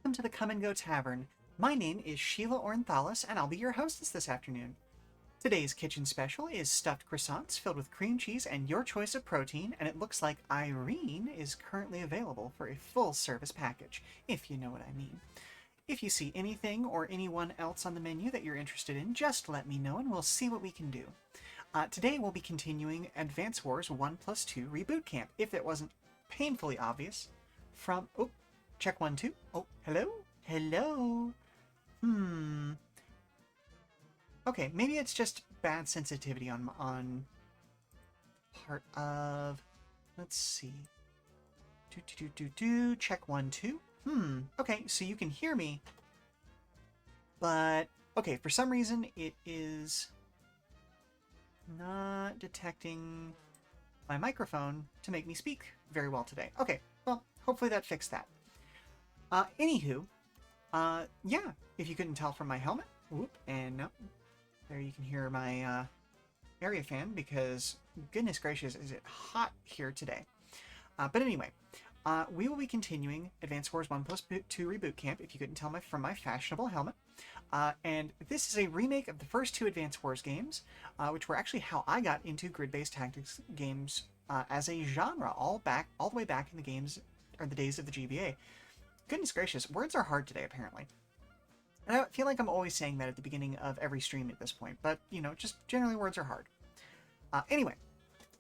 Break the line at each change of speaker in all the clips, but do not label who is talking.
welcome to the Come and Go Tavern. My name is Sheela Ornthalis, and I'll be your hostess this afternoon. Today's kitchen special is stuffed croissants filled with cream cheese and your choice of protein, and it looks like Irene is currently available for a full-service package, if you know what I mean. If you see anything or anyone else on the menu that you're interested in, just let me know and we'll see what we can do. Today we'll be continuing Advance Wars 1+2 Reboot Camp, if it wasn't painfully obvious, from... Oh, check 1, 2. Oh, hello? Hello? Okay, maybe it's just bad sensitivity on part of... Let's see. Check 1, 2. Okay, so you can hear me. But, okay, for some reason it is not detecting my microphone to make me speak very well today. Okay, well, hopefully that fixed that. Anywho, yeah, if you couldn't tell from my helmet, whoop, and no, there you can hear my area fan because, goodness gracious, is it hot here today. But anyway, we will be continuing Advance Wars 1+2 Reboot Camp, if you couldn't tell from my fashionable helmet. And this is a remake of the first two Advance Wars games, which were actually how I got into grid-based tactics games as a genre, all the way back in the games, or the days of the GBA. Goodness gracious, words are hard today, apparently. And I feel like I'm always saying that at the beginning of every stream at this point, but, you know, just generally words are hard. Anyway,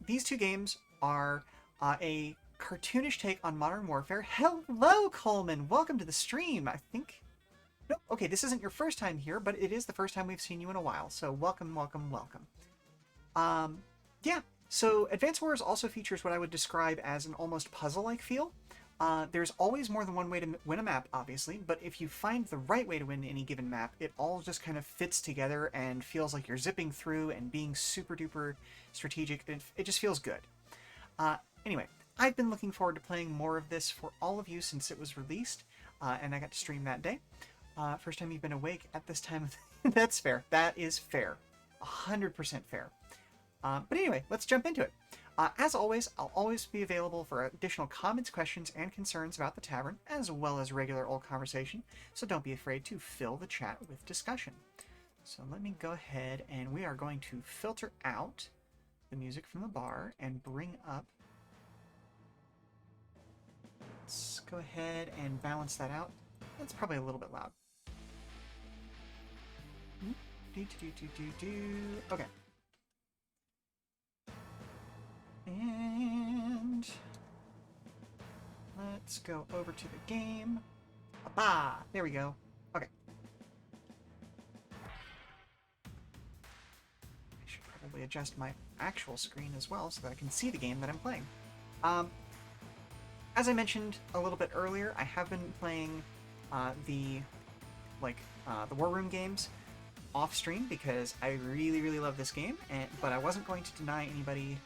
these two games are a cartoonish take on Modern Warfare. Hello, Coleman! Welcome to the stream, I think. Nope, okay, this isn't your first time here, but it is the first time we've seen you in a while, so welcome, welcome, welcome. Yeah, so Advance Wars also features what I would describe as an almost puzzle-like feel. There's always more than one way to win a map, obviously, but if you find the right way to win any given map, it all just kind of fits together and feels like you're zipping through and being super duper strategic. It just feels good. Anyway, I've been looking forward to playing more of this for all of you since it was released, and I got to stream that day. First time you've been awake at this time. That's fair. That is fair. 100% fair. But anyway, let's jump into it. As always, I'll always be available for additional comments, questions, and concerns about the tavern, as well as regular old conversation, so don't be afraid to fill the chat with discussion. So let me go ahead, and we are going to filter out the music from the bar and bring up... Let's go ahead and balance that out. That's probably a little bit loud. Okay. And let's go over to the game. Ah, there we go. Okay. I should probably adjust my actual screen as well so that I can see the game that I'm playing. As I mentioned a little bit earlier, I have been playing the War Room games off stream because I really, really love this game, but I wasn't going to deny anybody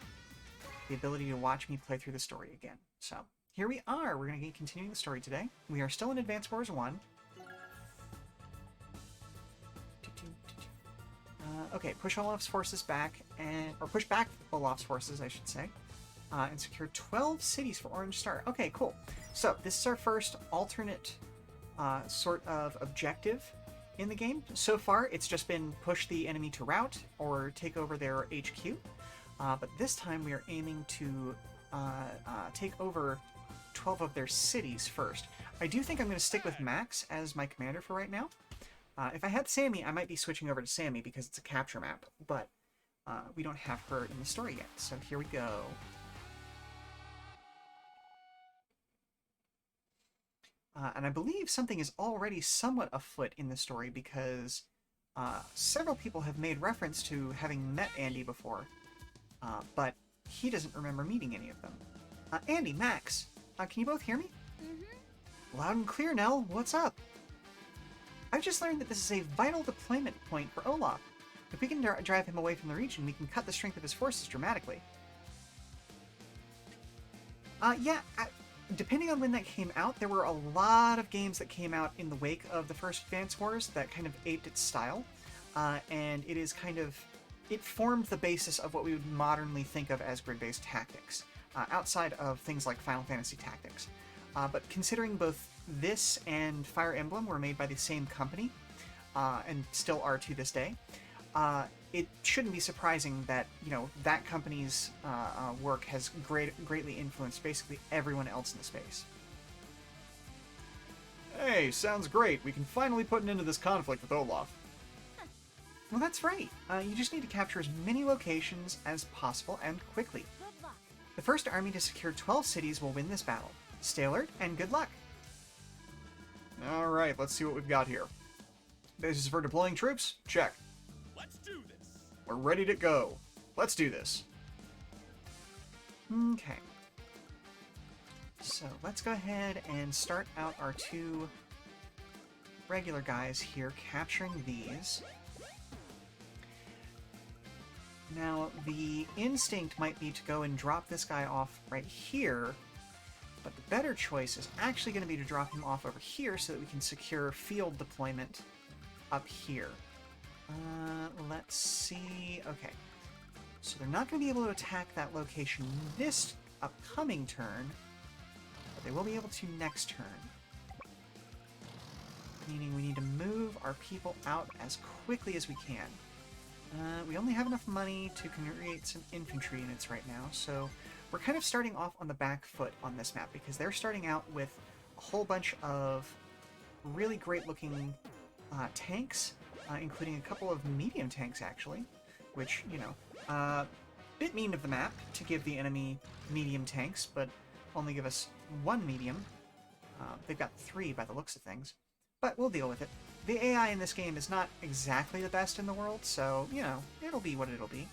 the ability to watch me play through the story again. So, here we are. We're going to be continuing the story today. We are still in Advance Wars 1. Okay, push Olaf's forces back, or push back Olaf's forces, I should say, and secure 12 cities for Orange Star. Okay, cool. So, this is our first alternate sort of objective in the game. So far, it's just been push the enemy to rout or take over their HQ. But this time we are aiming to take over 12 of their cities first. I do think I'm going to stick with Max as my commander for right now. If I had Sammy, I might be switching over to Sammy because it's a capture map, but we don't have her in the story yet, so here we go. And I believe something is already somewhat afoot in the story because several people have made reference to having met Andy before. But he doesn't remember meeting any of them. Andy, Max, can you both hear me? Mm-hmm. Loud and clear, Nell. What's up? I've just learned that this is a vital deployment point for Olaf. If we can drive him away from the region, we can cut the strength of his forces dramatically. Yeah, depending on when that came out, there were a lot of games that came out in the wake of the first Advance Wars that kind of aped its style. And it is kind of... It formed the basis of what we would modernly think of as grid-based tactics, outside of things like Final Fantasy Tactics. But considering both this and Fire Emblem were made by the same company, and still are to this day, it shouldn't be surprising that, you know, that company's work has greatly influenced basically everyone else in the space.
Hey, sounds great. We can finally put an end to this conflict with Olaf.
Well, that's right. You just need to capture as many locations as possible and quickly. The first army to secure 12 cities will win this battle. Stay alert and good luck.
Alright, let's see what we've got here. This is for deploying troops? Check.
Let's do this.
We're ready to go. Let's do this.
Okay. So let's go ahead and start out our 2 regular guys here, capturing these. Now, the instinct might be to go and drop this guy off right here, but the better choice is actually going to be to drop him off over here so that we can secure field deployment up here. Let's see... Okay. So they're not going to be able to attack that location this upcoming turn, but they will be able to next turn. Meaning we need to move our people out as quickly as we can. We only have enough money to create some infantry units right now, so we're kind of starting off on the back foot on this map, because they're starting out with a whole bunch of really great-looking tanks, including a couple of medium tanks, actually, which, you know, bit mean of the map to give the enemy medium tanks, but only give us 1 medium. They've got 3 by the looks of things, but we'll deal with it. The AI in this game is not exactly the best in the world, so, you know, it'll be what it'll be.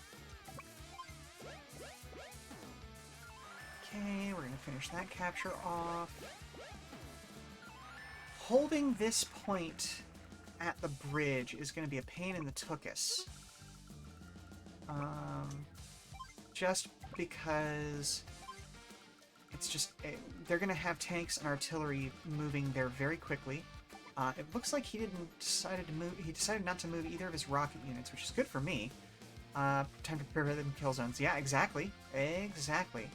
Okay, we're going to finish that capture off. Holding this point at the bridge is going to be a pain in the tuchus. Just because it's just... they're going to have tanks and artillery moving there very quickly. It looks like he decided not to move either of his rocket units, which is good for me. Time to prepare them kill zones. Yeah, exactly. Exactly.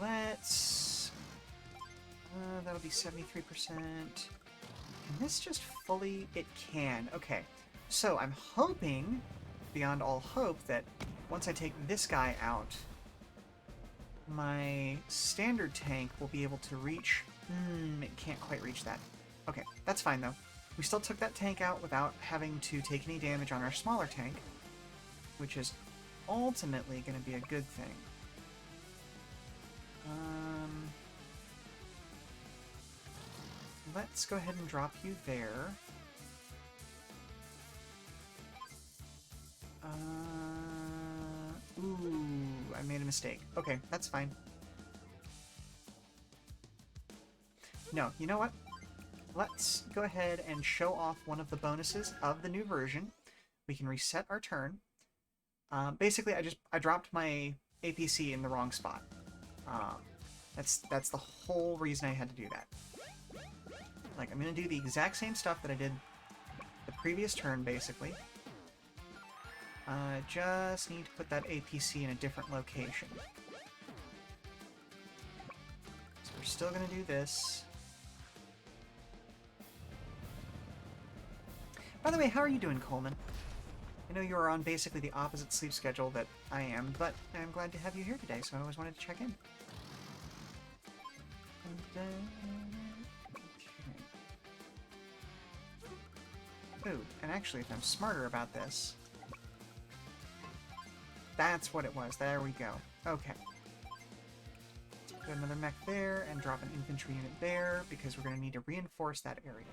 Let's... that'll be 73%. Can this just fully... It can. Okay. So, I'm hoping, beyond all hope, that once I take this guy out, my standard tank will be able to reach... it can't quite reach that. Okay, that's fine, though. We still took that tank out without having to take any damage on our smaller tank, which is ultimately going to be a good thing. Let's go ahead and drop you there. Ooh, I made a mistake. Okay, that's fine. No, you know what? Let's go ahead and show off one of the bonuses of the new version. We can reset our turn. Basically, I dropped my APC in the wrong spot. That's the whole reason I had to do that. Like, I'm going to do the exact same stuff that I did the previous turn, basically. Just need to put that APC in a different location. So we're still going to do this. By the way, how are you doing, Coleman? I know you are on basically the opposite sleep schedule that I am, but I'm glad to have you here today, so I always wanted to check in. Okay. Ooh, and actually, if I'm smarter about this... That's what it was. There we go. Okay. Do another mech there, and drop an infantry unit there, because we're going to need to reinforce that area.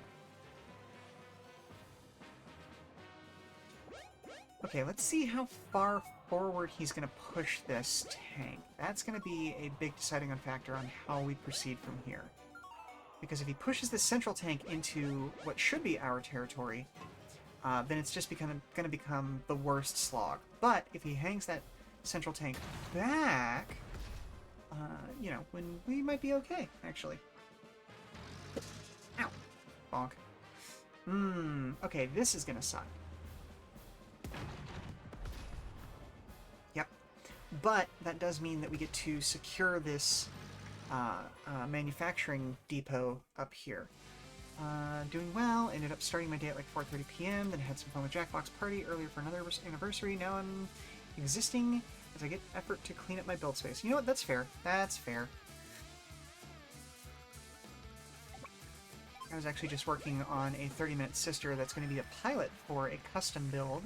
Okay, let's see how far forward he's going to push this tank. That's going to be a big deciding factor on how we proceed from here. Because if he pushes this central tank into what should be our territory, then it's just going to become the worst slog. But if he hangs that central tank back, you know, we might be okay, actually. Ow. Bonk. Okay, this is going to suck. Yep. But that does mean that we get to secure this manufacturing depot up here. Doing well. Ended up starting my day at like 4:30 p.m. Then had some fun with Jackbox Party earlier for another anniversary. Now I'm existing as I get effort to clean up my build space. You know what? That's fair. That's fair. I was actually just working on a 30-minute sister that's going to be a pilot for a custom build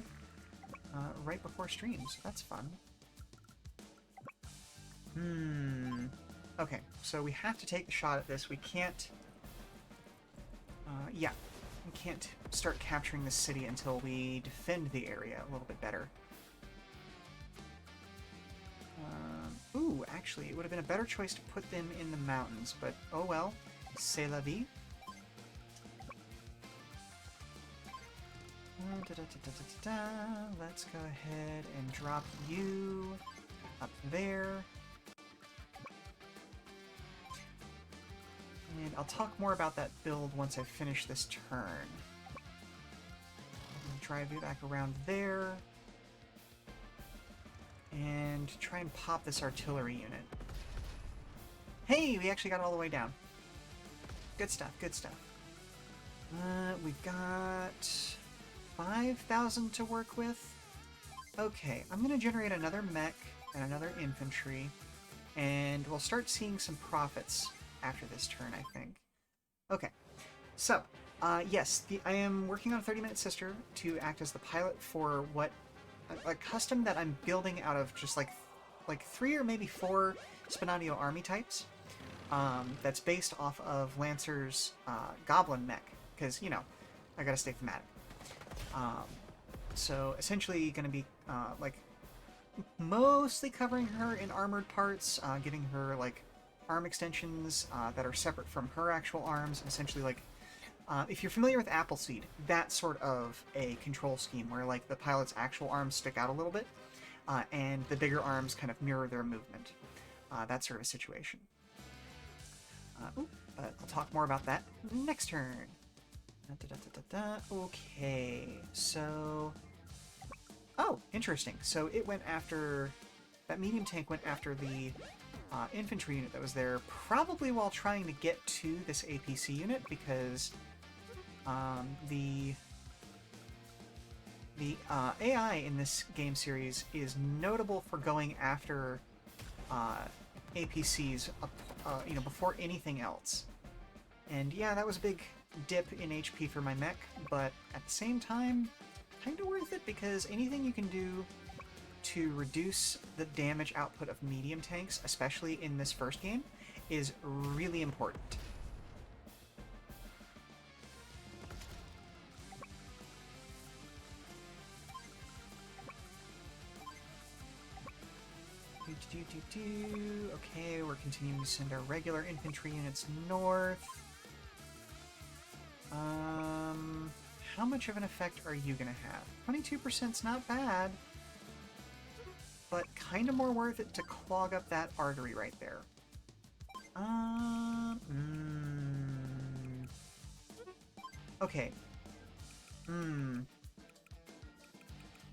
right before streams. That's fun. Okay, so we have to take the shot at this. We can't... yeah, we can't start capturing the city until we defend the area a little bit better. Ooh, actually, it would have been a better choice to put them in the mountains, but oh well. C'est la vie. Let's go ahead and drop you up there. And I'll talk more about that build once I finish this turn. Drive you back around there. And try and pop this artillery unit. Hey, we actually got all the way down. Good stuff, good stuff. We've got 5,000 to work with. Okay, I'm going to generate another mech and another infantry, and we'll start seeing some profits after this turn, I think. Okay, so, yes, I am working on a 30-minute sister to act as the pilot for what a custom that I'm building out of just like 3 or maybe 4 Spinadio army types. That's based off of Lancer's Goblin mech, because, you know, I gotta stay thematic. So essentially going to be like mostly covering her in armored parts, giving her like arm extensions that are separate from her actual arms, and essentially like if you're familiar with Appleseed, that sort of a control scheme where like the pilot's actual arms stick out a little bit and the bigger arms kind of mirror their movement. That sort of a situation. But I'll talk more about that next turn. Okay, so... Oh, interesting. So it went after... That medium tank went after the infantry unit that was there, probably while trying to get to this APC unit, because the AI in this game series is notable for going after APCs you know, before anything else. And yeah, that was a big dip in HP for my mech, but at the same time, kind of worth it, because anything you can do to reduce the damage output of medium tanks, especially in this first game, is really important. Okay, we're continuing to send our regular infantry units north. How much of an effect are you gonna have? 22%'s not bad, but kind of more worth it to clog up that artery right there. Okay.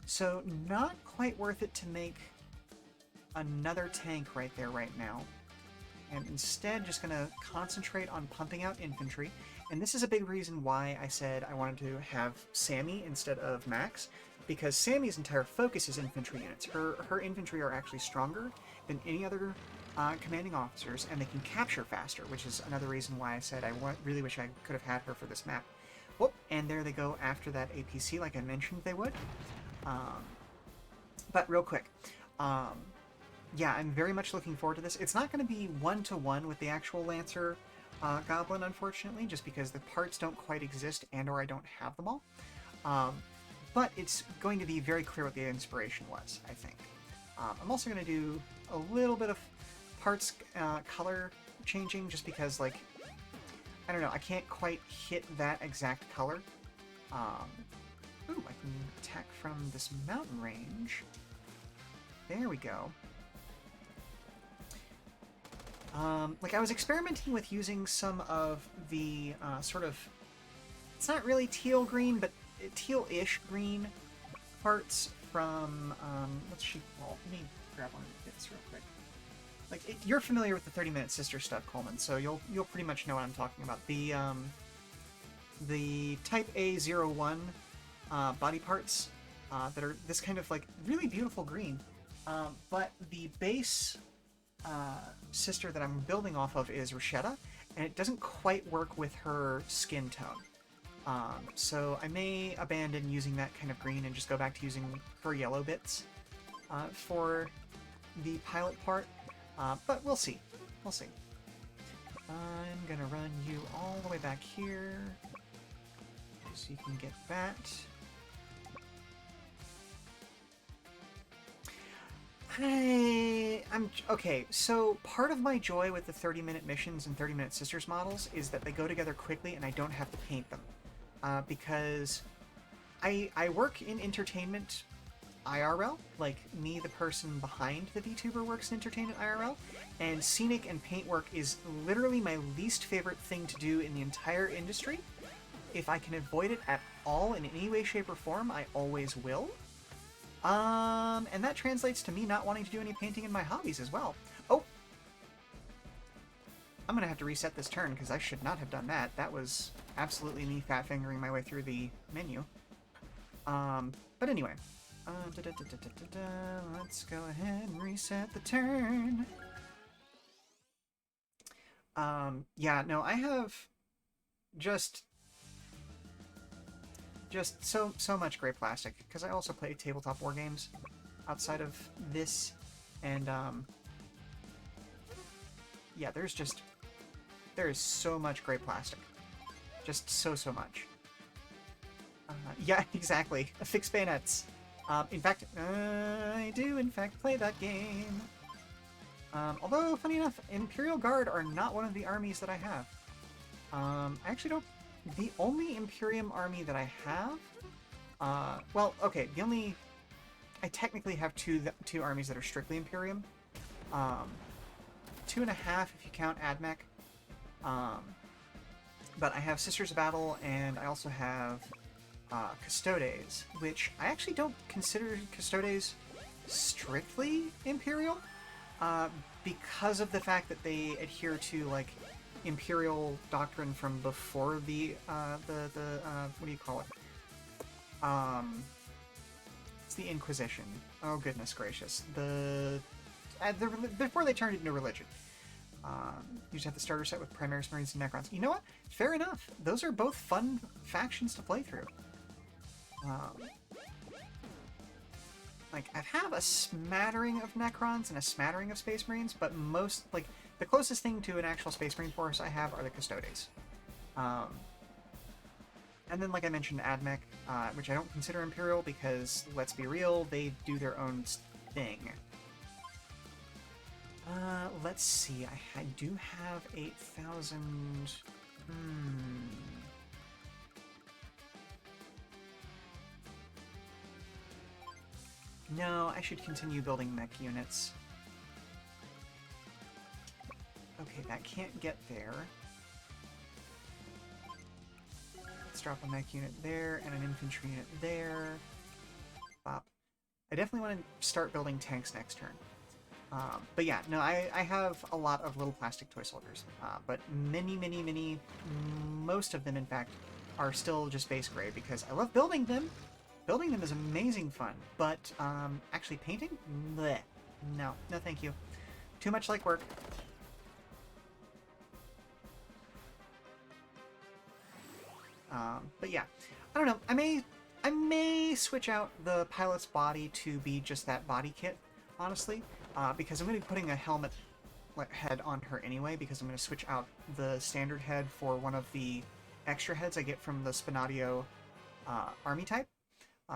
So, not quite worth it to make another tank right there right now. And instead, just gonna concentrate on pumping out infantry. And this is a big reason why I said I wanted to have Sammy instead of Max, because Sammy's entire focus is infantry units. Her infantry are actually stronger than any other commanding officers, and they can capture faster, which is another reason why I said I really wish I could have had her for this map. Whoop, and there they go after that APC, like I mentioned they would. But real quick, yeah, I'm very much looking forward to this. It's not going to be one-to-one with the actual Lancer Goblin, unfortunately, just because the parts don't quite exist and or I don't have them all. But it's going to be very clear what the inspiration was, I think. I'm also going to do a little bit of parts color changing, just because, like, I don't know, I can't quite hit that exact color. Ooh, I can attack from this mountain range. There we go. Like, I was experimenting with using some of the sort of, it's not really teal green, but teal-ish green parts from, what's she called? Let me grab one of the bits real quick. you're familiar with the 30-minute sister stuff, Coleman, so you'll pretty much know what I'm talking about. The Type A01 body parts that are this kind of like really beautiful green, but the base sister that I'm building off of is Rashetta, and it doesn't quite work with her skin tone. So I may abandon using that kind of green and just go back to using her yellow bits for the pilot part, but we'll see. We'll see. I'm gonna run you all the way back here so you can get that. I'm okay. So part of my joy with the 30-minute missions and 30-minute sisters models is that they go together quickly and I don't have to paint them, because I work in entertainment IRL, like me, the person behind the VTuber, works in entertainment IRL, and scenic and paint work is literally my least favorite thing to do in the entire industry. If I can avoid it at all in any way, shape, or form, I always will. And that translates to me not wanting to do any painting in my hobbies as well. Oh! I'm gonna have to reset this turn, because I should not have done that. That was absolutely me fat-fingering my way through the menu. But anyway. Let's go ahead and reset the turn. Yeah, no, I have just so much great plastic, because I also play tabletop war games outside of this, and yeah, there is so much great plastic, just so much. Yeah, exactly. Fixed bayonets. In fact, I do in fact play that game. Although, funny enough, Imperial Guard are not one of the armies that I have. I actually don't. The only Imperium army that I have, well, okay, I technically have two armies that are strictly Imperium. 2.5 if you count Admech. But I have Sisters of Battle, and I also have Custodes, which I actually don't consider Custodes strictly Imperial, because of the fact that they adhere to, like, Imperial doctrine from before the what do you call it? It's the Inquisition. Oh, goodness gracious. Before they turned it into religion. You just have the starter set with Primaris, Marines, and Necrons. You know what? Fair enough. Those are both fun factions to play through. Like, I have a smattering of Necrons and a smattering of Space Marines, but most, like, the closest thing to an actual Space Marine force I have are the Custodes. And then, like I mentioned, Admech, which I don't consider Imperial because, let's be real, they do their own thing. Let's see, I do have 8,000... No, I should continue building mech units. Okay, that can't get there. Let's drop a mech unit there, and an infantry unit there. Bop. I definitely want to start building tanks next turn. But yeah, no, I have a lot of little plastic toy soldiers. But most of them, in fact, are still just base gray, because I love building them. Building them is amazing fun, but actually painting? Blech. No, thank you. Too much like work. But yeah, I don't know. I may switch out the pilot's body to be just that body kit, honestly, because I'm going to be putting a helmet head on her anyway, because I'm going to switch out the standard head for one of the extra heads I get from the Spinadio army type,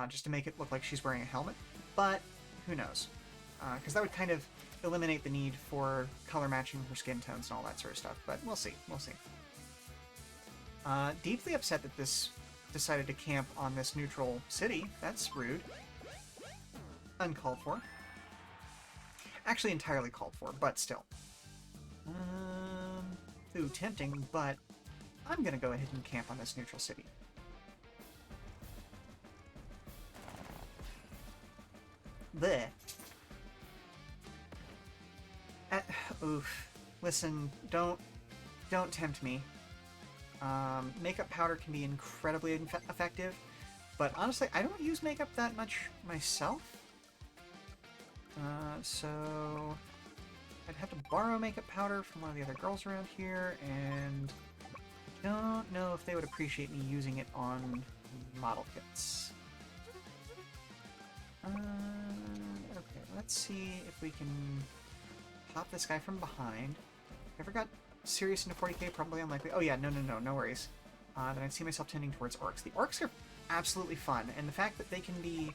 just to make it look like she's wearing a helmet. But who knows? Because that would kind of eliminate the need for color matching her skin tones and all that sort of stuff. But we'll see. We'll see. Deeply upset that this decided to camp on this neutral city. That's rude. Uncalled for. Actually entirely called for, but still. Ooh, tempting, but I'm gonna go ahead and camp on this neutral city. Bleh. Uh, oof. Listen, don't tempt me. Makeup powder can be incredibly effective, but honestly, I don't use makeup that much myself. So I'd have to borrow makeup powder from one of the other girls around here, and I don't know if they would appreciate me using it on model kits. Okay, let's see if we can pop this guy from behind. Ever got serious into 40k? Probably unlikely. Oh yeah, no worries. Then I'd see myself tending towards orcs. The orcs are absolutely fun, and the fact that they can be,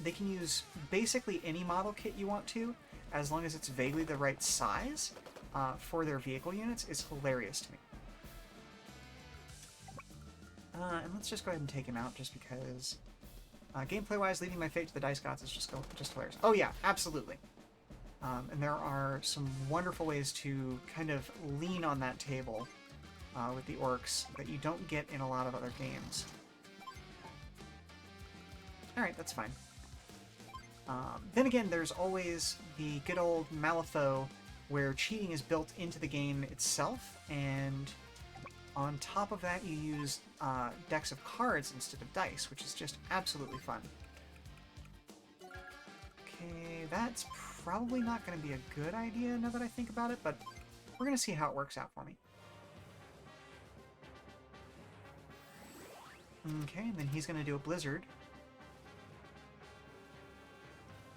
they can use basically any model kit you want to, as long as it's vaguely the right size for their vehicle units, is hilarious to me. And let's just go ahead and take him out, just because gameplay-wise, leaving my fate to the dice gods is just hilarious. Oh yeah, absolutely. And there are some wonderful ways to kind of lean on that table with the orcs that you don't get in a lot of other games. Alright, that's fine. Then again, there's always the good old Malifaux, where cheating is built into the game itself, and on top of that you use decks of cards instead of dice, which is just absolutely fun. Okay, that's probably not going to be a good idea now that I think about it, but we're going to see how it works out for me. Okay, and then he's going to do a blizzard.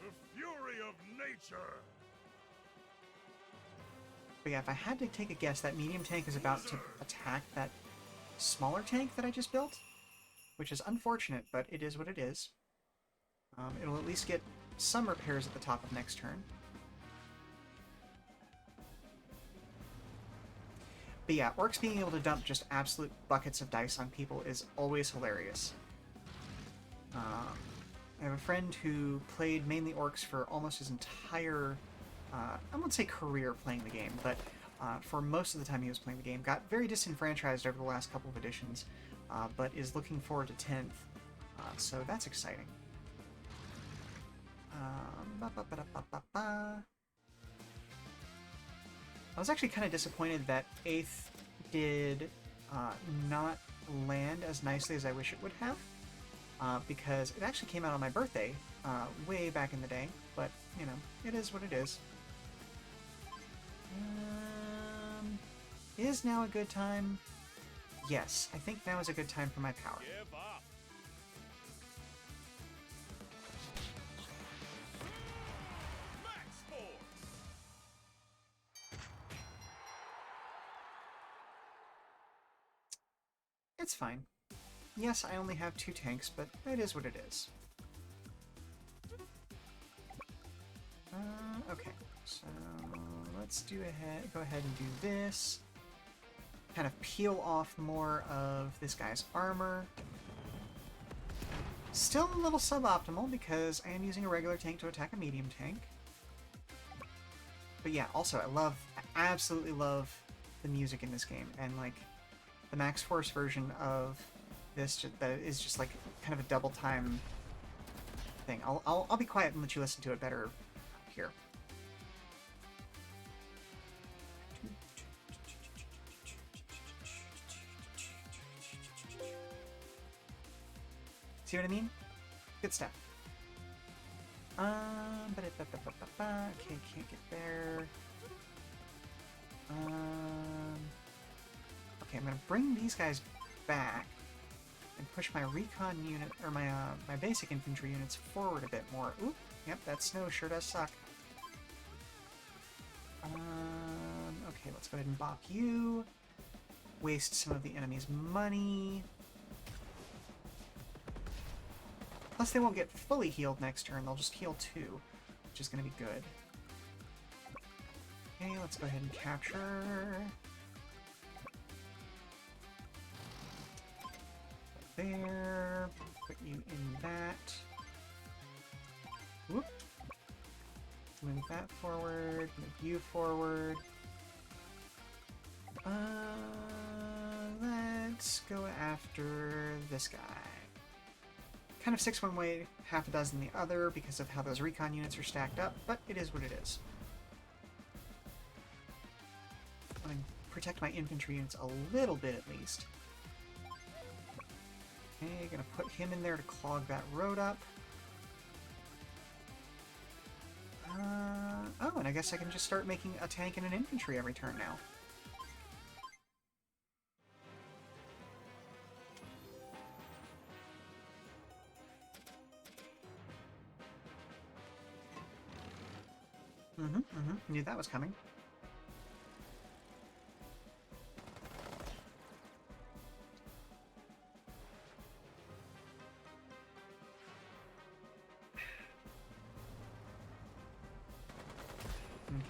The fury of nature.
But yeah, if I had to take a guess, that medium tank is about to attack that smaller tank that I just built, which is unfortunate, but it is what it is. It'll at least get some repairs at the top of next turn. But yeah, orcs being able to dump just absolute buckets of dice on people is always hilarious. I have a friend who played mainly orcs for almost his entire, I won't say career playing the game, but for most of the time he was playing the game. Got very disenfranchised over the last couple of editions, but is looking forward to 10th, so that's exciting. I was actually kind of disappointed that 8th did not land as nicely as I wish it would have, because it actually came out on my birthday way back in the day, but, you know, it is what it is. Is now a good time? Yes, I think now is a good time for my power.
Give up. Max force.
It's fine. Yes, I only have 2 tanks, but it is what it is. Okay, so let's go ahead and do this. Kind of peel off more of this guy's armor. Still a little suboptimal because I am using a regular tank to attack a medium tank. But yeah, also I absolutely love the music in this game, and like the Max Force version of this that is just like kind of a double time thing. I'll be quiet and let you listen to it better here. See what I mean? Good stuff. Okay, can't get there. Okay, I'm gonna bring these guys back and push my recon unit, or my basic infantry units forward a bit more. Oop, yep, that snow sure does suck. Okay, let's go ahead and bop you. Waste some of the enemy's money. Plus they won't get fully healed next turn, they'll just heal 2, which is going to be good. Okay, let's go ahead and capture. There, put you in that. Whoop. Move that forward, move you forward. Let's go after this guy. Kind of 6 one way, half a dozen the other because of how those recon units are stacked up, but it is what it is. protect my infantry units a little bit at least. Okay, gonna put him in there to clog that road up. Oh, and I guess I can just start making a tank and an infantry every turn now. Knew that was coming.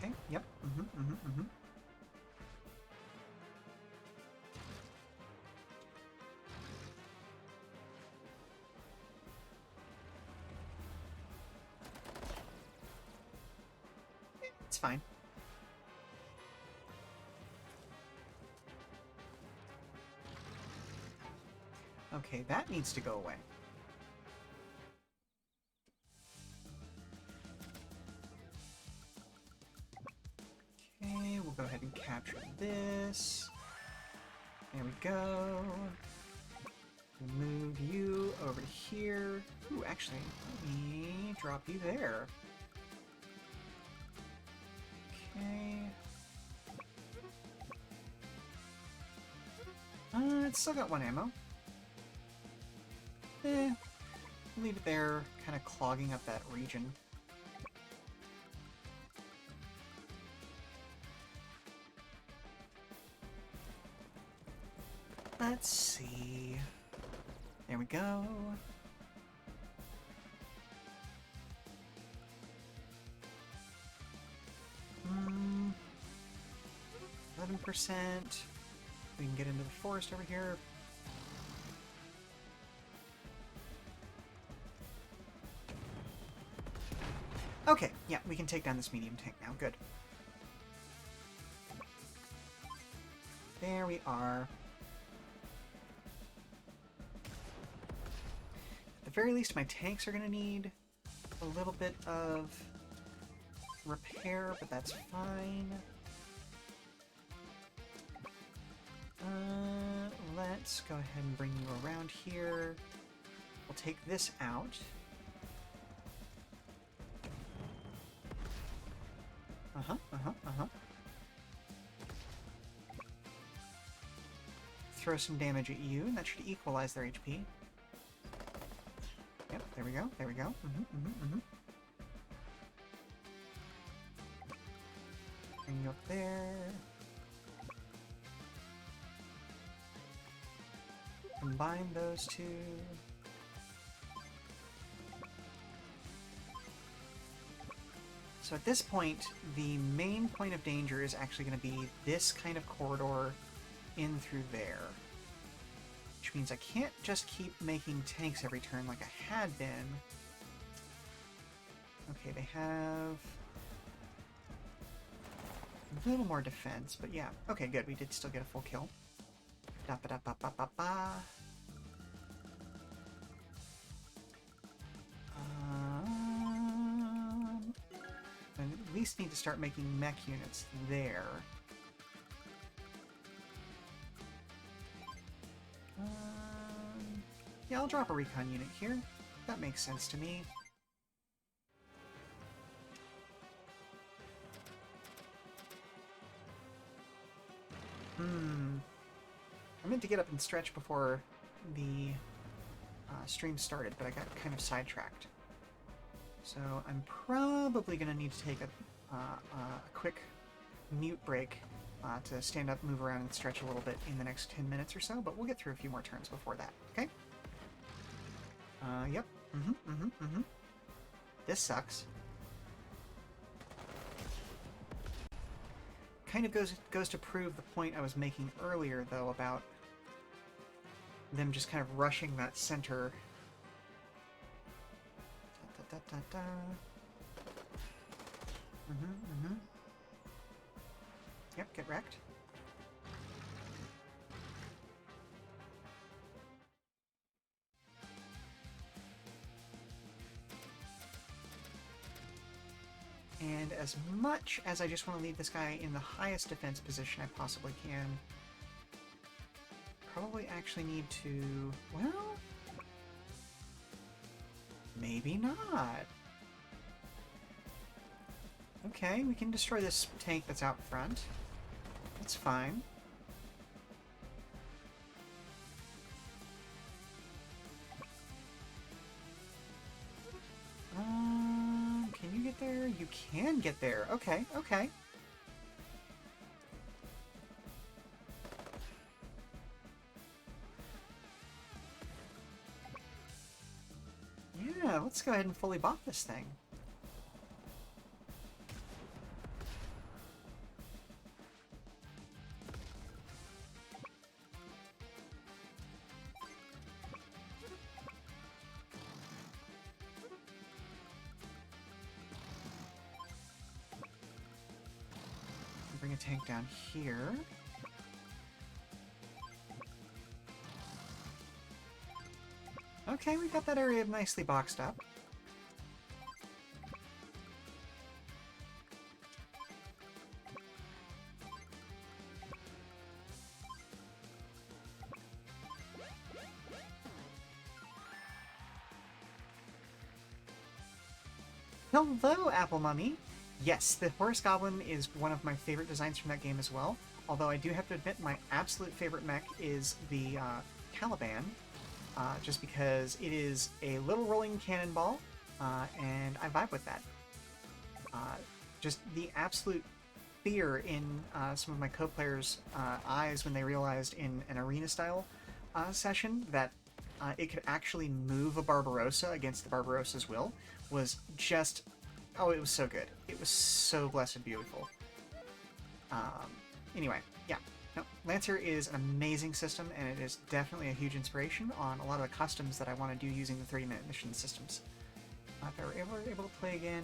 Okay, yep. It's fine. Okay, that needs to go away. Okay, we'll go ahead and capture this. There we go. We'll move you over to here. Ooh, actually, let me drop you there. Okay. It's still got one ammo. Leave it there, kind of clogging up that region. Let's see. There we go. Hmm. 11%. We can get into the forest over here. Okay, yeah, we can take down this medium tank now. Good. There we are. At the very least, my tanks are going to need a little bit of repair, but that's fine. Let's go ahead and bring you around here. We'll take this out. Throw some damage at you, and that should equalize their HP. Yep, there we go, there we go. Bring you up there. Combine those two. So at this point, the main point of danger is actually going to be this kind of corridor in through there. Which means I can't just keep making tanks every turn like I had been. Okay, they have a little more defense, but yeah. Okay, good. We did still get a full kill. Da-ba-da-ba-ba-ba-ba. I at least need to start making mech units there. Yeah, I'll drop a recon unit here. That makes sense to me. I meant to get up and stretch before the stream started, but I got kind of sidetracked. So I'm probably going to need to take a quick mute break to stand up, move around, and stretch a little bit in the next 10 minutes or so, but we'll get through a few more turns before that, okay? Yep. This sucks. Kind of goes to prove the point I was making earlier, though, about them just kind of rushing that center. Yep, get wrecked. And as much as I just want to leave this guy in the highest defense position I possibly can, probably actually need to, well, maybe not. Okay, we can destroy this tank that's out front. That's fine. Can you get there? You can get there. Okay, okay. Yeah, let's go ahead and fully bot this thing. Bring a tank down here. Okay, we got that area nicely boxed up. Hello, Apple Mummy! Yes, the Horse Goblin is one of my favorite designs from that game as well, although I do have to admit my absolute favorite mech is the Caliban, just because it is a little rolling cannonball, and I vibe with that. Just the absolute fear in some of my co-players' eyes when they realized in an arena-style session that it could actually move a Barbarossa against the Barbarossa's will was just... oh, it was so good. It was so blessed beautiful. Anyway, yeah. No, Lancer is an amazing system, and it is definitely a huge inspiration on a lot of the customs that I want to do using the 30-minute mission systems. If I were able to play again,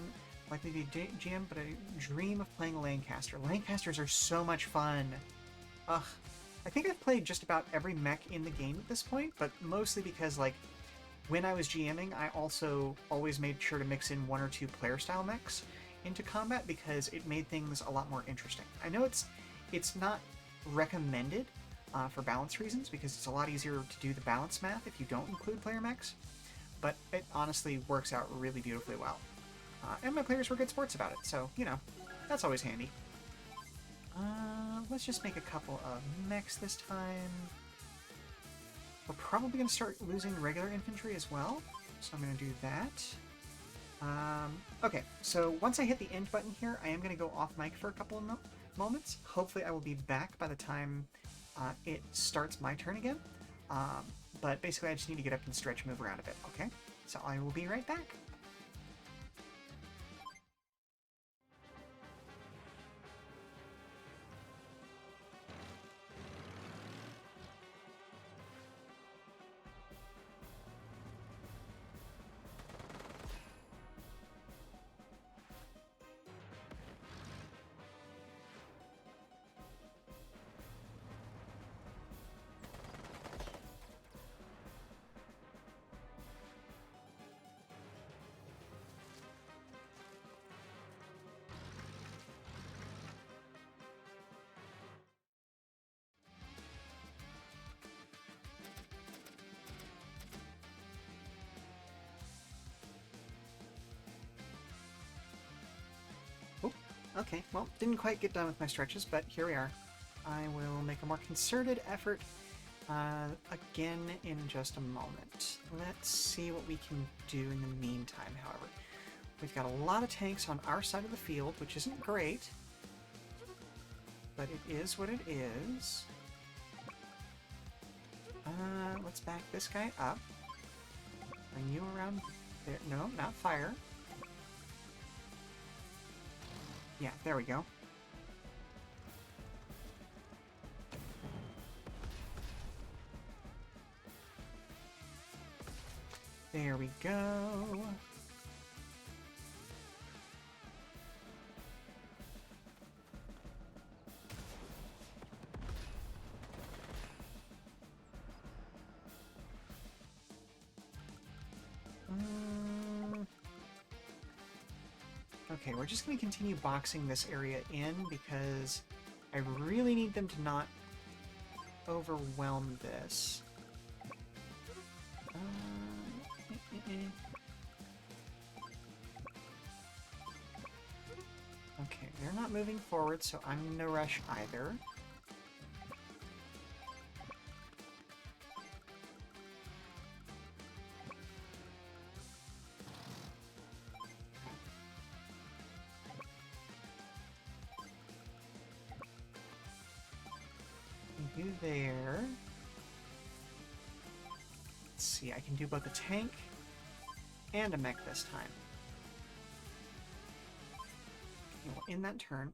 likely to be GM, but I dream of playing a Lancaster. Lancasters are so much fun. Ugh. I think I've played just about every mech in the game at this point, but mostly because, like, when I was GMing, I also always made sure to mix in 1 or 2 player-style mechs into combat because it made things a lot more interesting. I know it's not recommended for balance reasons because it's a lot easier to do the balance math if you don't include player mechs, but it honestly works out really beautifully well. And my players were good sports about it, so, you know, that's always handy. Let's just make a couple of mechs this time. We're probably going to start losing regular infantry as well, so I'm going to do that. Okay, so once I hit the end button here, I am going to go off mic for a couple of moments. Hopefully I will be back by the time it starts my turn again. But basically I just need to get up and stretch, move around a bit, okay? So I will be right back. Okay, well, didn't quite get done with my stretches, but here we are. I will make a more concerted effort again in just a moment. Let's see what we can do in the meantime, however. We've got a lot of tanks on our side of the field, which isn't great, but it is what it is. Let's back this guy up. Bring you around there. No, not fire. Yeah, there we go. There we go. Okay, we're just going to continue boxing this area in because I really need them to not overwhelm this. Okay, they're not moving forward, so I'm in no rush either. You there. Let's see, I can do both a tank and a mech this time. Okay, well, in that turn.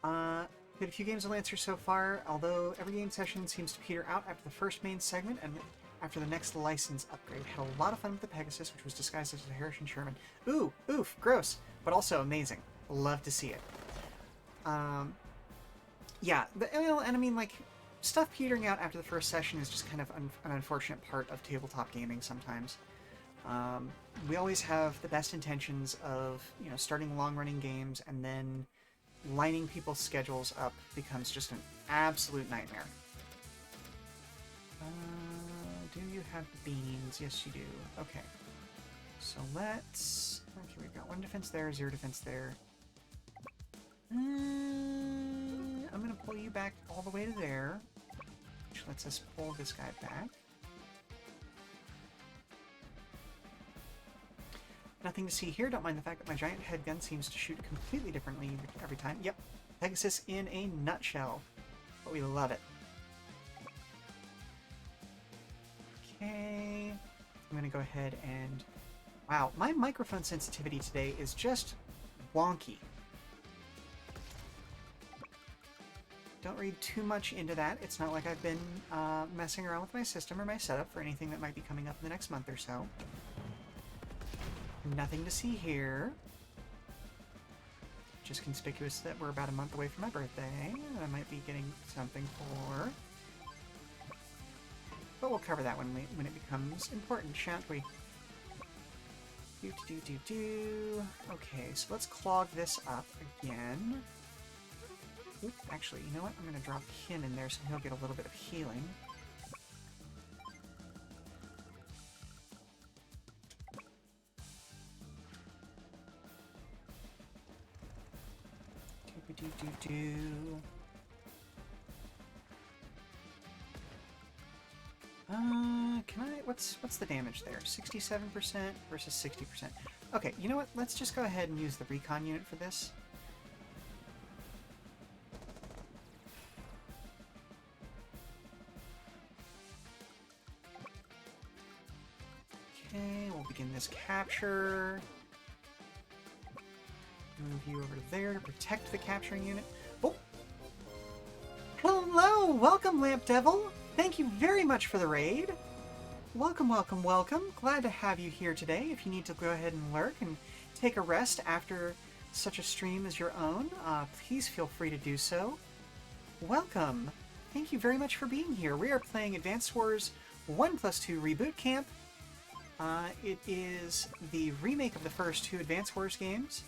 Played a few games of Lancer so far, although every game session seems to peter out after the first main segment and after the next license upgrade. Had a lot of fun with the Pegasus, which was disguised as a Harrison Sherman. Ooh, oof, gross, but also amazing. Love to see it. Yeah, and I mean, like, stuff petering out after the first session is just kind of an unfortunate part of tabletop gaming sometimes. We always have the best intentions of, you know, starting long-running games, and then lining people's schedules up becomes just an absolute nightmare. Do you have the beans? Yes, you do. Okay. So let's... Okay, we've got 1 defense there, 0 defense there. I'm going to pull you back all the way to there, which lets us pull this guy back. Nothing to see here. Don't mind the fact that my giant head gun seems to shoot completely differently every time. Yep, Pegasus in a nutshell. But we love it. Okay, I'm going to go ahead and... Wow, my microphone sensitivity today is just wonky. Don't read too much into that. It's not like I've been messing around with my system or my setup for anything that might be coming up in the next month or so. Nothing to see here. Just conspicuous that we're about a month away from my birthday, that I might be getting something for. But we'll cover that when it becomes important, shan't we? Okay, so let's clog this up again. Oop, actually, you know what? I'm going to drop him in there so he'll get a little bit of healing. Can I... What's the damage there? 67% versus 60%. Okay, you know what? Let's just go ahead and use the recon unit for this. Okay, we'll begin this capture. Move you over to there to protect the capturing unit. Oh! Hello! Welcome, Lamp Devil! Thank you very much for the raid. Welcome, welcome, welcome. Glad to have you here today. If you need to go ahead and lurk and take a rest after such a stream as your own, please feel free to do so. Welcome. Thank you very much for being here. We are playing Advance Wars 1+2 Reboot Camp. It is the remake of the first 2 Advance Wars games,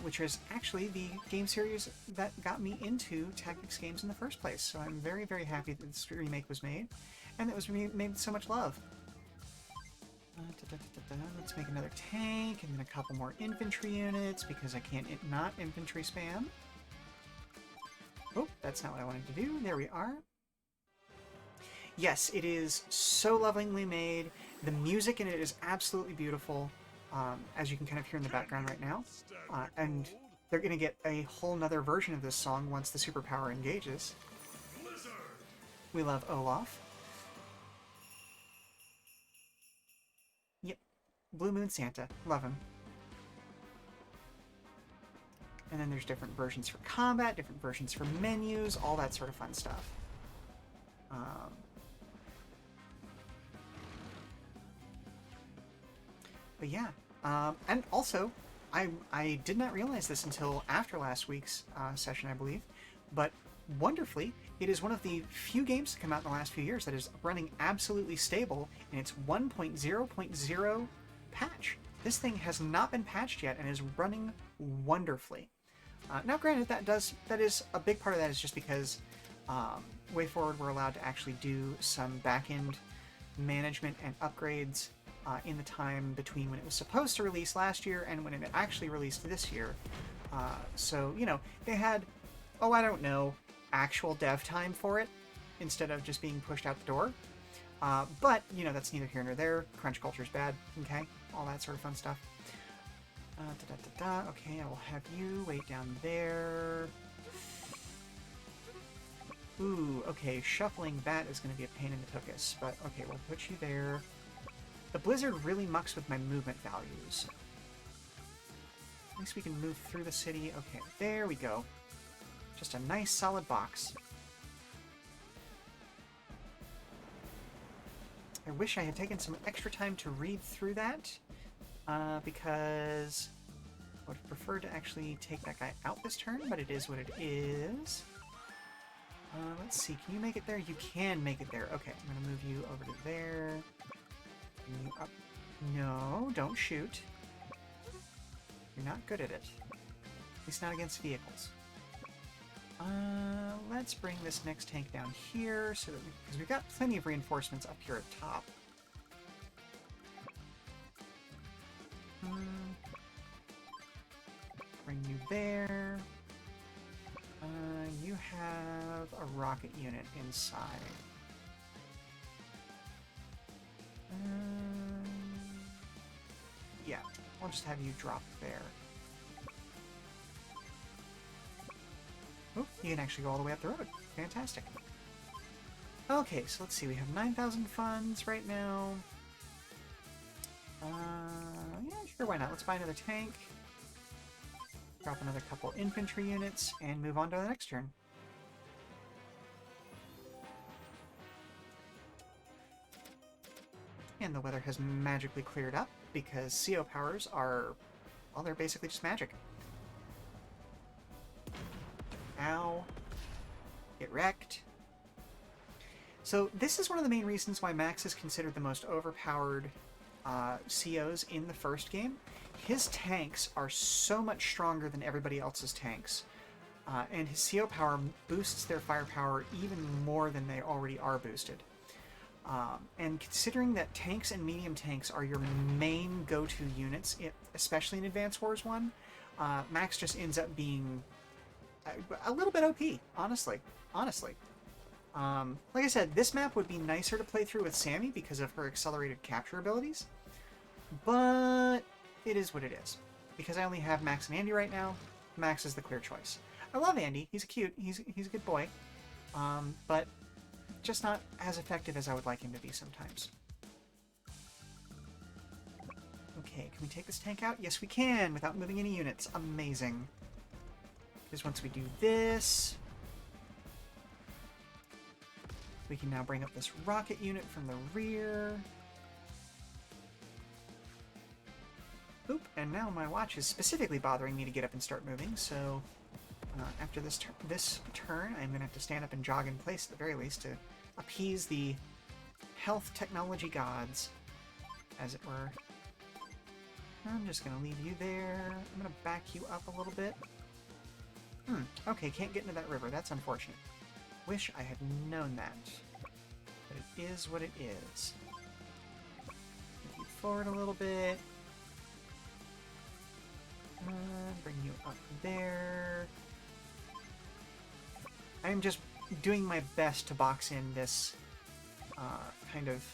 which is actually the game series that got me into tactics games in the first place. So I'm very, very happy that this remake was made, and it was made with so much love. Let's make another tank, and then a couple more infantry units, because I can't not infantry spam. Oh, that's not what I wanted to do. There we are. Yes, it is so lovingly made. The music in it is absolutely beautiful, as you can kind of hear in the background right now. And they're going to get a whole nother version of this song once the superpower engages. We love Olaf. Yep, Blue Moon Santa. Love him. And then there's different versions for combat, different versions for menus, all that sort of fun stuff. But yeah, and also, I did not realize this until after last week's session, I believe, but wonderfully, it is one of the few games to come out in the last few years that is running absolutely stable in its 1.0.0 patch. This thing has not been patched yet and is running wonderfully. Now, granted, that is a big part of that is just because way forward we're allowed to actually do some back-end management and upgrades in the time between when it was supposed to release last year and when it actually released this year. So, you know, they had, oh, I don't know, actual dev time for it instead of just being pushed out the door. But, you know, that's neither here nor there. Crunch culture's bad, okay? All that sort of fun stuff. Okay, I will have you wait down there. Ooh, okay, shuffling that is going to be a pain in the tuchus, but okay, we'll put you there. The blizzard really mucks with my movement values. At least we can move through the city. Okay, there we go. Just a nice solid box. I wish I had taken some extra time to read through that, because I would have preferred to actually take that guy out this turn, but it is what it is. Let's see, can you make it there? You can make it there. Okay, I'm going to move you over to there. Bring you up. No, don't shoot. You're not good at it. At least not against vehicles. Let's bring this next tank down here, so that because we've got plenty of reinforcements up here at top. Bring you there. You have a rocket unit inside. Yeah, I'll just have you drop there. Oh, you can actually go all the way up the road. Fantastic. Okay, so let's see. We have 9,000 funds right now. Yeah, sure, why not? Let's buy another tank. Drop another couple infantry units, and move on to the next turn. And the weather has magically cleared up, because CO powers are, well, they're basically just magic. Ow. Get wrecked. So this is one of the main reasons why Max is considered the most overpowered COs in the first game. His tanks are so much stronger than everybody else's tanks. And his CO power boosts their firepower even more than they already are boosted. And considering that tanks and medium tanks are your main go-to units, especially in Advance Wars 1, Max just ends up being a little bit OP, honestly. Like I said, this map would be nicer to play through with Sammy because of her accelerated capture abilities, but it is what it is. Because I only have Max and Andy right now, Max is the clear choice. I love Andy. He's cute. He's a good boy, but just not as effective as I would like him to be sometimes. Okay, can we take this tank out? Yes, we can, without moving any units. Amazing. Because once we do this, we can now bring up this rocket unit from the rear. Oop, and now my watch is specifically bothering me to get up and start moving, so after this turn, I'm going to have to stand up and jog in place at the very least to appease the health technology gods, as it were. I'm just going to leave you there. I'm going to back you up a little bit. Okay, can't get into that river. That's unfortunate. Wish I had known that. But it is what it is. Move you forward a little bit. Bring you up there. I am just doing my best to box in this kind of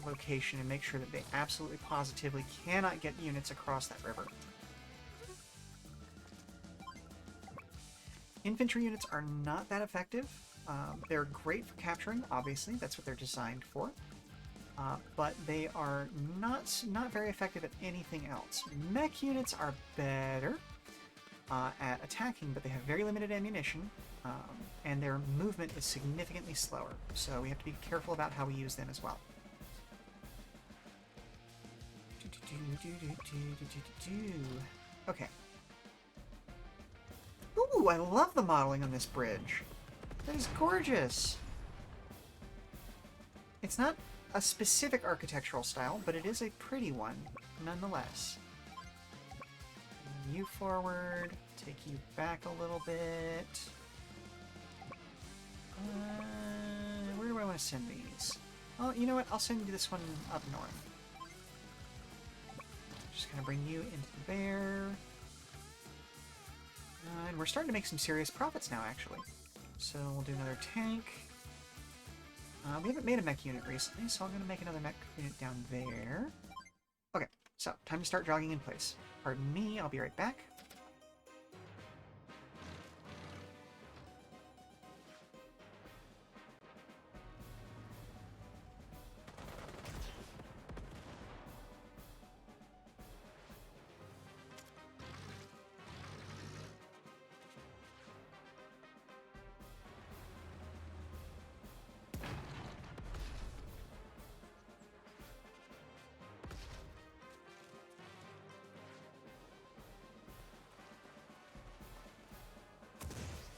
location and make sure that they absolutely positively cannot get units across that river. Infantry units are not that effective. They're great for capturing, obviously. That's what they're designed for. But they are not very effective at anything else. Mech units are better at attacking, but they have very limited ammunition, and their movement is significantly slower. So we have to be careful about how we use them as well. Okay. Ooh, I love the modeling on this bridge. That is gorgeous. It's not a specific architectural style, but it is a pretty one nonetheless. You forward, take you back a little bit. Where do I want to send these? Oh, you know what? I'll send you this one up north. Just gonna bring you into there. And we're starting to make some serious profits now, actually. So we'll do another tank. We haven't made a mech unit recently, so I'm going to make another mech unit down there. Okay, so time to start jogging in place. Pardon me, I'll be right back.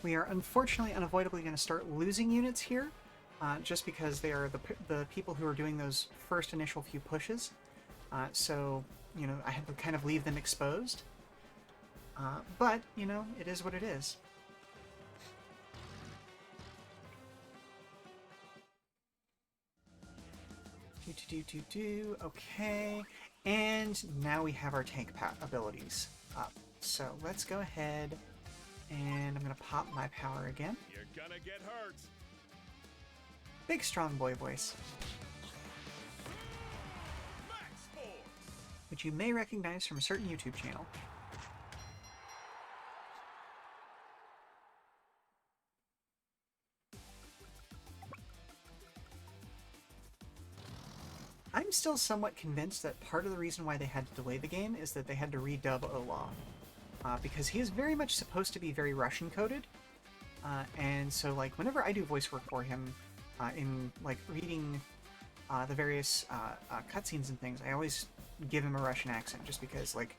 We are unfortunately unavoidably going to start losing units here, just because they are the people who are doing those first initial few pushes. So, you know, I had to kind of leave them exposed. But, you know, it is what it is. Okay. And now we have our tank abilities up. So let's go ahead and I'm going to pop my power again.
You're gonna get hurt.
Big strong boy voice,
Max Force.
which you may recognize from a certain YouTube channel. I'm still somewhat convinced that part of the reason why they had to delay the game is that they had to redub Olaf. Because he is very much supposed to be very Russian coded, and so like whenever I do voice work for him, in like reading the various cutscenes and things, I always give him a Russian accent just because like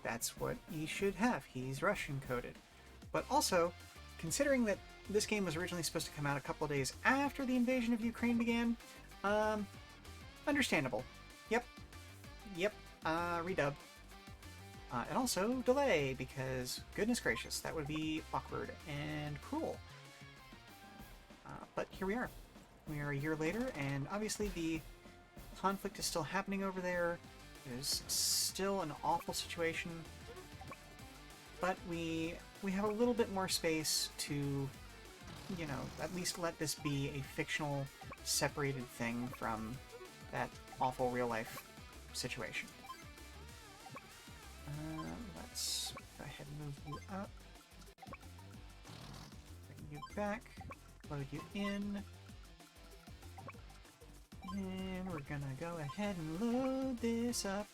that's what he should have. He's Russian coded. But also, considering that this game was originally supposed to come out a couple of days after the invasion of Ukraine began, understandable. Yep, redub. And also delay, because goodness gracious, that would be awkward and cruel. But here we are. We are a year later, and obviously the conflict is still happening over there. It is still an awful situation. But we have a little bit more space to, you know, at least let this be a fictional, separated thing from that awful real-life situation. Let's go ahead and move you up. Bring you back. Load you in. And we're gonna go ahead and load this up.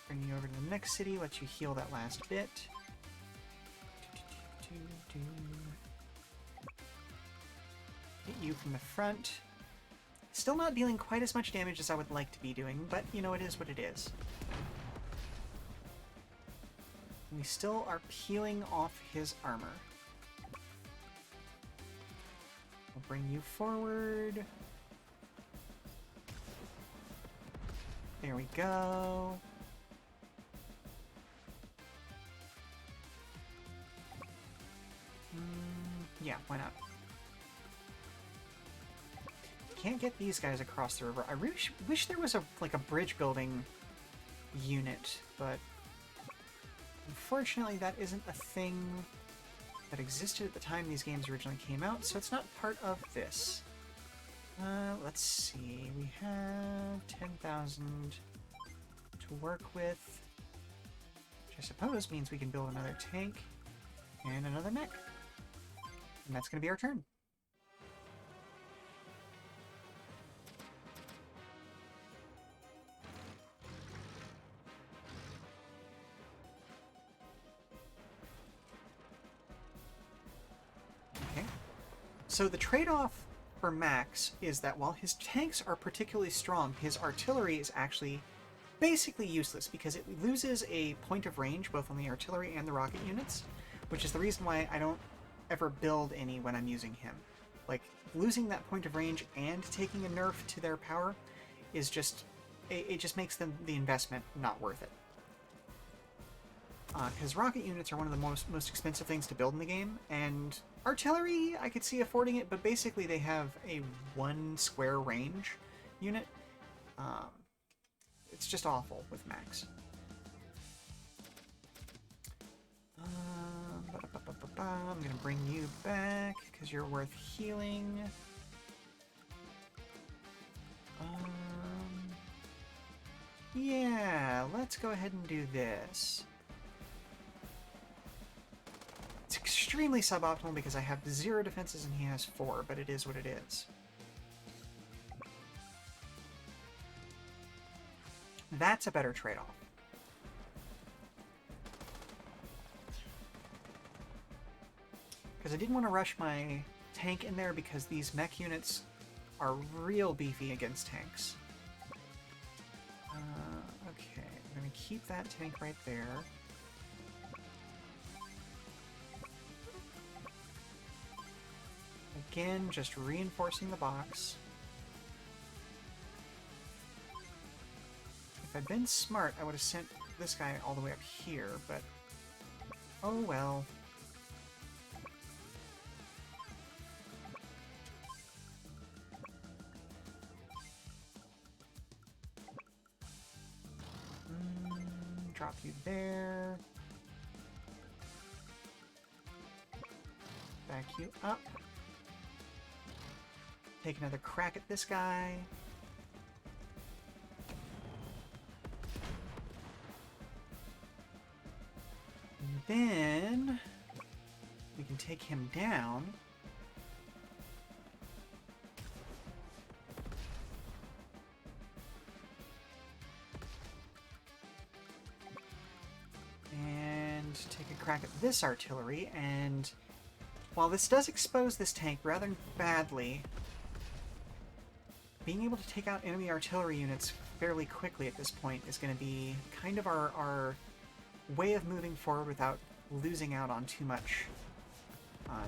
Bring you over to the next city, let you heal that last bit. Hit you from the front. Still not dealing quite as much damage as I would like to be doing, but, you know, it is what it is. We still are peeling off his armor. We'll bring you forward. There we go. Yeah, why not? Can't get these guys across the river. I really wish there was a bridge building unit, but unfortunately that isn't a thing that existed at the time these games originally came out, so it's not part of this. Let's see, we have 10,000 to work with, which I suppose means we can build another tank and another mech. And that's going to be our turn. So the trade-off for Max is that while his tanks are particularly strong, his artillery is actually basically useless because it loses a point of range both on the artillery and the rocket units, which is the reason why I don't ever build any when I'm using him. Like, losing that point of range and taking a nerf to their power is just... It just makes the investment not worth it. Because rocket units are one of the most expensive things to build in the game, and artillery, I could see affording it, but basically they have a 1 square range unit. It's just awful with max. I'm gonna bring you back because you're worth healing. Yeah, let's go ahead and do this. It's extremely suboptimal because I have 0 defenses and he has 4, but it is what it is. That's a better trade-off. Because I didn't want to rush my tank in there because these mech units are real beefy against tanks. Okay, I'm going to keep that tank right there. Again, just reinforcing the box. If I'd been smart, I would have sent this guy all the way up here, but oh well. Drop you there. Back you up. Take another crack at this guy. And then we can take him down. And take a crack at this artillery, and while this does expose this tank rather badly, being able to take out enemy artillery units fairly quickly at this point is going to be kind of our way of moving forward without losing out on too much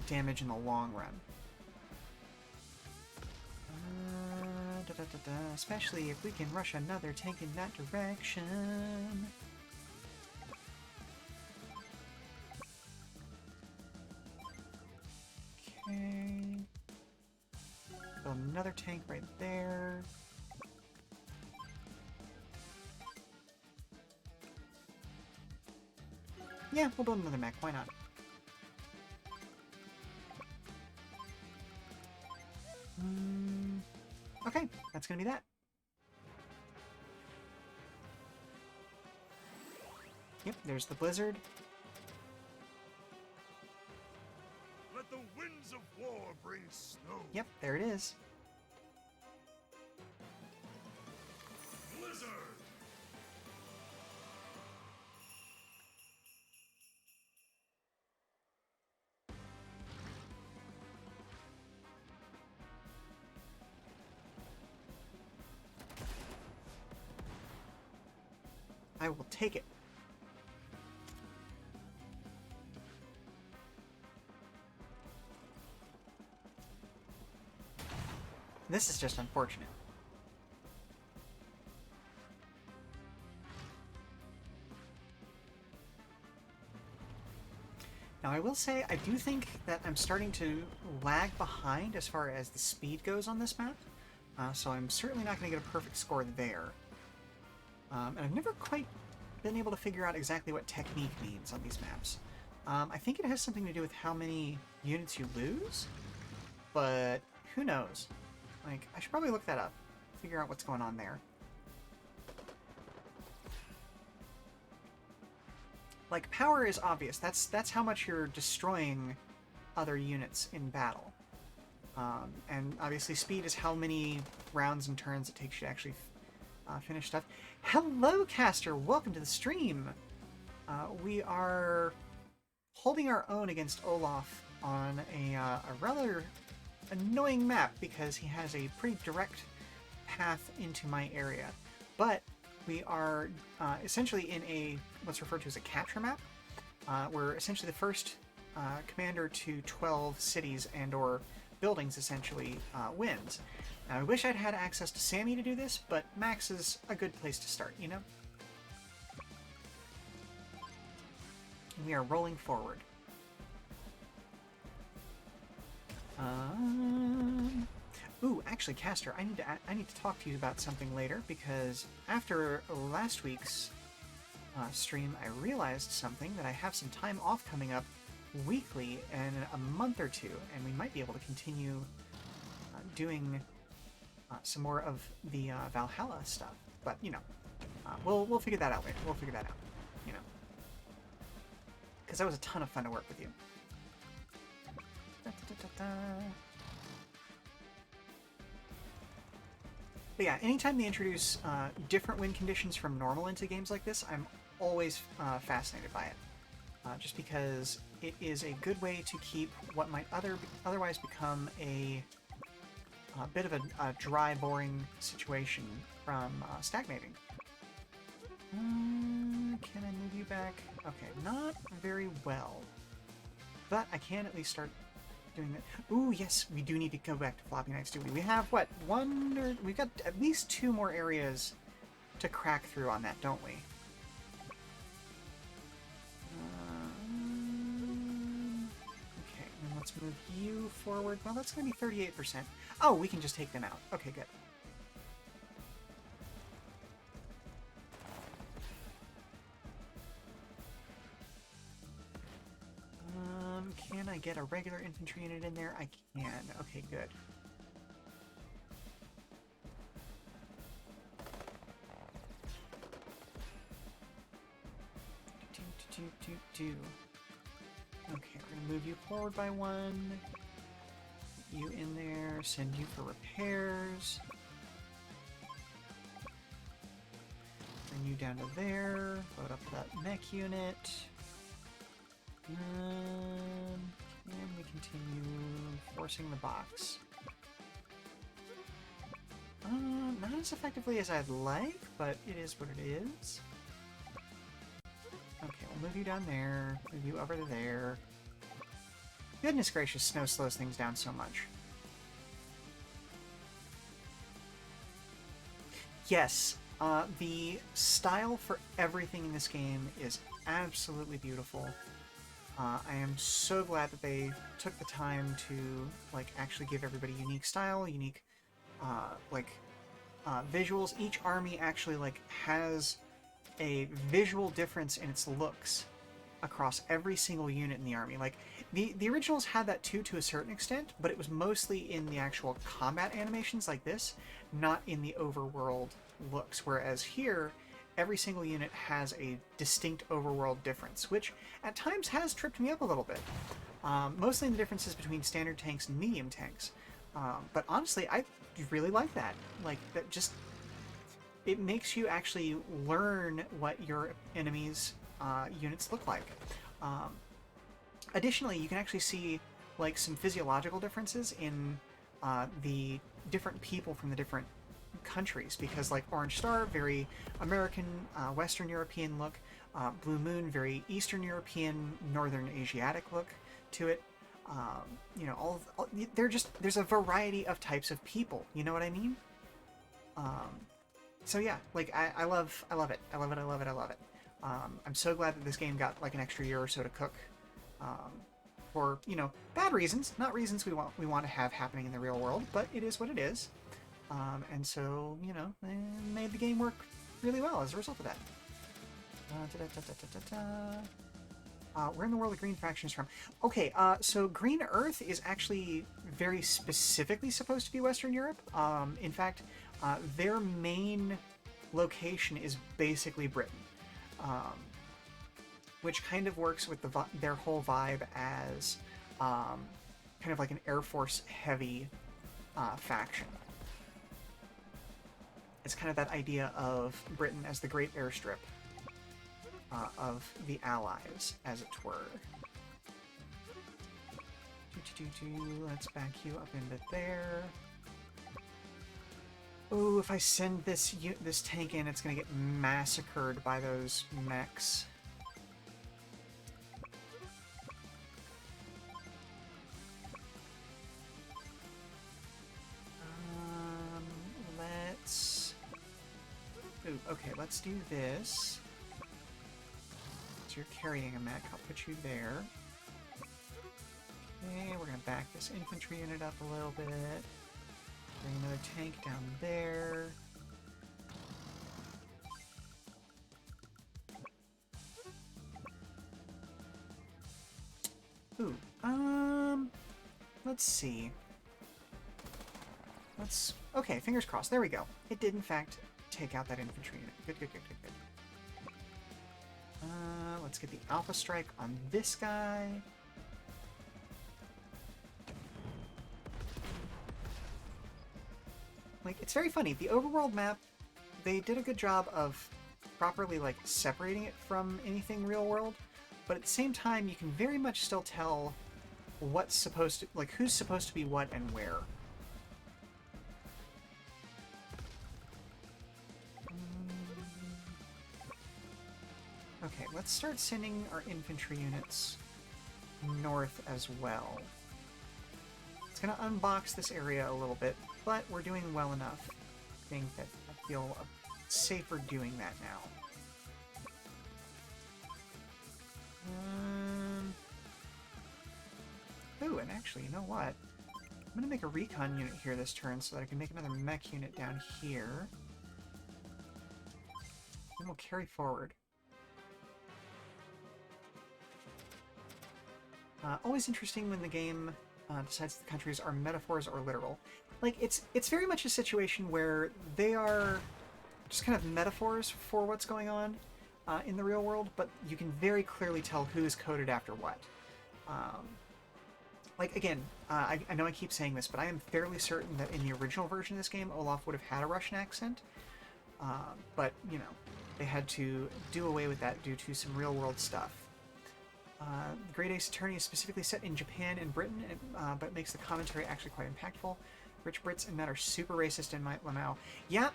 damage in the long run. Especially if we can rush another tank in that direction. Okay. Build another tank right there. Yeah, we'll build another mech. Why not? Okay, that's gonna be that. Yep, there's the blizzard.
Let the winds of war bring snow.
Yep, there it is.
Blizzard.
I will take it. This is just unfortunate. Now I will say, I do think that I'm starting to lag behind as far as the speed goes on this map, so I'm certainly not going to get a perfect score there. And I've never quite been able to figure out exactly what technique means on these maps. I think it has something to do with how many units you lose, but who knows? Like, I should probably look that up, figure out what's going on there. Like, power is obvious. That's how much you're destroying other units in battle. And obviously speed is how many rounds and turns it takes you to actually finish stuff. Hello, Caster! Welcome to the stream! We are holding our own against Olaf on a rather annoying map because he has a pretty direct path into my area. But we are essentially in a what's referred to as a capture map. We're essentially the first commander to 12 cities and or buildings essentially wins. Now I wish I'd had access to Sammy to do this, but Max is a good place to start, you know? We are rolling forward. Ooh, actually, Caster, I need to talk to you about something later, because after last week's stream, I realized something, that I have some time off coming up weekly in a month or two, and we might be able to continue doing some more of the Valhalla stuff. But, you know, we'll figure that out later. We'll figure that out, you know. Because that was a ton of fun to work with you. But yeah, anytime they introduce different win conditions from normal into games like this, I'm always fascinated by it. Just because it is a good way to keep what might otherwise become a bit of a dry, boring situation from stagnating. Can I move you back? Okay, not very well. But I can at least start doing that. Ooh, yes, we do need to go back to Floppy Nights, do we? We have, what, we've got at least 2 more areas to crack through on that, don't we? Okay, and let's move you forward. Well, that's going to be 38%. Oh, we can just take them out. Okay, good. Can I get a regular infantry unit in there? I can. Okay, good. Okay, we're gonna move you forward by 1. Get you in there. Send you for repairs. Bring you down to there. Load up that mech unit. Can we continue forcing the box? Not as effectively as I'd like, but it is what it is. Okay, we'll move you down there, move you over to there. Goodness gracious, snow slows things down so much. Yes, the style for everything in this game is absolutely beautiful. I am so glad that they took the time to, like, actually give everybody unique style, unique, visuals. Each army actually, like, has a visual difference in its looks across every single unit in the army. Like, the originals had that too, to a certain extent, but it was mostly in the actual combat animations like this, not in the overworld looks. Whereas here, every single unit has a distinct overworld difference, which at times has tripped me up a little bit. Mostly in the differences between standard tanks and medium tanks. But honestly, I really like that. Like, that just... it makes you actually learn what your enemies' units look like. Additionally, you can actually see, like, some physiological differences in the different people from the different countries, because, like, Orange Star, very American, Western European look. Blue Moon, very Eastern European, Northern Asiatic look to it. You know, there's a variety of types of people. You know what I mean? So yeah, like, I love it. I love it. I'm so glad that this game got, like, an extra year or so to cook. For, you know, bad reasons, not reasons we want to have happening in the real world, but it is what it is. And so, you know, made the game work really well as a result of that. Where in the world the Green Faction is from? Okay, so Green Earth is actually very specifically supposed to be Western Europe. In fact, their main location is basically Britain, which kind of works with their whole vibe as kind of like an Air Force heavy faction. It's kind of that idea of Britain as the great airstrip of the Allies, as it were. Let's back you up into there. Ooh, if I send this tank in, it's gonna get massacred by those mechs. Ooh, okay, let's do this. So you're carrying a mech. I'll put you there. Okay, we're gonna back this infantry unit up a little bit. Bring another tank down there. Ooh, let's see. Okay, fingers crossed. There we go. It did, in fact, take out that infantry unit. Good, good, good, good, good. Let's get the Alpha Strike on this guy. Like, it's very funny. The overworld map, they did a good job of properly, like, separating it from anything real world, but at the same time, you can very much still tell what's supposed to, like, who's supposed to be what and where. Okay, let's start sending our infantry units north as well. It's going to unbox this area a little bit, but we're doing well enough. I think that I feel safer doing that now. Ooh, and actually, you know what? I'm going to make a recon unit here this turn so that I can make another mech unit down here. And we'll carry forward. Always interesting when the game decides the countries are metaphors or literal. Like, it's very much a situation where they are just kind of metaphors for what's going on in the real world, but you can very clearly tell who is coded after what. Like, again, I know I keep saying this, but I am fairly certain that in the original version of this game, Olaf would have had a Russian accent. But, you know, they had to do away with that due to some real-world stuff. The Great Ace Attorney is specifically set in Japan and Britain, but makes the commentary actually quite impactful. Rich Brits and that are super racist in Lamau. Yep.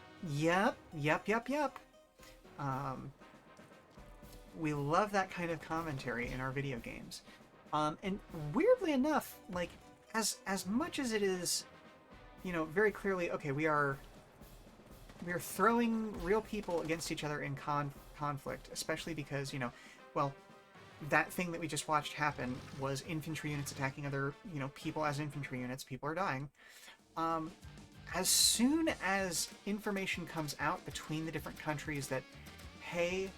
We love that kind of commentary in our video games. And weirdly enough, like, as much as it is, you know, very clearly, okay, we are throwing real people against each other in conflict, especially because, you know, well, that thing that we just watched happen was infantry units attacking other, you know, people as infantry units. People are dying. As soon as information comes out between the different countries that, hey,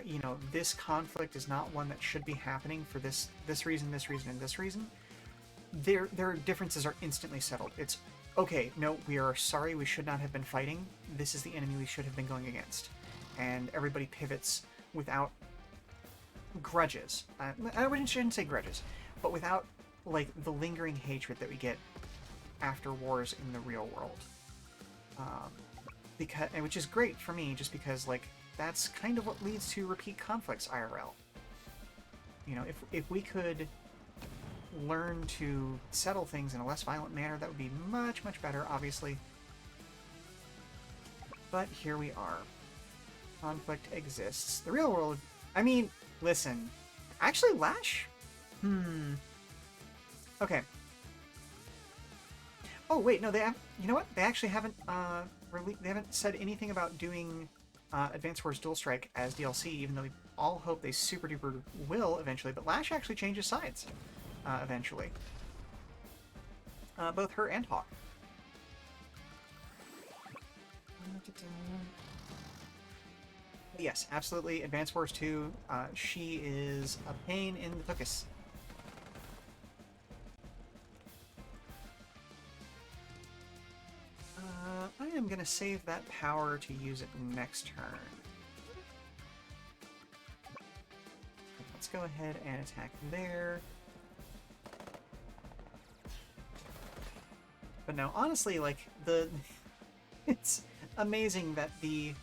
you know, this conflict is not one that should be happening for this reason, and this reason, their differences are instantly settled. It's, okay, no, we are sorry, we should not have been fighting. This is the enemy we should have been going against. And everybody pivots without grudges. I shouldn't say grudges, but without, like, the lingering hatred that we get after wars in the real world. Which is great for me, just because, like, that's kind of what leads to repeat conflicts IRL. You know, if we could learn to settle things in a less violent manner, that would be much, much better, obviously. But here we are. Conflict exists. The real world... I mean, listen. Actually, Lash? Okay. Oh, wait, no, they have... You know what? They actually haven't, they haven't said anything about doing Advance Wars Dual Strike as DLC, even though we all hope they super duper will eventually, but Lash actually changes sides eventually. Both her and Hawk. Yes, absolutely. Advance Wars 2, she is a pain in the tuchus. I am going to save that power to use it next turn. Let's go ahead and attack there. But no, honestly, like, it's amazing that the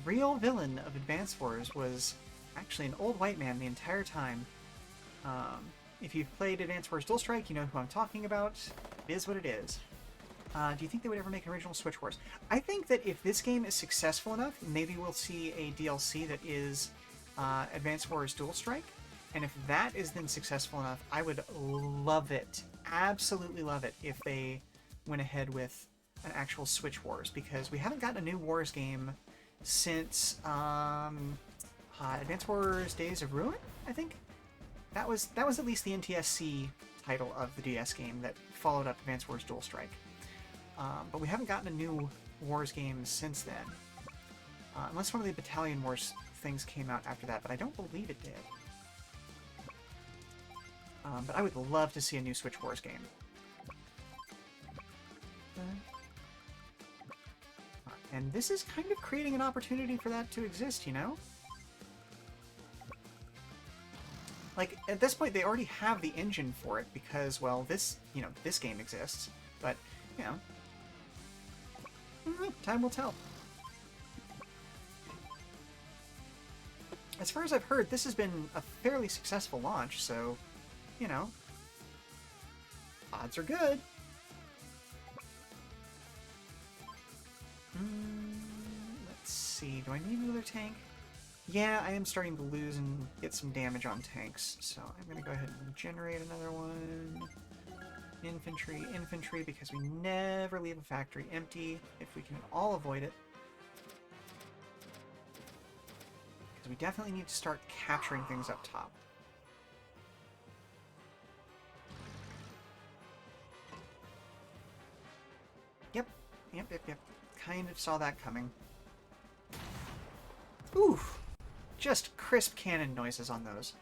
real villain of Advance Wars was actually an old white man the entire time. If you've played Advance Wars Dual Strike, you know who I'm talking about. It is what it is. Do you think they would ever make an original Switch Wars? I think that if this game is successful enough, maybe we'll see a DLC that is Advance Wars Dual Strike. And if that is then successful enough, I would love it, absolutely love it, if they went ahead with an actual Switch Wars, because we haven't gotten a new Wars game since Advance Wars Days of Ruin, I think. That was at least the NTSC title of the DS game that followed up Advance Wars Dual Strike. But we haven't gotten a new Wars game since then. Unless one of the Battalion Wars things came out after that, but I don't believe it did. But I would love to see a new Switch Wars game. And this is kind of creating an opportunity for that to exist, you know? Like, at this point, they already have the engine for it because, well, this game exists. But, you know, time will tell. As far as I've heard, this has been a fairly successful launch, so, you know, odds are good. Let's see, do I need another tank? Yeah, I am starting to lose and get some damage on tanks, so I'm going to go ahead and generate another one. Infantry, because we never leave a factory empty if we can at all avoid it. Because we definitely need to start capturing things up top. Yep. Kind of saw that coming. Oof! Just crisp cannon noises on those.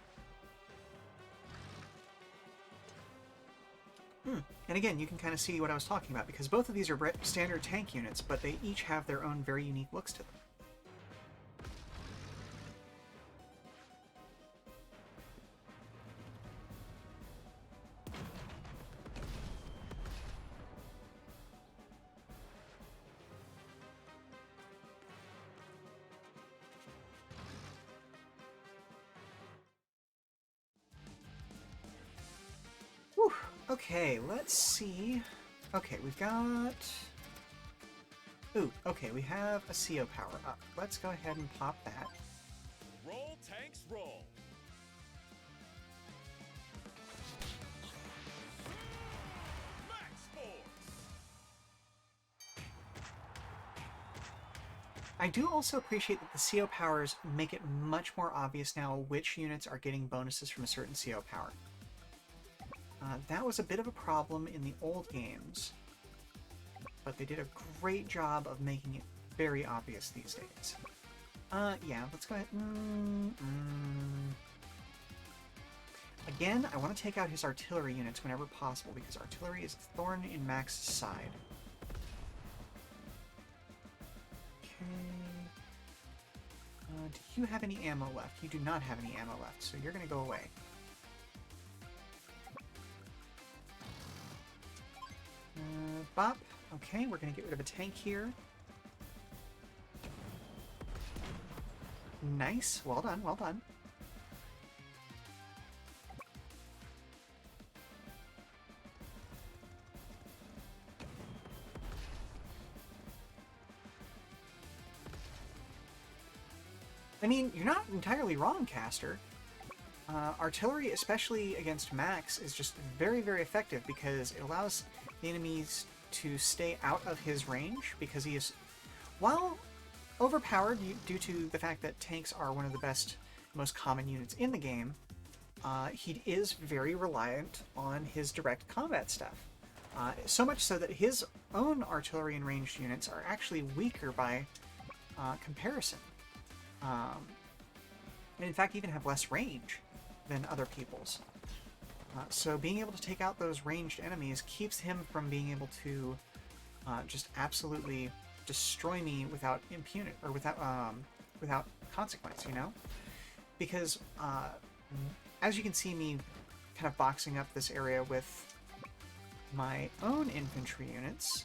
And again, you can kind of see what I was talking about, because both of these are standard tank units, but they each have their own very unique looks to them. Whew. Okay, let's see. Okay, we've got... Ooh, okay, we have a CO power up. Let's go ahead and pop that.
Roll, tanks, roll. Max force.
I do also appreciate that the CO powers make it much more obvious now which units are getting bonuses from a certain CO power. That was a bit of a problem in the old games, but they did a great job of making it very obvious these days. Yeah, let's go ahead. Again, I want to take out his artillery units whenever possible, because artillery is a thorn in Max's side. Okay. Do you have any ammo left? You do not have any ammo left, so you're going to go away. Bop. Okay, we're going to get rid of a tank here. Nice. Well done, well done. I mean, you're not entirely wrong, Caster. Artillery, especially against Max, is just very, very effective because it allows the enemies to stay out of his range, because he is, while overpowered due to the fact that tanks are one of the best, most common units in the game, he is very reliant on his direct combat stuff. So much so that his own artillery and ranged units are actually weaker by comparison. And in fact even have less range than other people's. So being able to take out those ranged enemies keeps him from being able to just absolutely destroy me without impunity, or without consequence, you know? Because as you can see me kind of boxing up this area with my own infantry units,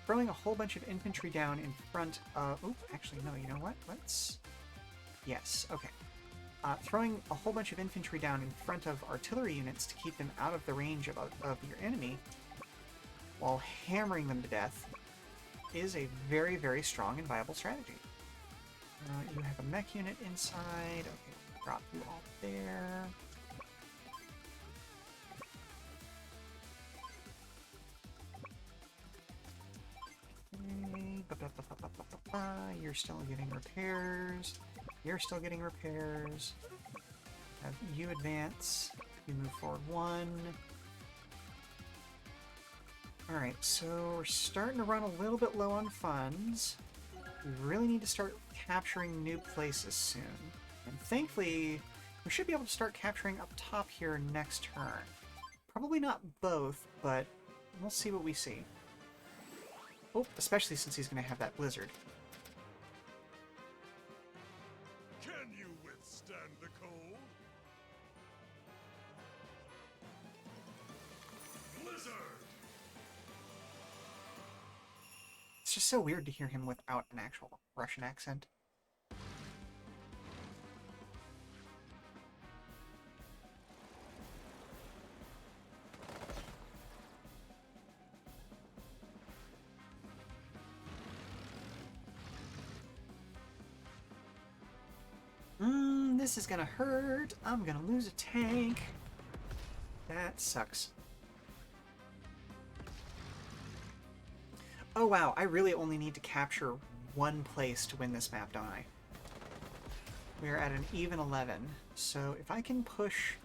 throwing a whole bunch of infantry down in front of... Oh, actually, no, you know what? Let's... Yes, okay. Throwing a whole bunch of infantry down in front of artillery units to keep them out of the range of your enemy, while hammering them to death, is a very, very strong and viable strategy. You have a mech unit inside. Okay, drop you off there. You're still getting repairs. You're still getting repairs. Have you advance. You move forward 1. Alright, so we're starting to run a little bit low on funds. We really need to start capturing new places soon. And thankfully, we should be able to start capturing up top here next turn. Probably not both, but we'll see what we see. Oh, especially since he's going to have that blizzard.
Can you withstand the cold? Blizzard!
It's just so weird to hear him without an actual Russian accent. This is gonna hurt. I'm gonna lose a tank. That sucks. Oh wow, I really only need to capture one place to win this map, don't I? We're at an even 11, so if I can push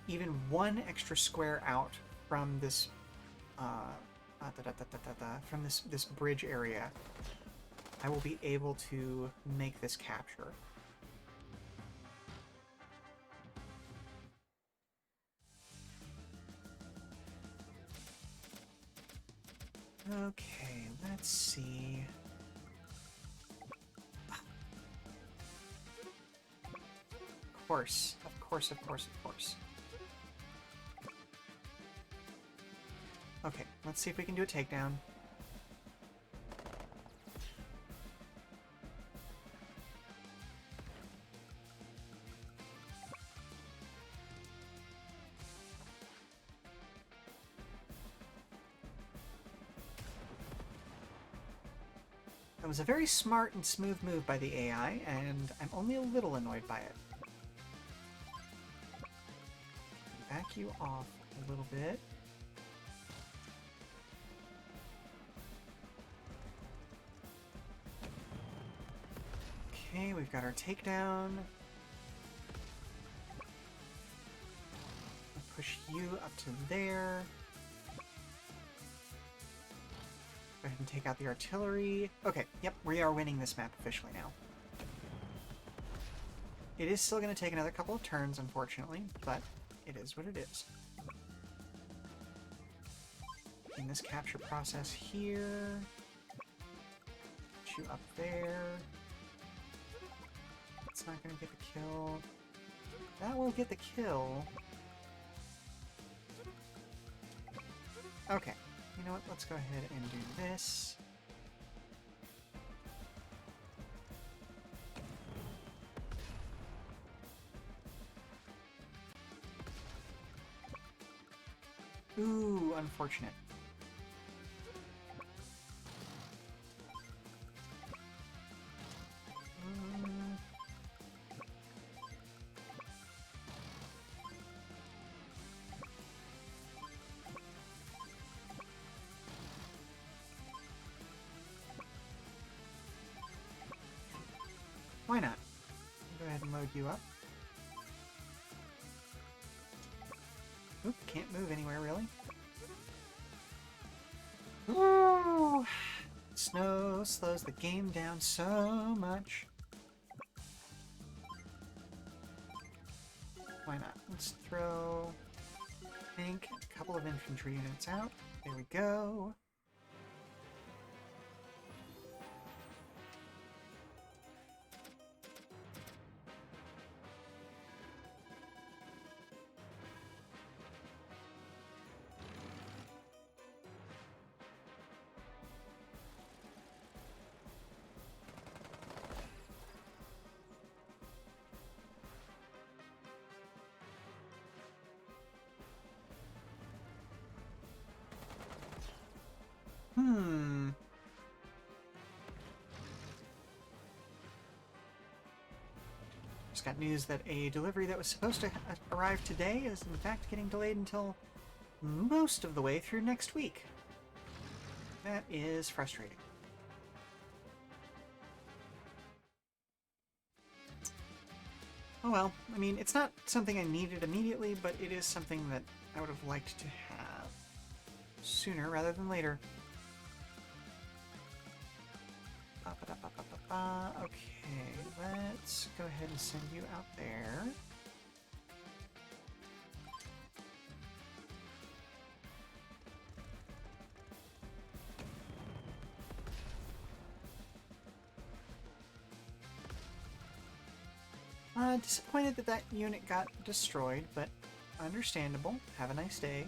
even one extra square out from this from this bridge area, I will be able to make this capture. Okay, let's see. Of course, of course, of course, of course. Okay, let's see if we can do a takedown. That was a very smart and smooth move by the AI, and I'm only a little annoyed by it. Back you off a little bit. Okay, we've got our takedown. I'll push you up to there. Go ahead and take out the artillery. Okay, yep, we are winning this map officially now. It is still going to take another couple of turns, unfortunately, but it is what it is. In this capture process here, put you up there. It's not going to get the kill. That will get the kill. Okay. You know what? Let's go ahead and do this. Ooh, unfortunate. Why not? Go ahead and load you up. Oop, can't move anywhere really. Ooh, snow slows the game down so much. Why not? Let's throw, I think, a couple of infantry units out. There we go. Just got news that a delivery that was supposed to arrive today is in fact getting delayed until most of the way through next week. That is frustrating. Oh well, I mean, it's not something I needed immediately, but it is something that I would have liked to have sooner rather than later. Okay, let's go ahead and send you out there. Disappointed that that unit got destroyed, but understandable. Have a nice day.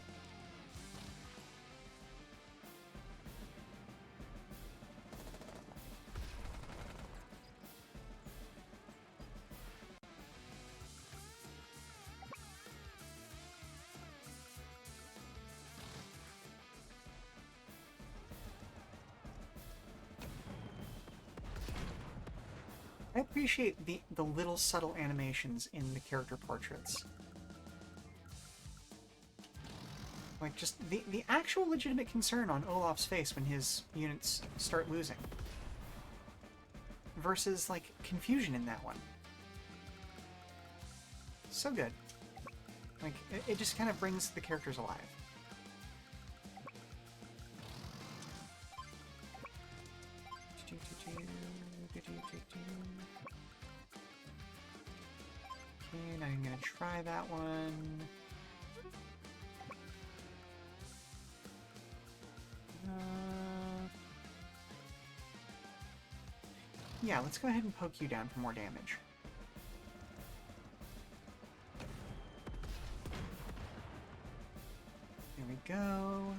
I appreciate the little subtle animations in the character portraits. Like, just the actual legitimate concern on Olaf's face when his units start losing. Versus, like, confusion in that one. So good. Like, it just kind of brings the characters alive. Okay, now I'm gonna try that one. Yeah, let's go ahead and poke you down for more damage. There we go.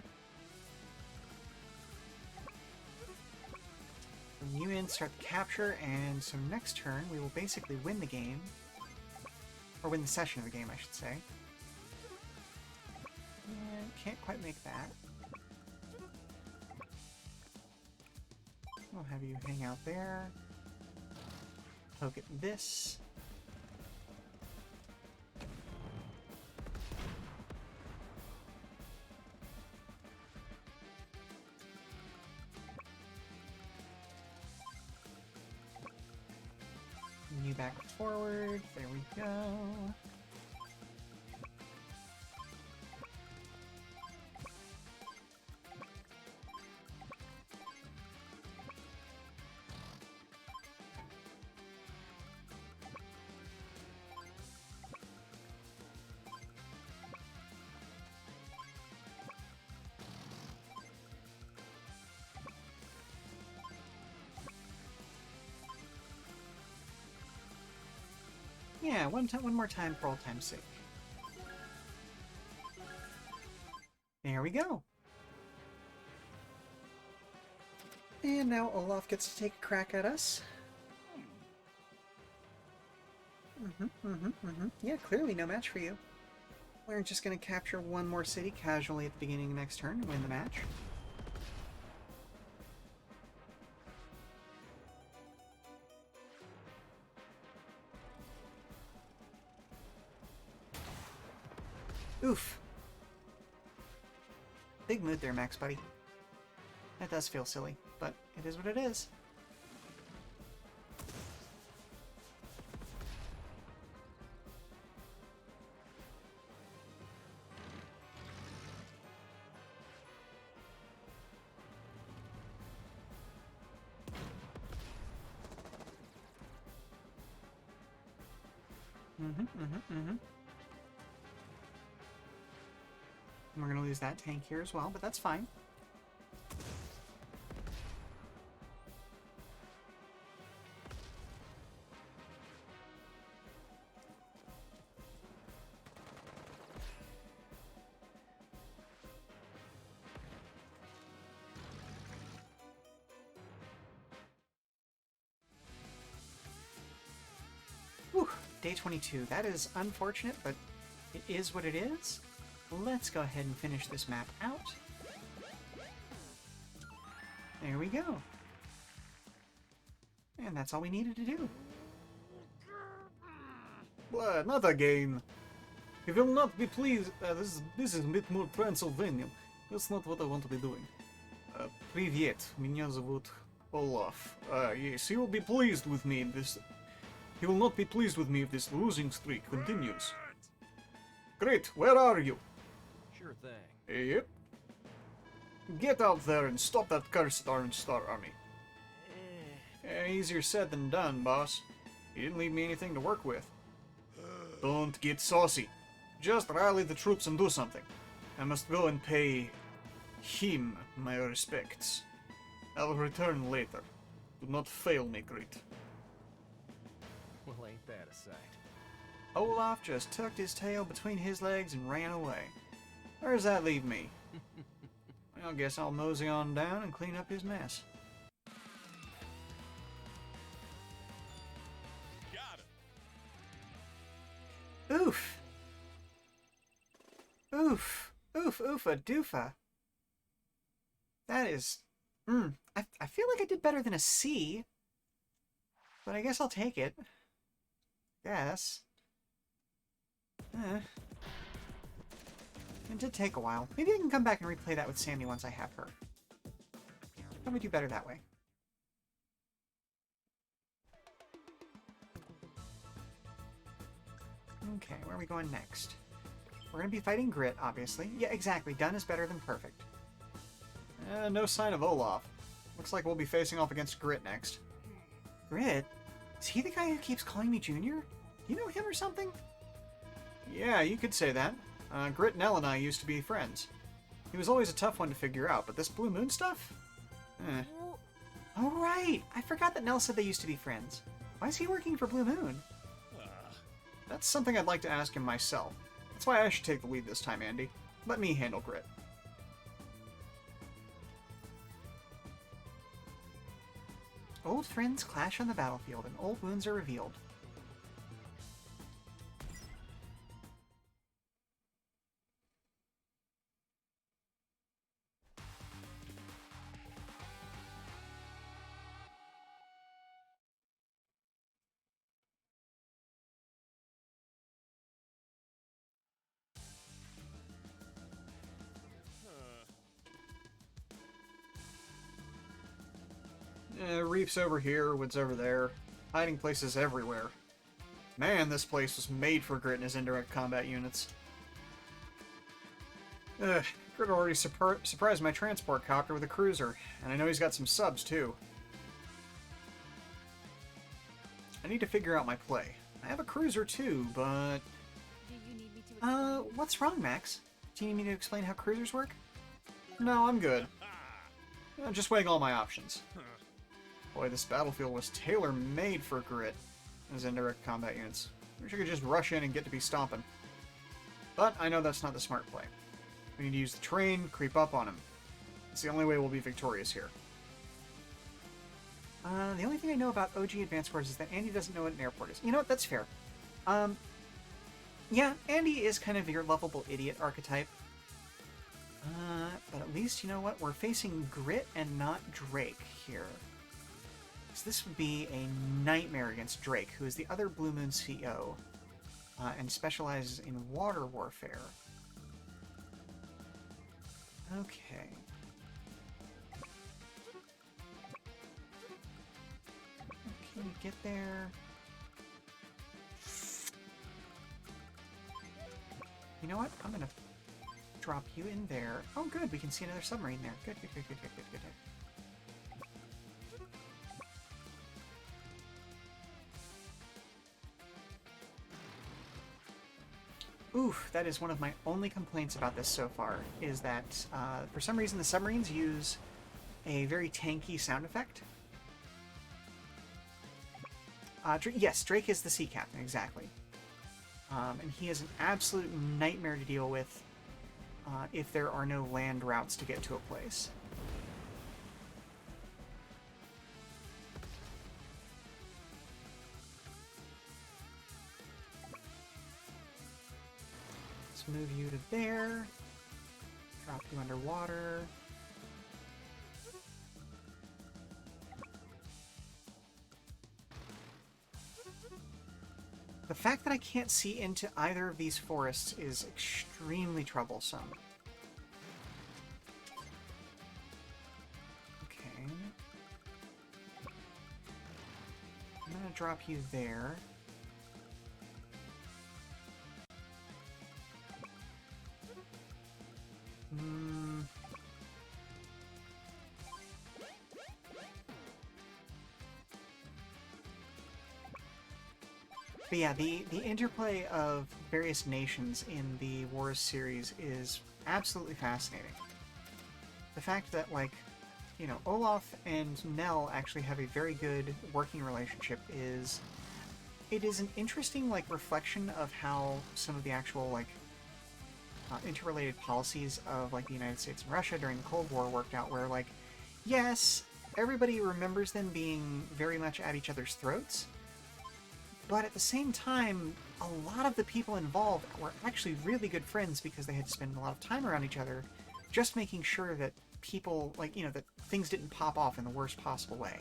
Bring you in, start the capture, and so next turn we will basically win the game. Or win the session of the game, I should say. Can't quite make that. I'll have you hang out there. Poke at this. Bring you back forward. There we go. Yeah, one more time for old time's sake. There we go. And now Olaf gets to take a crack at us. Yeah, clearly no match for you. We're just going to capture one more city casually at the beginning of next turn and win the match. Oof. Big mood there, Max buddy. That does feel silly, but it is what it is. And we're going to lose that tank here as well, but that's fine. Whew, day 22. That is unfortunate, but it is what it is. Let's go ahead and finish this map out. There we go. And that's all we needed to do.
Not again. He will not be pleased. This is a bit more Transylvanian. That's not what I want to be doing. Привет, меня зовут Olaf. Yes, he will be pleased with me. He will not be pleased with me if this losing streak continues. Grit, where are you?
Sure thing.
Yep. Get out there and stop that cursed Orange Star Army. Easier said than done, boss. He didn't leave me anything to work with. Don't get saucy. Just rally the troops and do something. I must go and pay him my respects. I'll return later. Do not fail me, Grit.
Well, ain't that a sight?
Olaf just tucked his tail between his legs and ran away. Where does that leave me? Well, I guess I'll mosey on down and clean up his mess.
Got it.
Oof. Oof. Oof, oofa, doofa. That is... I feel like I did better than a C. But I guess I'll take it. Guess. It did take a while. Maybe I can come back and replay that with Sammy once I have her. Probably do better that way. Okay, where are we going next? We're going to be fighting Grit, obviously. Yeah, exactly. Done is better than perfect.
No sign of Olaf. Looks like we'll be facing off against Grit next.
Grit? Is he the guy who keeps calling me Junior? Do you know him or something?
Yeah, you could say that. Grit, Nell, and I used to be friends. He was always a tough one to figure out, but this Blue Moon stuff?
Oh, right! I forgot that Nell said they used to be friends. Why is he working for Blue Moon?
That's something I'd like to ask him myself. That's why I should take the lead this time, Andy. Let me handle Grit.
Old friends clash on the battlefield, and old wounds are revealed.
Reefs over here, woods over there. Hiding places everywhere. Man, this place was made for Grit and his indirect combat units. Grit already surprised my transport copter with a cruiser, and I know he's got some subs too. I need to figure out my play. I have a cruiser too, but...
Do you need me to explain?
What's wrong, Max? Do you need me to explain how cruisers work?
No, I'm good. I'm just weighing all my options. Boy, this battlefield was tailor-made for Grit and his indirect combat units. Wish I could just rush in and get to be stomping. But I know that's not the smart play. We need to use the terrain, creep up on him. It's the only way we'll be victorious here.
The only thing I know about OG Advanced Wars is that Andy doesn't know what an airport is. You know what? That's fair. Yeah, Andy is kind of your lovable idiot archetype. But at least, you know what? We're facing Grit and not Drake here. So this would be a nightmare against Drake, who is the other Blue Moon CEO, and specializes in water warfare. Okay. Can we get there? You know what? I'm gonna drop you in there. Oh, good. We can see another submarine there. Good, good, good, good, good, good, good. Oof, that is one of my only complaints about this so far, is that for some reason the submarines use a very tanky sound effect. Yes, Drake is the sea captain, exactly. And he is an absolute nightmare to deal with if there are no land routes to get to a place. Let's move you to there. Drop you underwater. The fact that I can't see into either of these forests is extremely troublesome. Okay. I'm gonna drop you there. Hmm. But yeah, the interplay of various nations in the Wars series is absolutely fascinating. The fact that, like, you know, Olaf and Nell actually have a very good working relationship is... It is an interesting, like, reflection of how some of the actual, like, interrelated policies of, like, the United States and Russia during the Cold War worked out, where, like, yes, everybody remembers them being very much at each other's throats, but at the same time, a lot of the people involved were actually really good friends because they had to spend a lot of time around each other, just making sure that people, like, you know, that things didn't pop off in the worst possible way.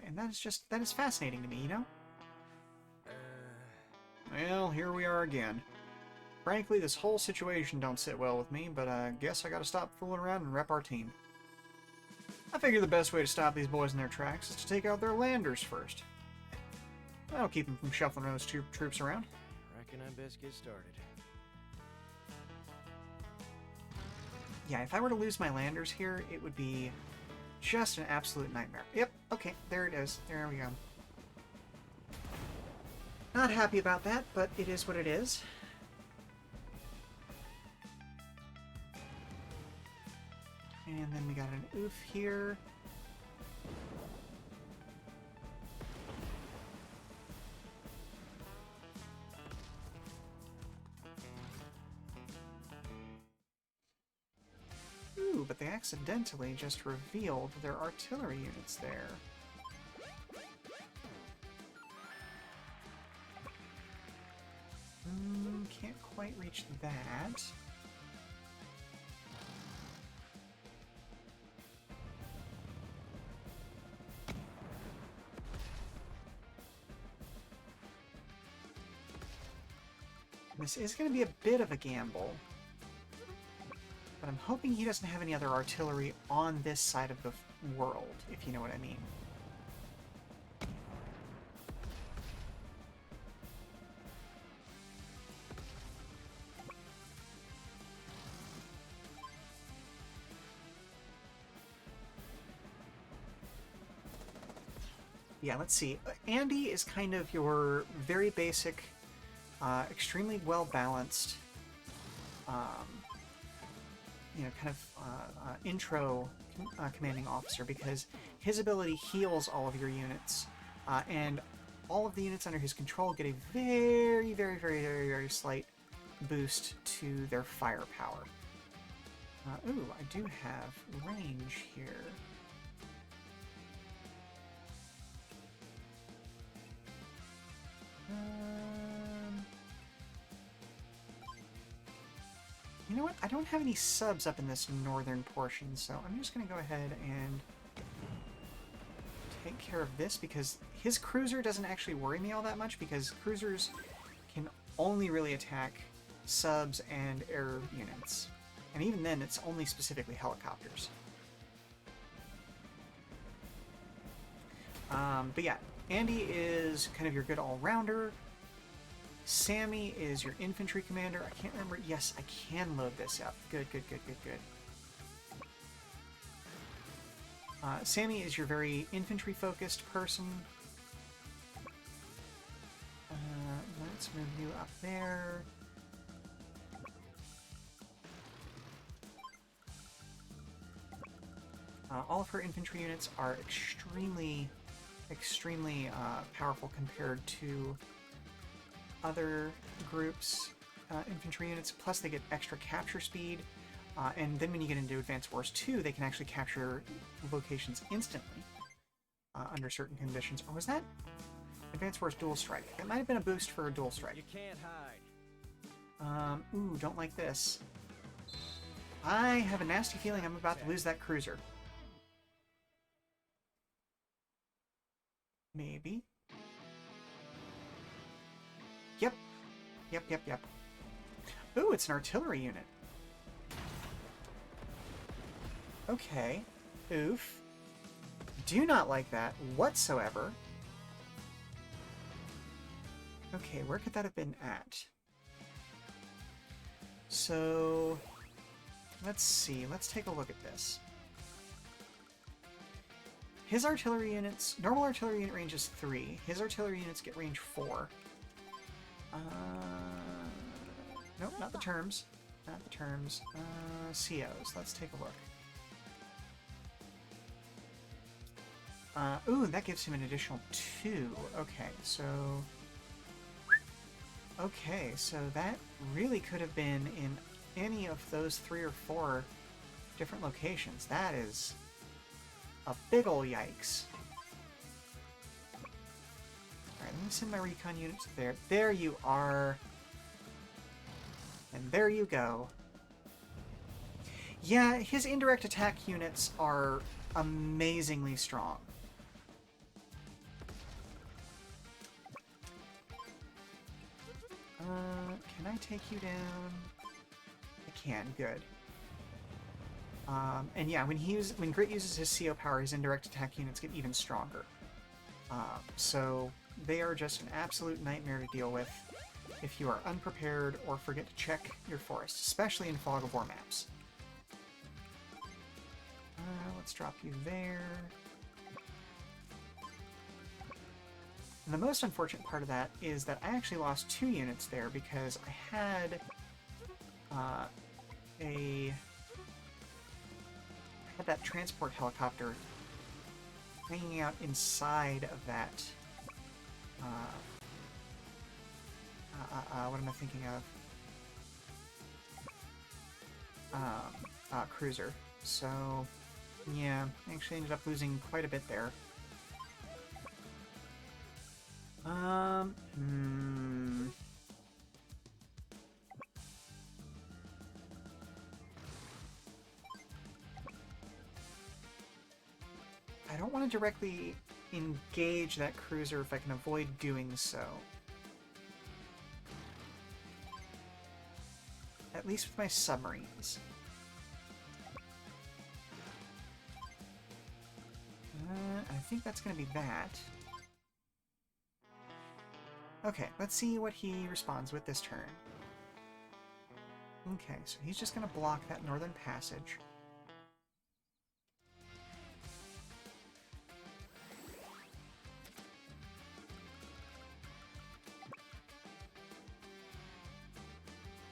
And that is fascinating to me, you know? Well, here we are again. Frankly, this whole situation don't sit well with me, but I guess I gotta stop fooling around and rep our team. I figure the best way to stop these boys in their tracks is to take out their landers first. That'll keep them from shuffling those troops around.
Reckon I best get started.
Yeah, if I were to lose my landers here, it would be just an absolute nightmare. Yep, okay, there it is. There we go. Not happy about that, but it is what it is. And then we got an oof here. Ooh, but they accidentally just revealed their artillery units there. Can't quite reach that. This is going to be a bit of a gamble. But I'm hoping he doesn't have any other artillery on this side of the world, if you know what I mean. Yeah, let's see. Andy is kind of your very basic, extremely well-balanced, you know, kind of intro commanding officer, because his ability heals all of your units, and all of the units under his control get a very, very, very, very, very slight boost to their firepower. Ooh, I do have range here. You know what? I don't have any subs up in this northern portion, so I'm just going to go ahead and take care of this, because his cruiser doesn't actually worry me all that much, because cruisers can only really attack subs and air units. And even then, it's only specifically helicopters. But yeah, Andy is kind of your good all-rounder. Sammy is your infantry commander. I can't remember. Yes, I can load this up. Good, good, good, good, good. Sammy is your very infantry-focused person. Let's move you up there. All of her infantry units are extremely, extremely powerful compared to other groups' infantry units, plus they get extra capture speed, and then when you get into Advanced Wars 2, they can actually capture locations instantly under certain conditions. Or was that Advanced Wars Dual Strike? It might have been a boost for a Dual Strike.
You can't hide.
Ooh, don't like this. I have a nasty feeling I'm about to lose that cruiser. Maybe. Yep. Yep, yep, yep. Ooh, it's an artillery unit. Okay. Oof. Do not like that whatsoever. Okay, where could that have been at? So, let's see. Let's take a look at this. His artillery units... Normal artillery unit range is 3. His artillery units get range 4. Nope, not the terms. Not the terms. COs. Let's take a look. Ooh, that gives him an additional 2. Okay, so... Okay, so that really could have been in any of those 3 or 4 different locations. That is a big ol' yikes. Alright, let me send my recon units there. There you are. And there you go. Yeah, his indirect attack units are amazingly strong. Can I take you down? I can, good. And yeah, when Grit uses his CO power, his indirect attack units get even stronger. So they are just an absolute nightmare to deal with if you are unprepared or forget to check your forest, especially in Fog of War maps. Let's drop you there. And the most unfortunate part of that is that I actually lost 2 units there because I had that transport helicopter hanging out inside of that. What am I thinking of? Cruiser. So, yeah, I actually ended up losing quite a bit there. I don't want to directly engage that cruiser if I can avoid doing so. At least with my submarines. I think that's going to be that. Okay, let's see what he responds with this turn. Okay, so he's just going to block that northern passage.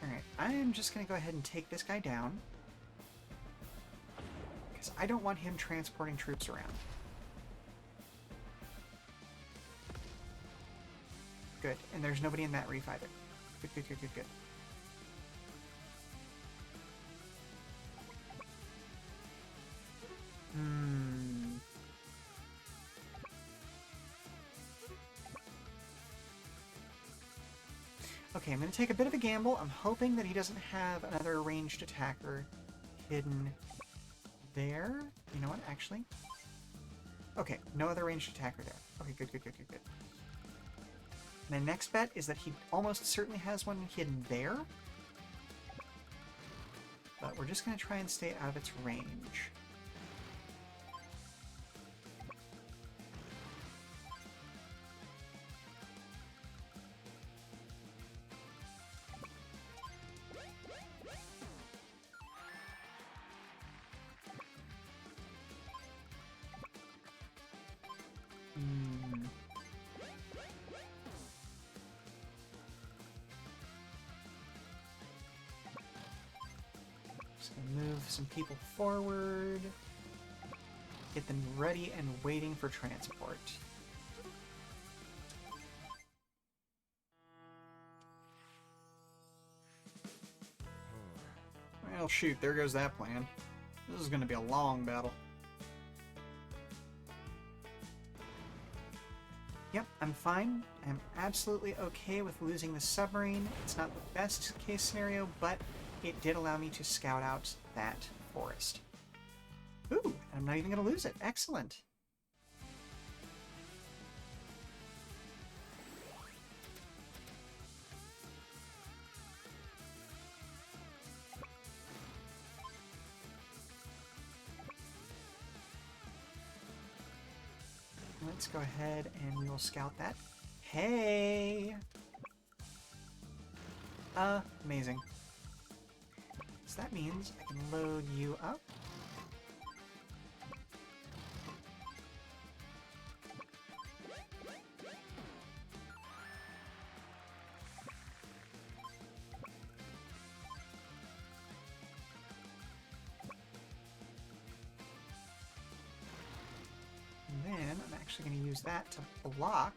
Alright, I'm just going to go ahead and take this guy down. Because I don't want him transporting troops around. Good, and there's nobody in that reef either. Good, good, good, good, good. Okay, I'm going to take a bit of a gamble. I'm hoping that he doesn't have another ranged attacker hidden there. You know what, actually? Okay, no other ranged attacker there. Okay, good, good, good, good, good. My next bet is that he almost certainly has one hidden there. But we're just going to try and stay out of its range. Just gonna move some people forward. Get them ready and waiting for transport. Well, shoot, there goes that plan. This is gonna be a long battle. Yep, I'm fine. I'm absolutely okay with losing the submarine. It's not the best case scenario, but it did allow me to scout out that forest. Ooh, I'm not even going to lose it. Excellent. Let's go ahead and we will scout that. Hey! Amazing. So that means I can load you up. And then I'm actually going to use that to block.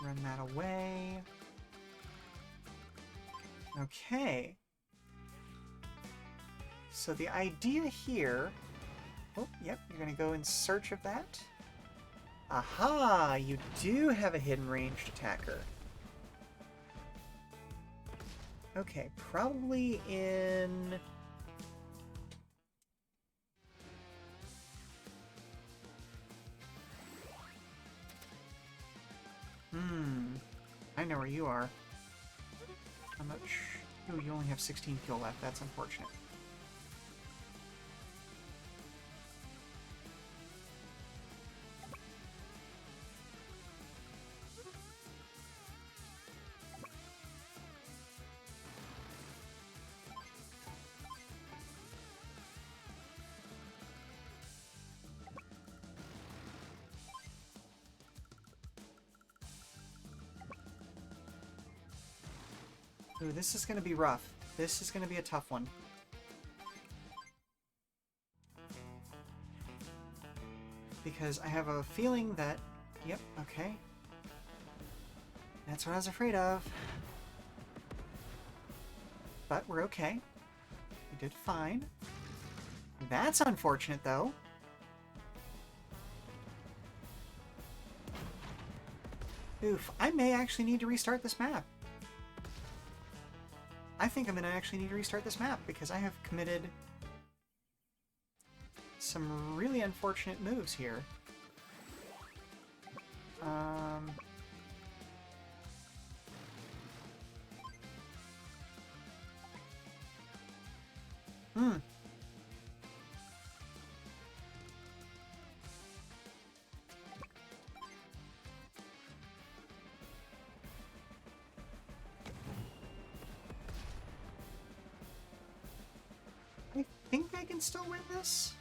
Run that away. Okay. So the idea here... Oh, yep, you're going to go in search of that. Aha! You do have a hidden ranged attacker. Okay, probably in... I know where you are. How much? Ooh, you only have 16 fuel left. That's unfortunate. Ooh, this is going to be rough. This is going to be a tough one. Because I have a feeling that... Yep, okay. That's what I was afraid of. But we're okay. We did fine. That's unfortunate, though. Oof, I may actually need to restart this map. I think I'm going to actually need to restart this map because I have committed some really unfortunate moves here. I think I can still win this,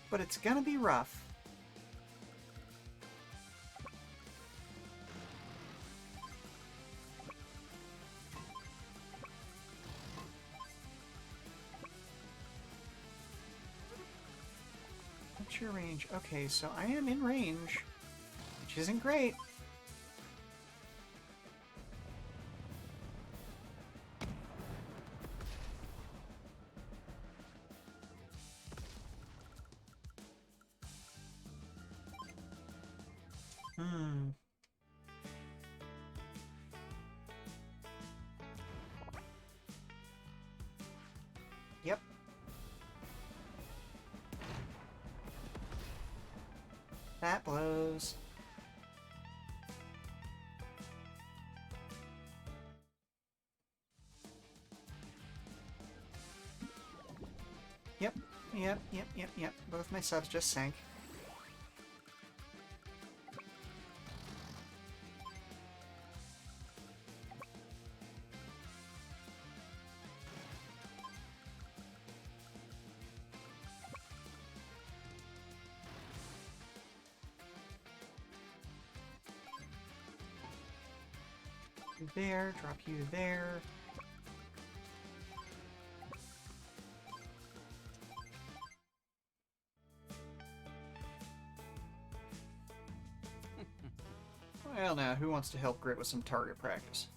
but it's gonna be rough. What's your range? Okay, so I am in range, which isn't great. Yep. That blows. Yep. Both my subs just sank. You there, drop you there. Well, now, who wants to help Grit with some target practice?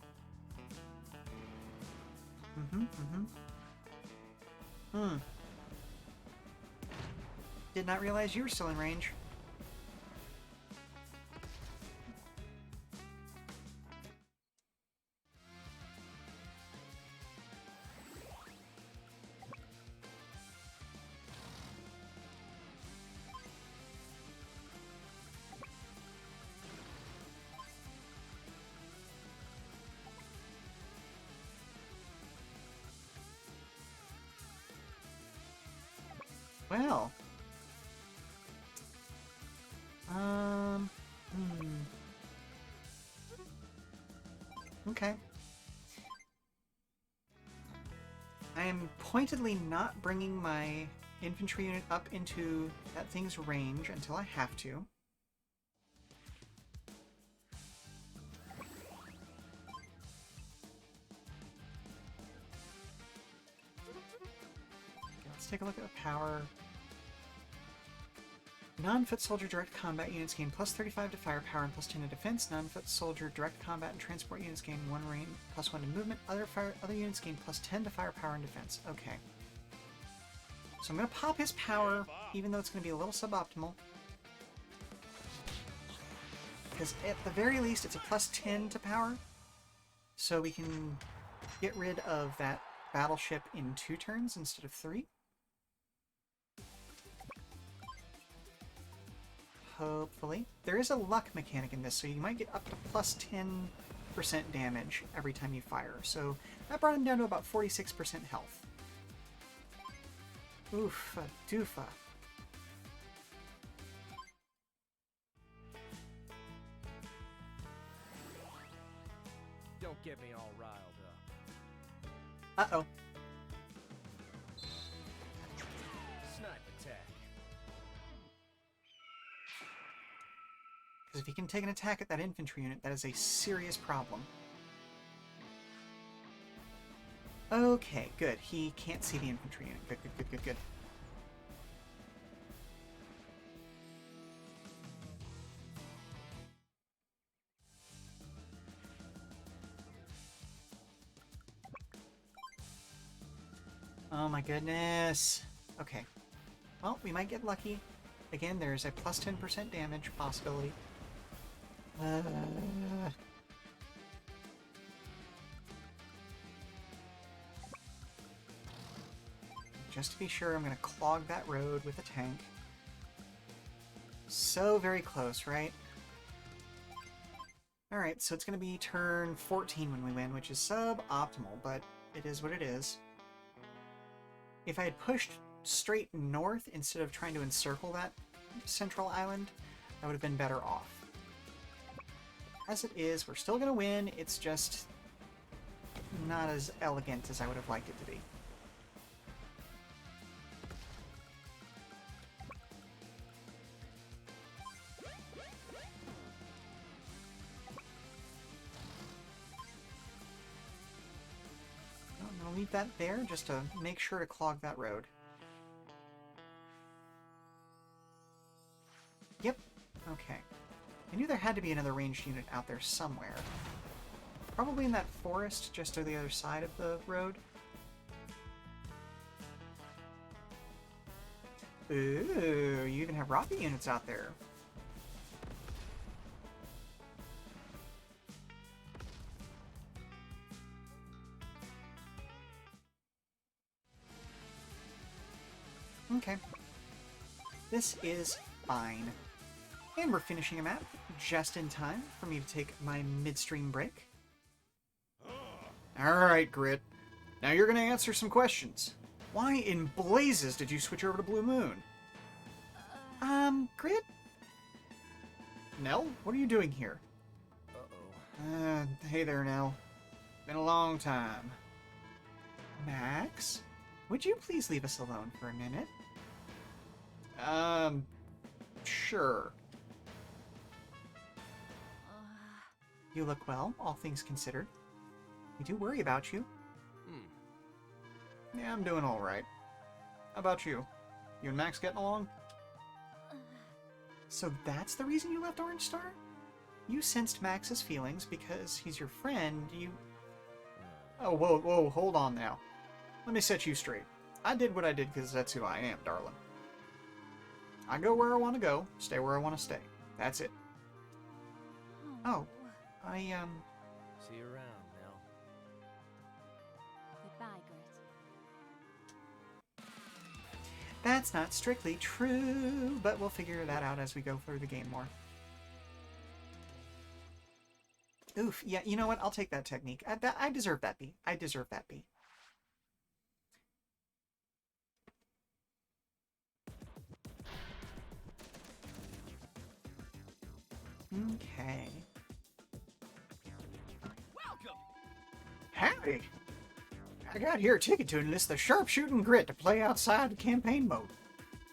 Did not realize you were still in range. Well, Hmm. Okay. I am pointedly not bringing my infantry unit up into that thing's range until I have to. Okay, let's take a look at the power. Non-foot soldier direct combat units gain plus 35 to firepower and plus 10 to defense. Non-foot soldier direct combat and transport units gain 1 range, plus 1 to movement. Other units gain plus 10 to firepower and defense. Okay. So I'm going to pop his power, even though it's going to be a little suboptimal. Because at the very least, it's a plus 10 to power. So we can get rid of that battleship in 2 turns instead of 3. Hopefully. There is a luck mechanic in this, so you might get up to plus 10% damage every time you fire. So that brought him down to about 46% health. Oof, doofa.
Don't get me all riled up.
Uh-oh.
Snipe attack.
Because if he can take an attack at that infantry unit, that is a serious problem. Okay, good. He can't see the infantry unit. Good, good, good, good, good. Oh my goodness. Okay. Well, we might get lucky. Again, there's a plus 10% damage possibility. Just to be sure, I'm going to clog that road with a tank. So very close, right? Alright, so it's going to be turn 14 when we win, which is suboptimal, but it is what it is. If I had pushed straight north instead of trying to encircle that central island, I would have been better off. As it is, we're still going to win, it's just not as elegant as I would have liked it to be. I'm going to leave that there just to make sure to clog that road. Yep. Okay. I knew there had to be another ranged unit out there somewhere. Probably in that forest just to the other side of the road. Ooh, you even have rocket units out there. Okay. This is fine. And we're finishing a map just in time for me to take my midstream break. Alright, Grit. Now you're going to answer some questions. Why in blazes did you switch over to Blue Moon? Grit? Nell, what are you doing here?
Uh-oh.
Hey there, Nell. Been a long time. Max? Would you please leave us alone for a minute? Sure. You look well, all things considered. We do worry about you. Yeah, I'm doing alright. How about you? You and Max getting along? So that's the reason you left Orange Star? You sensed Max's feelings because he's your friend, you... Oh, whoa, whoa, hold on now. Let me set you straight. I did what I did because that's who I am, darling. I go where I want to go, stay where I want to stay. That's it. Oh,
See you around, Nell.
Goodbye, Gert.
That's not strictly true, but we'll figure that out as we go through the game more. Oof, yeah, you know what? I'll take that technique. I deserve that B. I deserve that B. Okay.
Welcome.
Howdy! I got here a ticket to enlist the sharpshooting grit to play outside the campaign mode.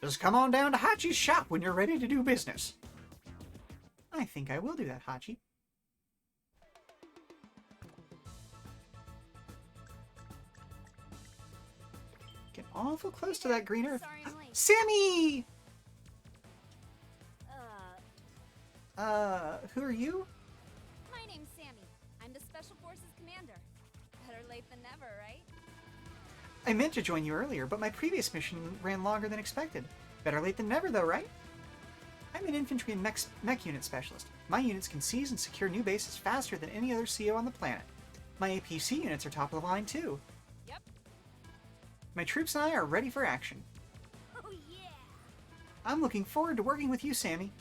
Just come on down to Hachi's shop when you're ready to do business.
I think I will do that, Hachi. Get awful close to that green earth.
Sorry I'm late.
Sammy!
Uh,
Who are you?
my name's Sammy. I'm the Special Forces Commander. Better late than never, right?
I meant to join you earlier, but my previous mission ran longer than expected. Better late than never, though, right? I'm an infantry and mech unit specialist. My units can seize and secure new bases faster than any other CO on the planet. My APC units are top of the line, too.
Yep.
My troops and I are ready for action.
Oh yeah.
I'm looking forward to working with you, Sammy.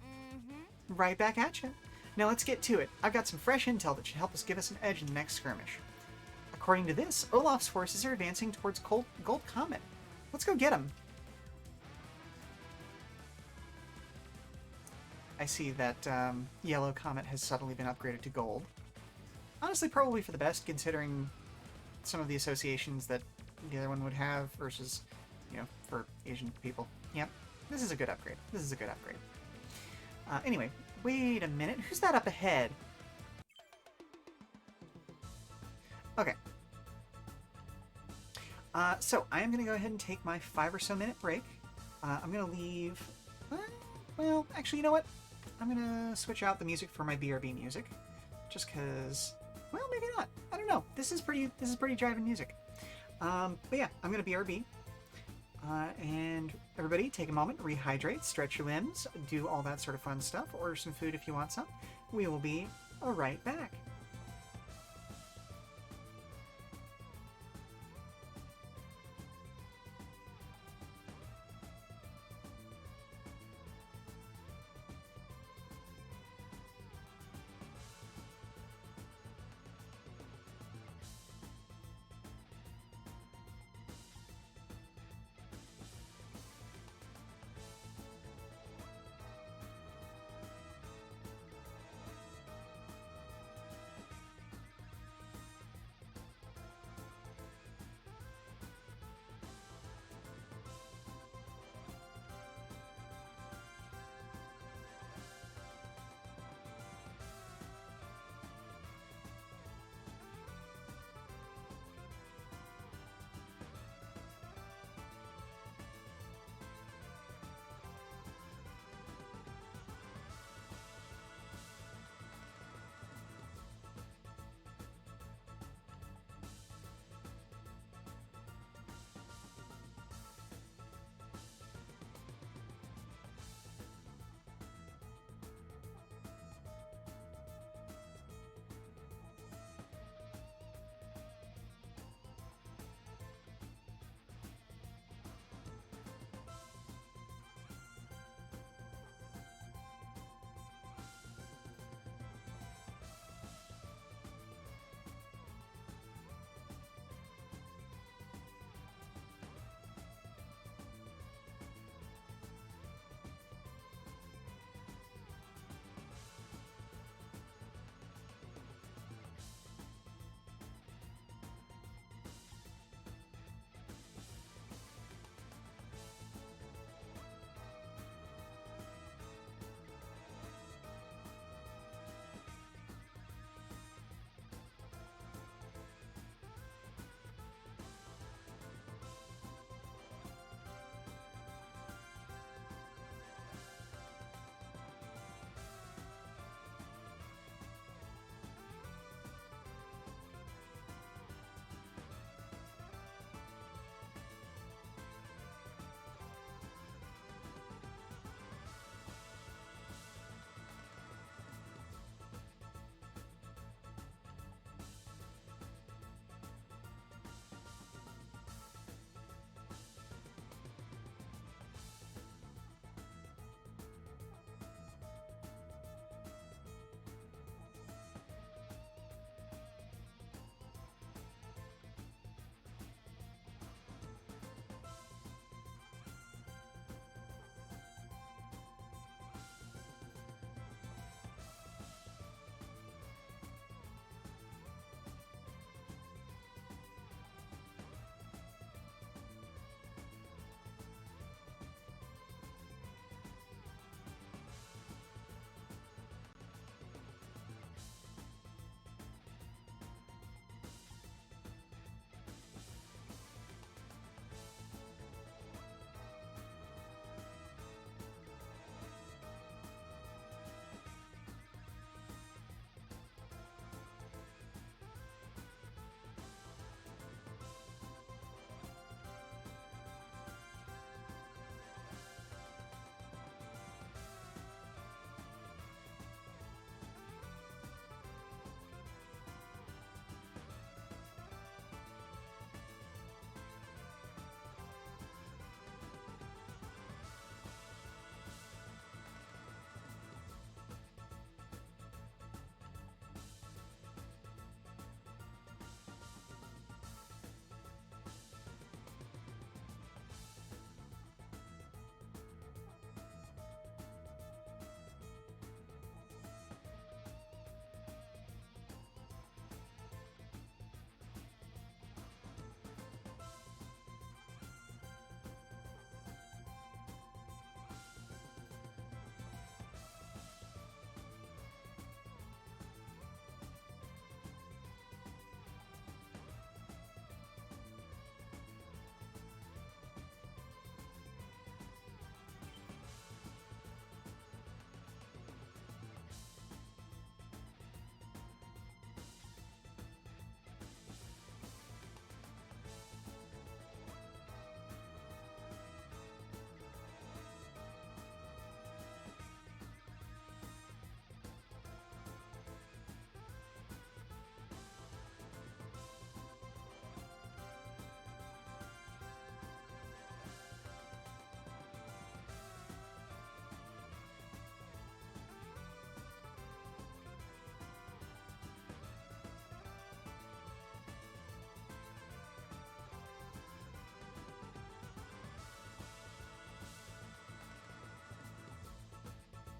Mm-hmm.
Right back at you. Now let's get to it. I've got some fresh intel that should help us give us an edge in the next skirmish. According to this, Olaf's forces are advancing towards Gold Comet. Let's go get them. I see that Yellow Comet has suddenly been upgraded to Gold. Honestly, probably for the best, considering some of the associations that the other one would have versus, for Asian people. Yep, this is a good upgrade. This is a good upgrade. Anyway, wait a minute. Who's that up ahead? Okay. So I am going to go ahead and take my 5 or so minute break. I'm going to leave... well, actually, you know what? I'm going to switch out the music for my BRB music. Just because... Well, maybe not. I don't know. This is pretty driving music. But yeah, I'm going to BRB. And everybody, take a moment, rehydrate, stretch your limbs, do all that sort of fun stuff. Order some food if you want some. We will be right back.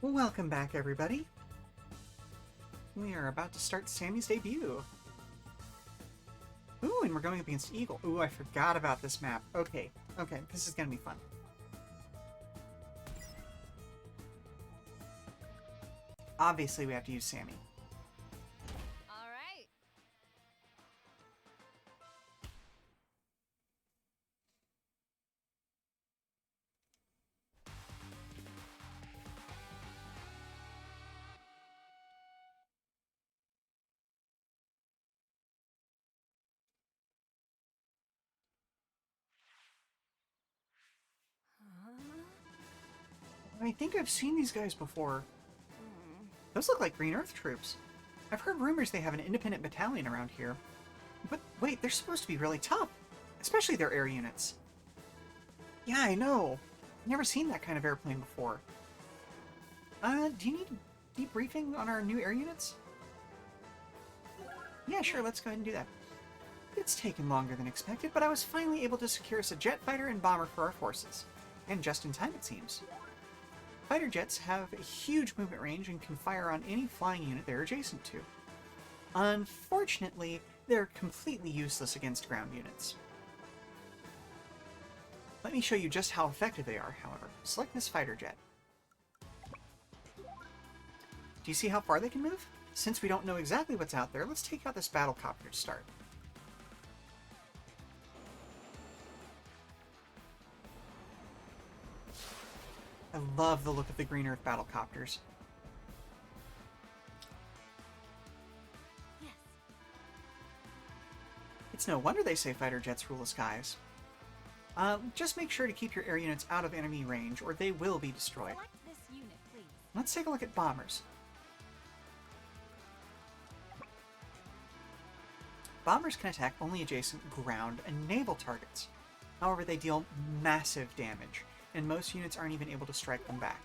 Welcome back, everybody. We are about to start Sammy's debut. Ooh, and we're going up against Eagle. Ooh, I forgot about this map. Okay, okay, this is gonna be fun. Obviously, we have to use Sammy.
All right.
I think I've seen these guys before. Those look like Green Earth troops. I've heard rumors they have an independent battalion around here. But wait, they're supposed to be really tough. Especially their air units. Yeah, I know. Never seen that kind of airplane before. Do you need a debriefing on our new air units? Yeah, sure, let's go ahead and do that. It's taken longer than expected, but I was finally able to secure us a jet fighter and bomber for our forces. And just in time, it seems. Fighter jets have a huge movement range and can fire on any flying unit they're adjacent to. Unfortunately, they're completely useless against ground units. Let me show you just how effective they are, however. Select this fighter jet. Do you see how far they can move? Since we don't know exactly what's out there, let's take out this battlecopter to start. I love the look of the Green Earth battlecopters.
Yes.
It's no wonder they say fighter jets rule the skies. Just make sure to keep your air units out of enemy range, or they will be destroyed.
Select this unit, please.
Let's take a look at bombers. Bombers can attack only adjacent ground and naval targets. However, they deal massive damage, and most units aren't even able to strike them back.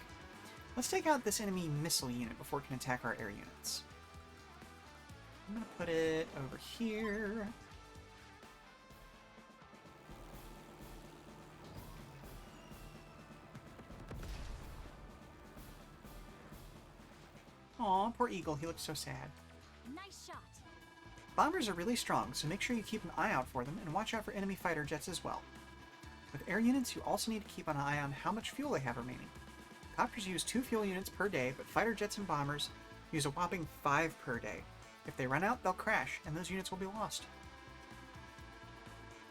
Let's take out this enemy missile unit before it can attack our air units. I'm gonna put it over here. Aw, poor Eagle, he looks so sad.
Nice shot.
Bombers are really strong, so make sure you keep an eye out for them and watch out for enemy fighter jets as well. With air units, you also need to keep an eye on how much fuel they have remaining. Copters use 2 fuel units per day, but fighter jets and bombers use a whopping 5 per day. If they run out, they'll crash, and those units will be lost.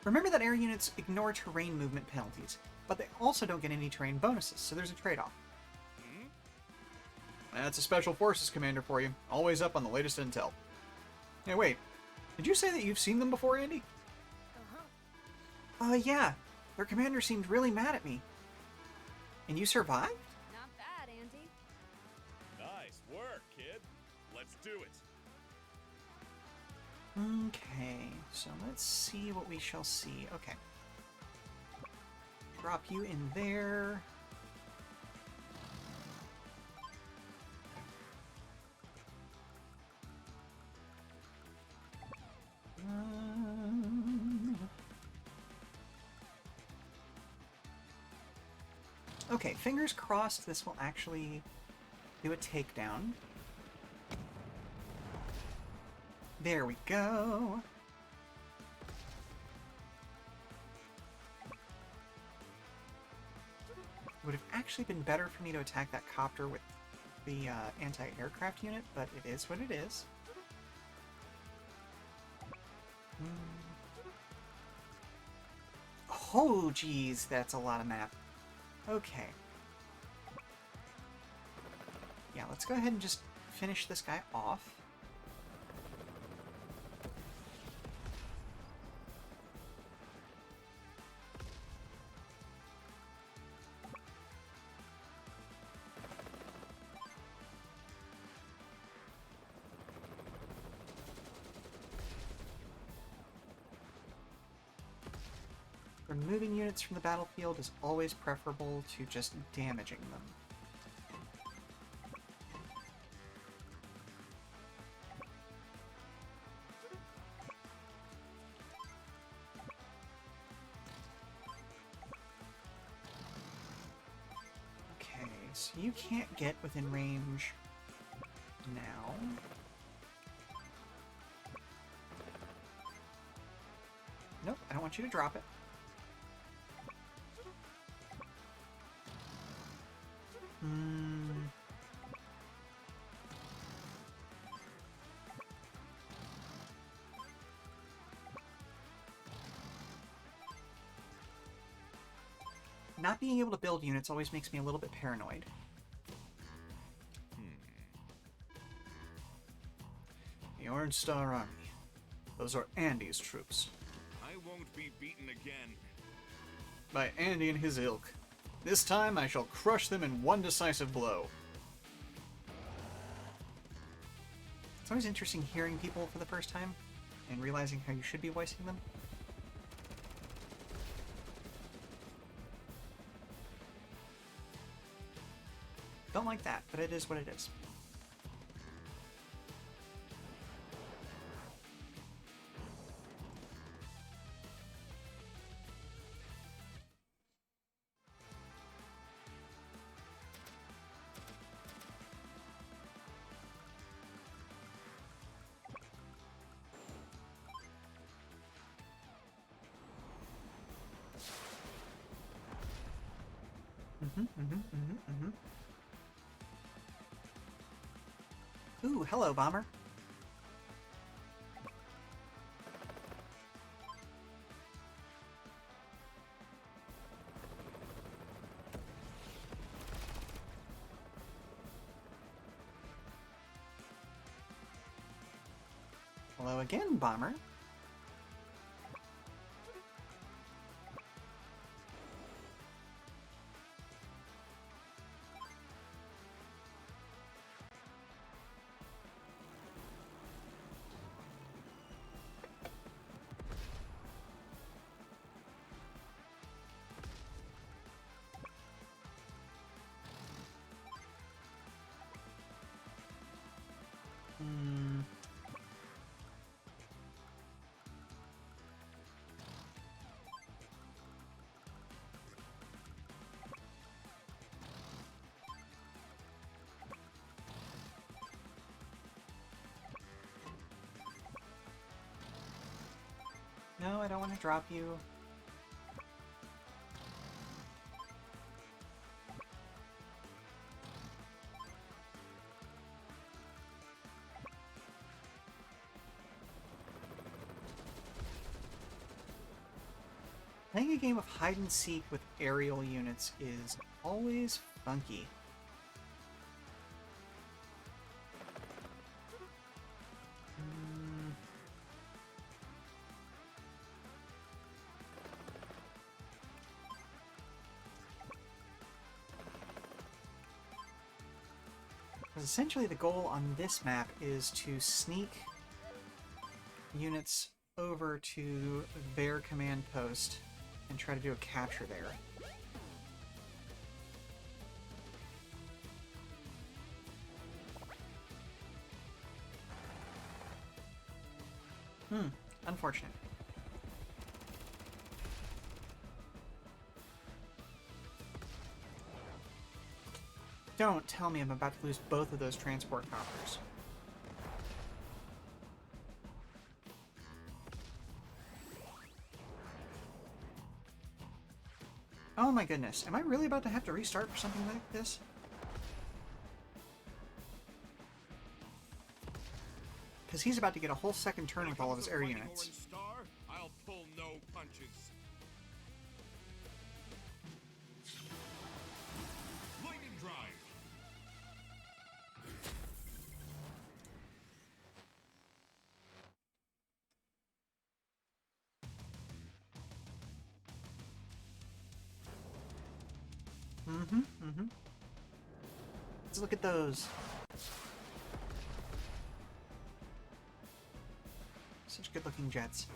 Remember that air units ignore terrain movement penalties, but they also don't get any terrain bonuses, so there's a trade-off. That's a Special Forces commander for you. Always up on the latest intel. Hey, wait. Did you say that you've seen them before, Andy? Yeah. Their commander seemed really mad at me. And you survived?
Not bad, Andy.
Nice work, kid. Let's do it.
Okay, so let's see what we shall see. Okay. Drop you in there. Okay, fingers crossed this will actually do a takedown. There we go. It would have actually been better for me to attack that copter with the anti-aircraft unit, but it is what it is. Oh, geez, that's a lot of map. Okay. Yeah, let's go ahead and just finish this guy off. Removing units from the battlefield is always preferable to just damaging them. Okay. So you can't get within range now. Nope, I don't want you to drop it. Not being able to build units always makes me a little bit paranoid.
The Orange Star Army. Those are Andy's troops.
I won't be beaten again.
By Andy and his ilk. This time I shall crush them in one decisive blow.
It's always interesting hearing people for the first time and realizing how you should be voicing them. Don't like that, but it is what it is. Ooh, hello, Bomber. Hello again, Bomber. No, I don't want to drop you. Playing a game of hide and seek with aerial units is always funky. Because essentially the goal on this map is to sneak units over to their command post and try to do a capture there. Unfortunate. Don't tell me I'm about to lose both of those transport copters. Oh my goodness, am I really about to have to restart for something like this? Because he's about to get a whole second turn with all of his air units.
Star, I'll pull no punches. Lightning drive.
Let's look at those. Such good-looking jets.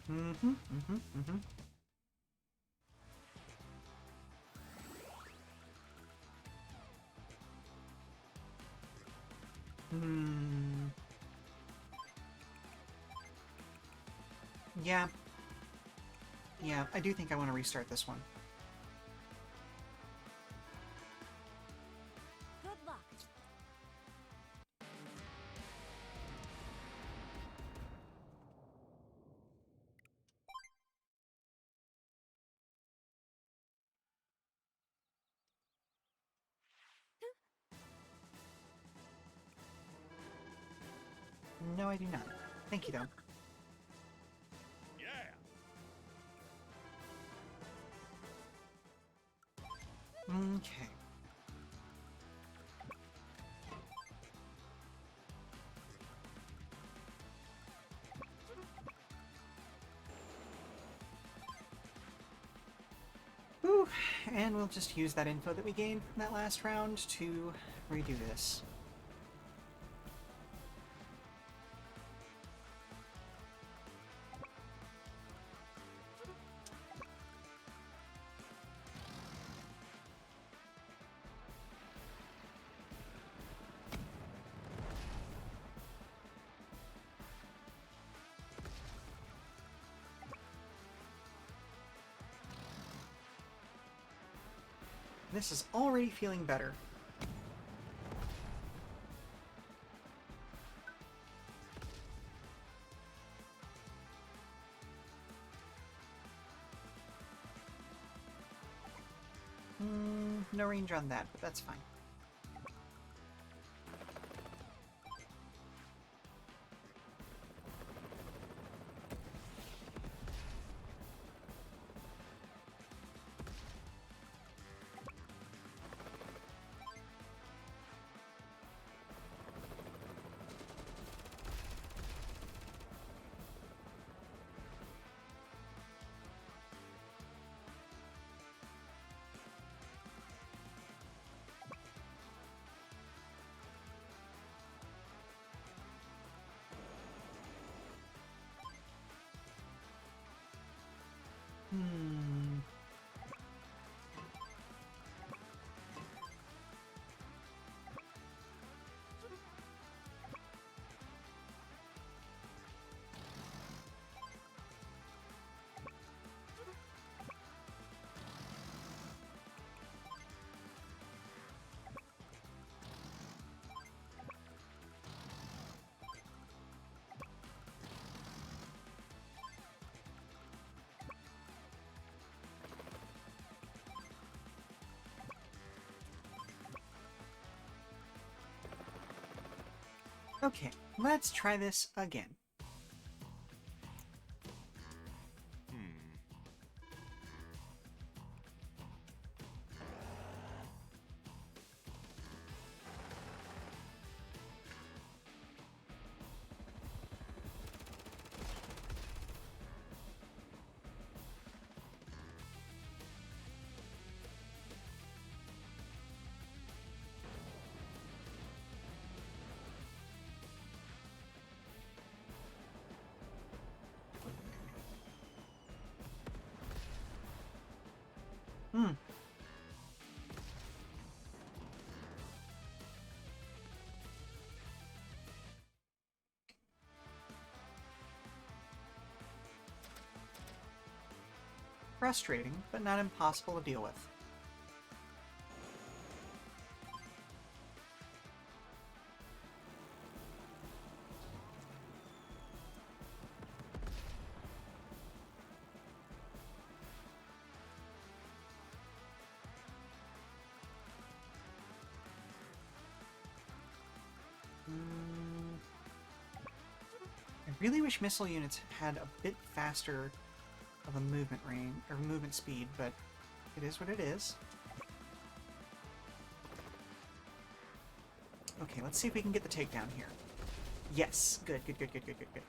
Mm-hmm, mm-hmm, mm-hmm. Hmm. Yeah. Yeah, I do think I want to restart this one.
Good luck.
No, I do not. Thank you, though.
Yeah.
Okay. Whew. And we'll just use that info that we gained from that last round to redo this. This is already feeling better. No range on that, but that's fine. Hmm. Okay, let's try this again. Hmm. Frustrating, but not impossible to deal with. I really wish missile units had a bit faster of a movement range or movement speed, but it is what it is. Okay, let's see if we can get the takedown here. Yes, good, good, good, good, good, good, good.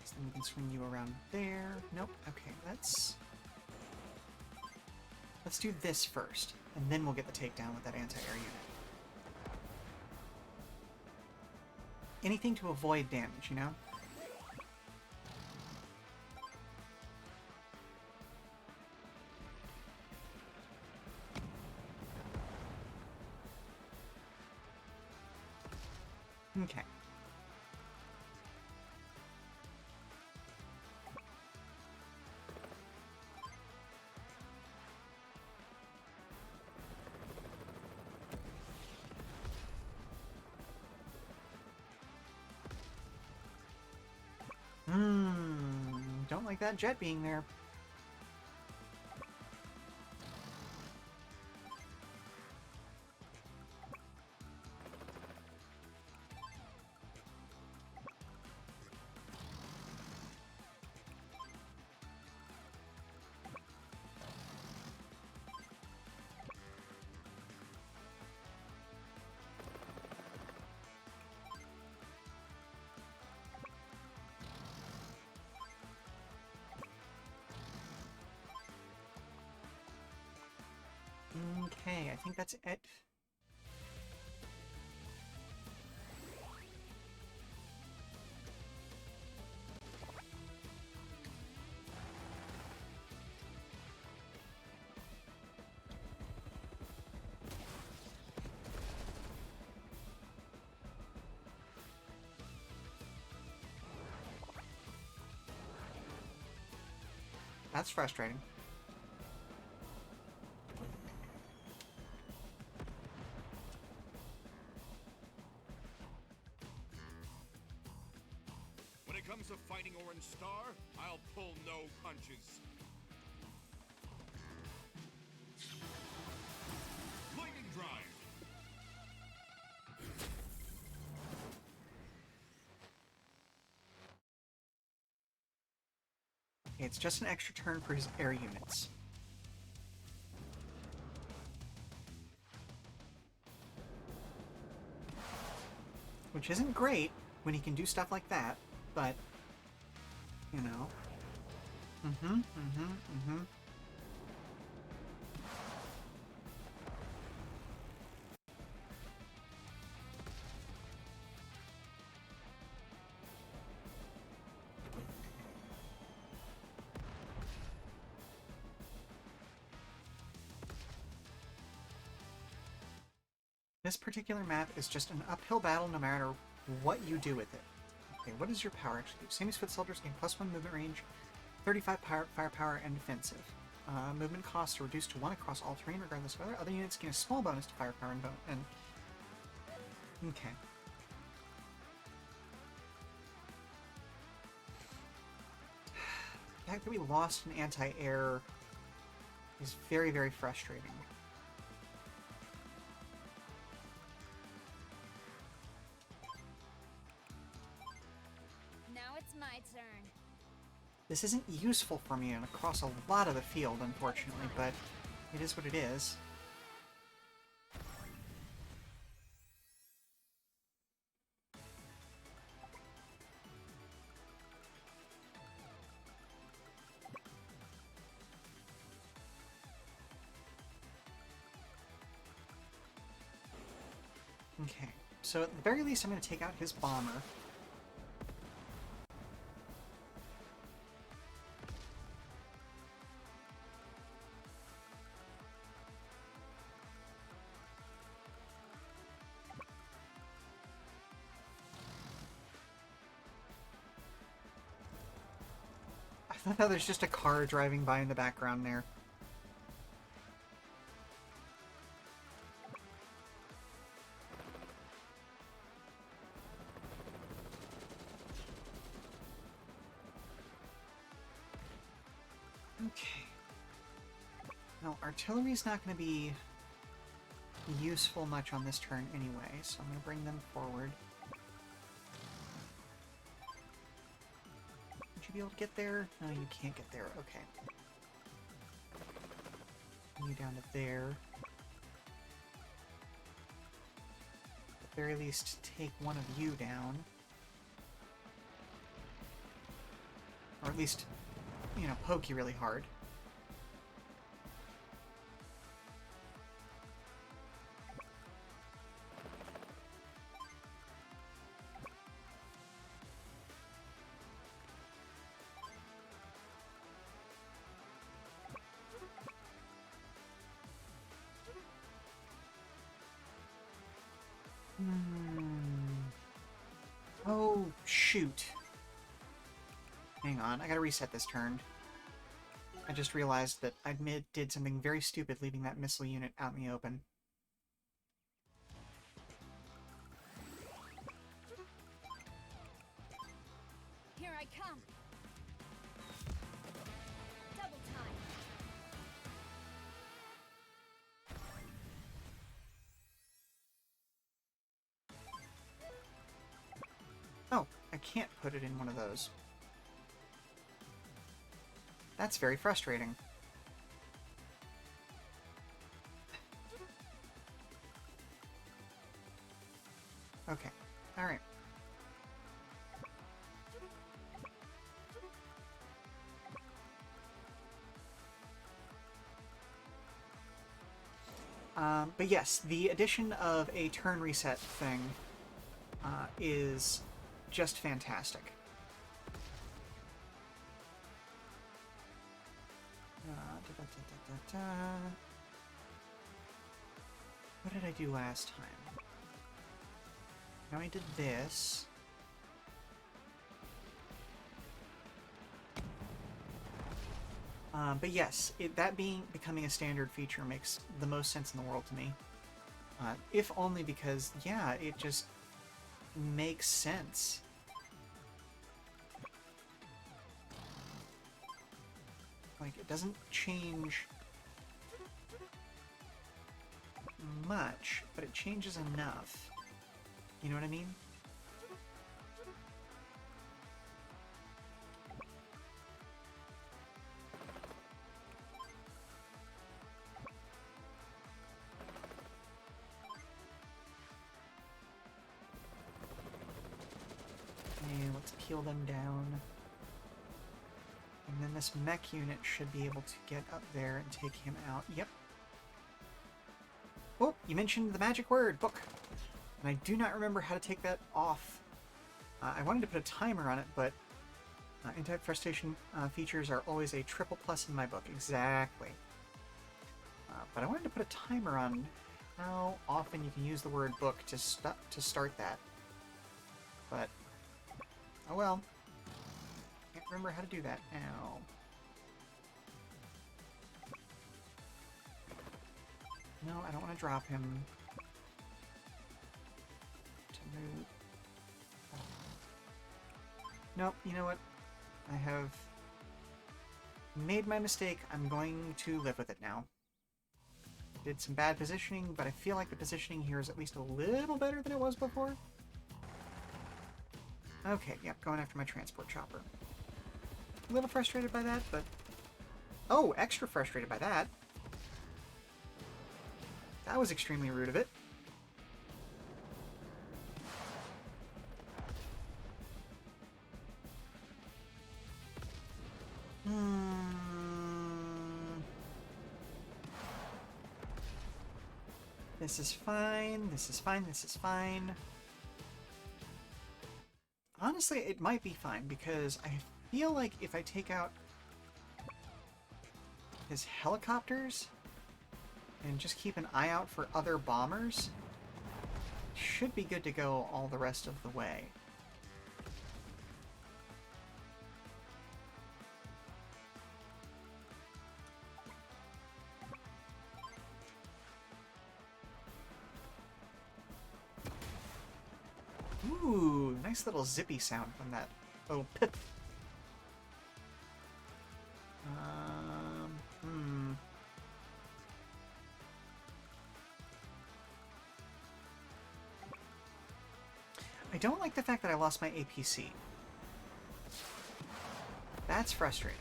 So then we can swing you around there. Nope. Okay, let's do this first, and then we'll get the takedown with that anti-air unit. anything to avoid damage, you know? Okay. Don't like that jet being there. Okay, I think that's it. That's frustrating.
When it comes to fighting Orange Star, I'll pull no punches. Lightning Drive!
Okay, it's just an extra turn for his air units. Which isn't great when he can do stuff like that, but, you know. This particular map is just an uphill battle no matter what you do with it. Okay, what does your power actually do? Sammy's foot soldiers gain +1 movement range, 35 firepower, and defensive. Movement costs are reduced to 1 across all terrain regardless of weather. Other units gain a small bonus to firepower and okay. The fact that we lost an anti-air is very, very frustrating.
Now it's my turn.
This isn't useful for me and across a lot of the field, unfortunately, but it is what it is. Okay, so at the very least I'm going to take out his bomber. I thought there's just a car driving by in the background there. Okay. Now, artillery's not going to be useful much on this turn anyway, so I'm going to bring them forward. Would you be able to get there? No, you can't get there. Okay. Bring you down to there. At the very least, take one of you down. Or at least, you know, poke you really hard. Oh, shoot. Hang on, I gotta reset this turn. I just realized that I did something very stupid leaving that missile unit out in the open.
Here I come. Double time.
Oh, I can't put it in one of those. That's very frustrating. Okay, alright. But yes, the addition of a turn reset thing is just fantastic. What did I do last time? Now I did this. But yes, that becoming a standard feature makes the most sense in the world to me. If only because, yeah, it just makes sense. Like, it doesn't change much, but it changes enough. You know what I mean? Okay, let's peel them down. And then this mech unit should be able to get up there and take him out. Yep. Oh, you mentioned the magic word, book. And I do not remember how to take that off. I wanted to put a timer on it, but anti-frustration features are always a triple plus in my book. Exactly. But I wanted to put a timer on how often you can use the word book to start that. But, oh well. Can't remember how to do that now. No, I don't want to drop him. To move. Nope, you know what? I have made my mistake. I'm going to live with it now. Did some bad positioning, but I feel like the positioning here is at least a little better than it was before. Okay, yep, going after my transport chopper. A little frustrated by that, but... Oh, extra frustrated by that. That was extremely rude of it. This is fine, this is fine, this is fine. Honestly, it might be fine, because I feel like if I take out his helicopters and just keep an eye out for other bombers, should be good to go all the rest of the way. Ooh, nice little zippy sound from that little pip. I don't like the fact that I lost my APC. That's frustrating,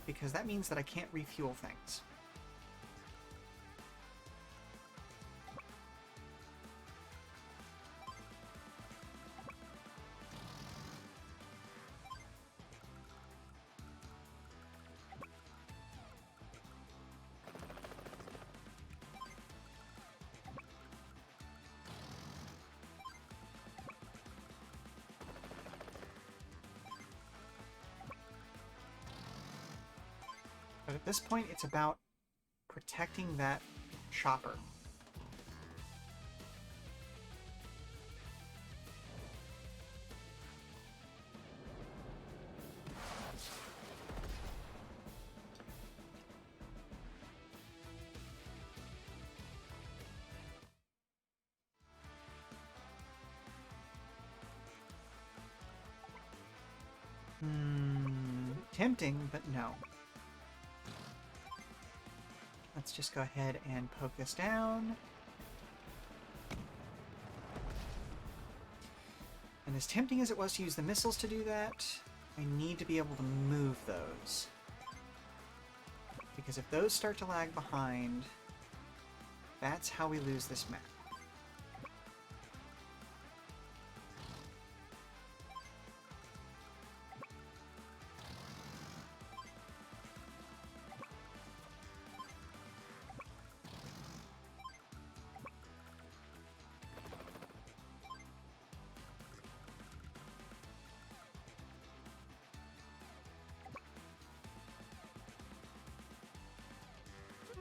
because that means that I can't refuel things. But at this point, it's about protecting that chopper. Tempting, but no. Let's just go ahead and poke this down. And as tempting as it was to use the missiles to do that, I need to be able to move those. Because if those start to lag behind, that's how we lose this map.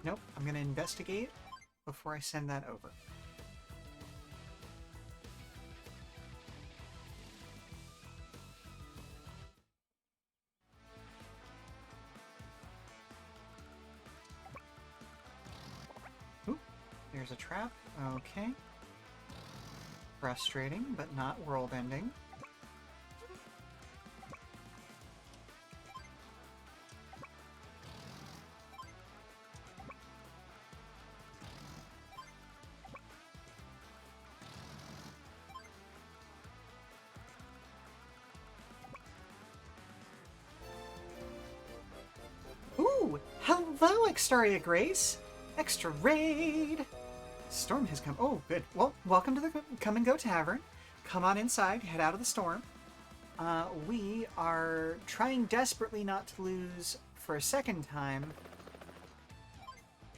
Nope, I'm going to investigate before I send that over. Ooh, there's a trap. Okay. Frustrating, but not world-ending. Ooh, hello, Extaria Grace! Extra raid! Storm has come. Oh, good. Well, welcome to the Come and Go Tavern. Come on inside, head out of the storm. We are trying desperately not to lose for a second time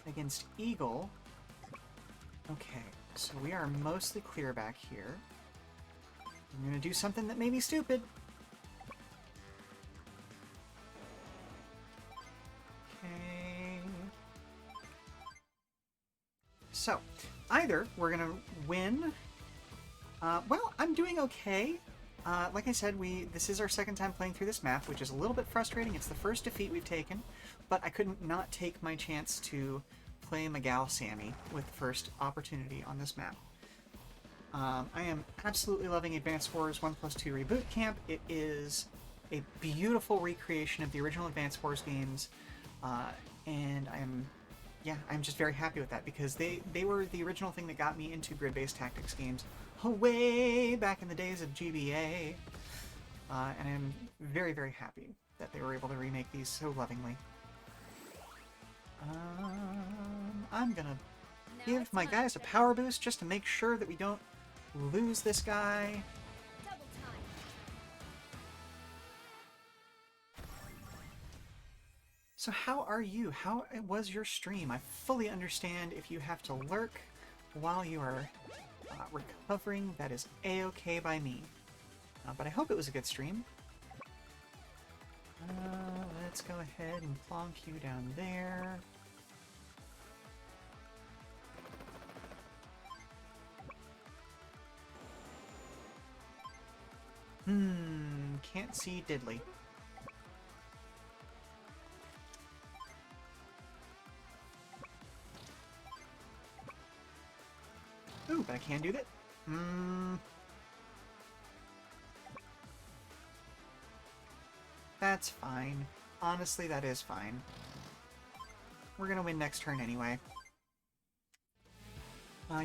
against Eagle. Okay, so we are mostly clear back here. I'm gonna do something that may be stupid. So, either we're going to win... well, I'm doing okay. Like I said, this is our second time playing through this map, which is a little bit frustrating. It's the first defeat we've taken, but I couldn't not take my chance to play Miguel Sammy with the first opportunity on this map. I am absolutely loving Advance Wars 1+2 Reboot Camp. It is a beautiful recreation of the original Advance Wars games, and I'm just very happy with that because they were the original thing that got me into grid-based tactics games way back in the days of GBA. And I'm very, very happy that they were able to remake these so lovingly. I'm gonna give my guys a power boost just to make sure that we don't lose this guy.
Double time.
So how are you? How was your stream? I fully understand if you have to lurk while you are recovering. That is a-okay by me. But I hope it was a good stream. Let's go ahead and plonk you down there. Can't see diddly. Ooh, but I can do that. That's fine. Honestly, that is fine. We're gonna win next turn anyway.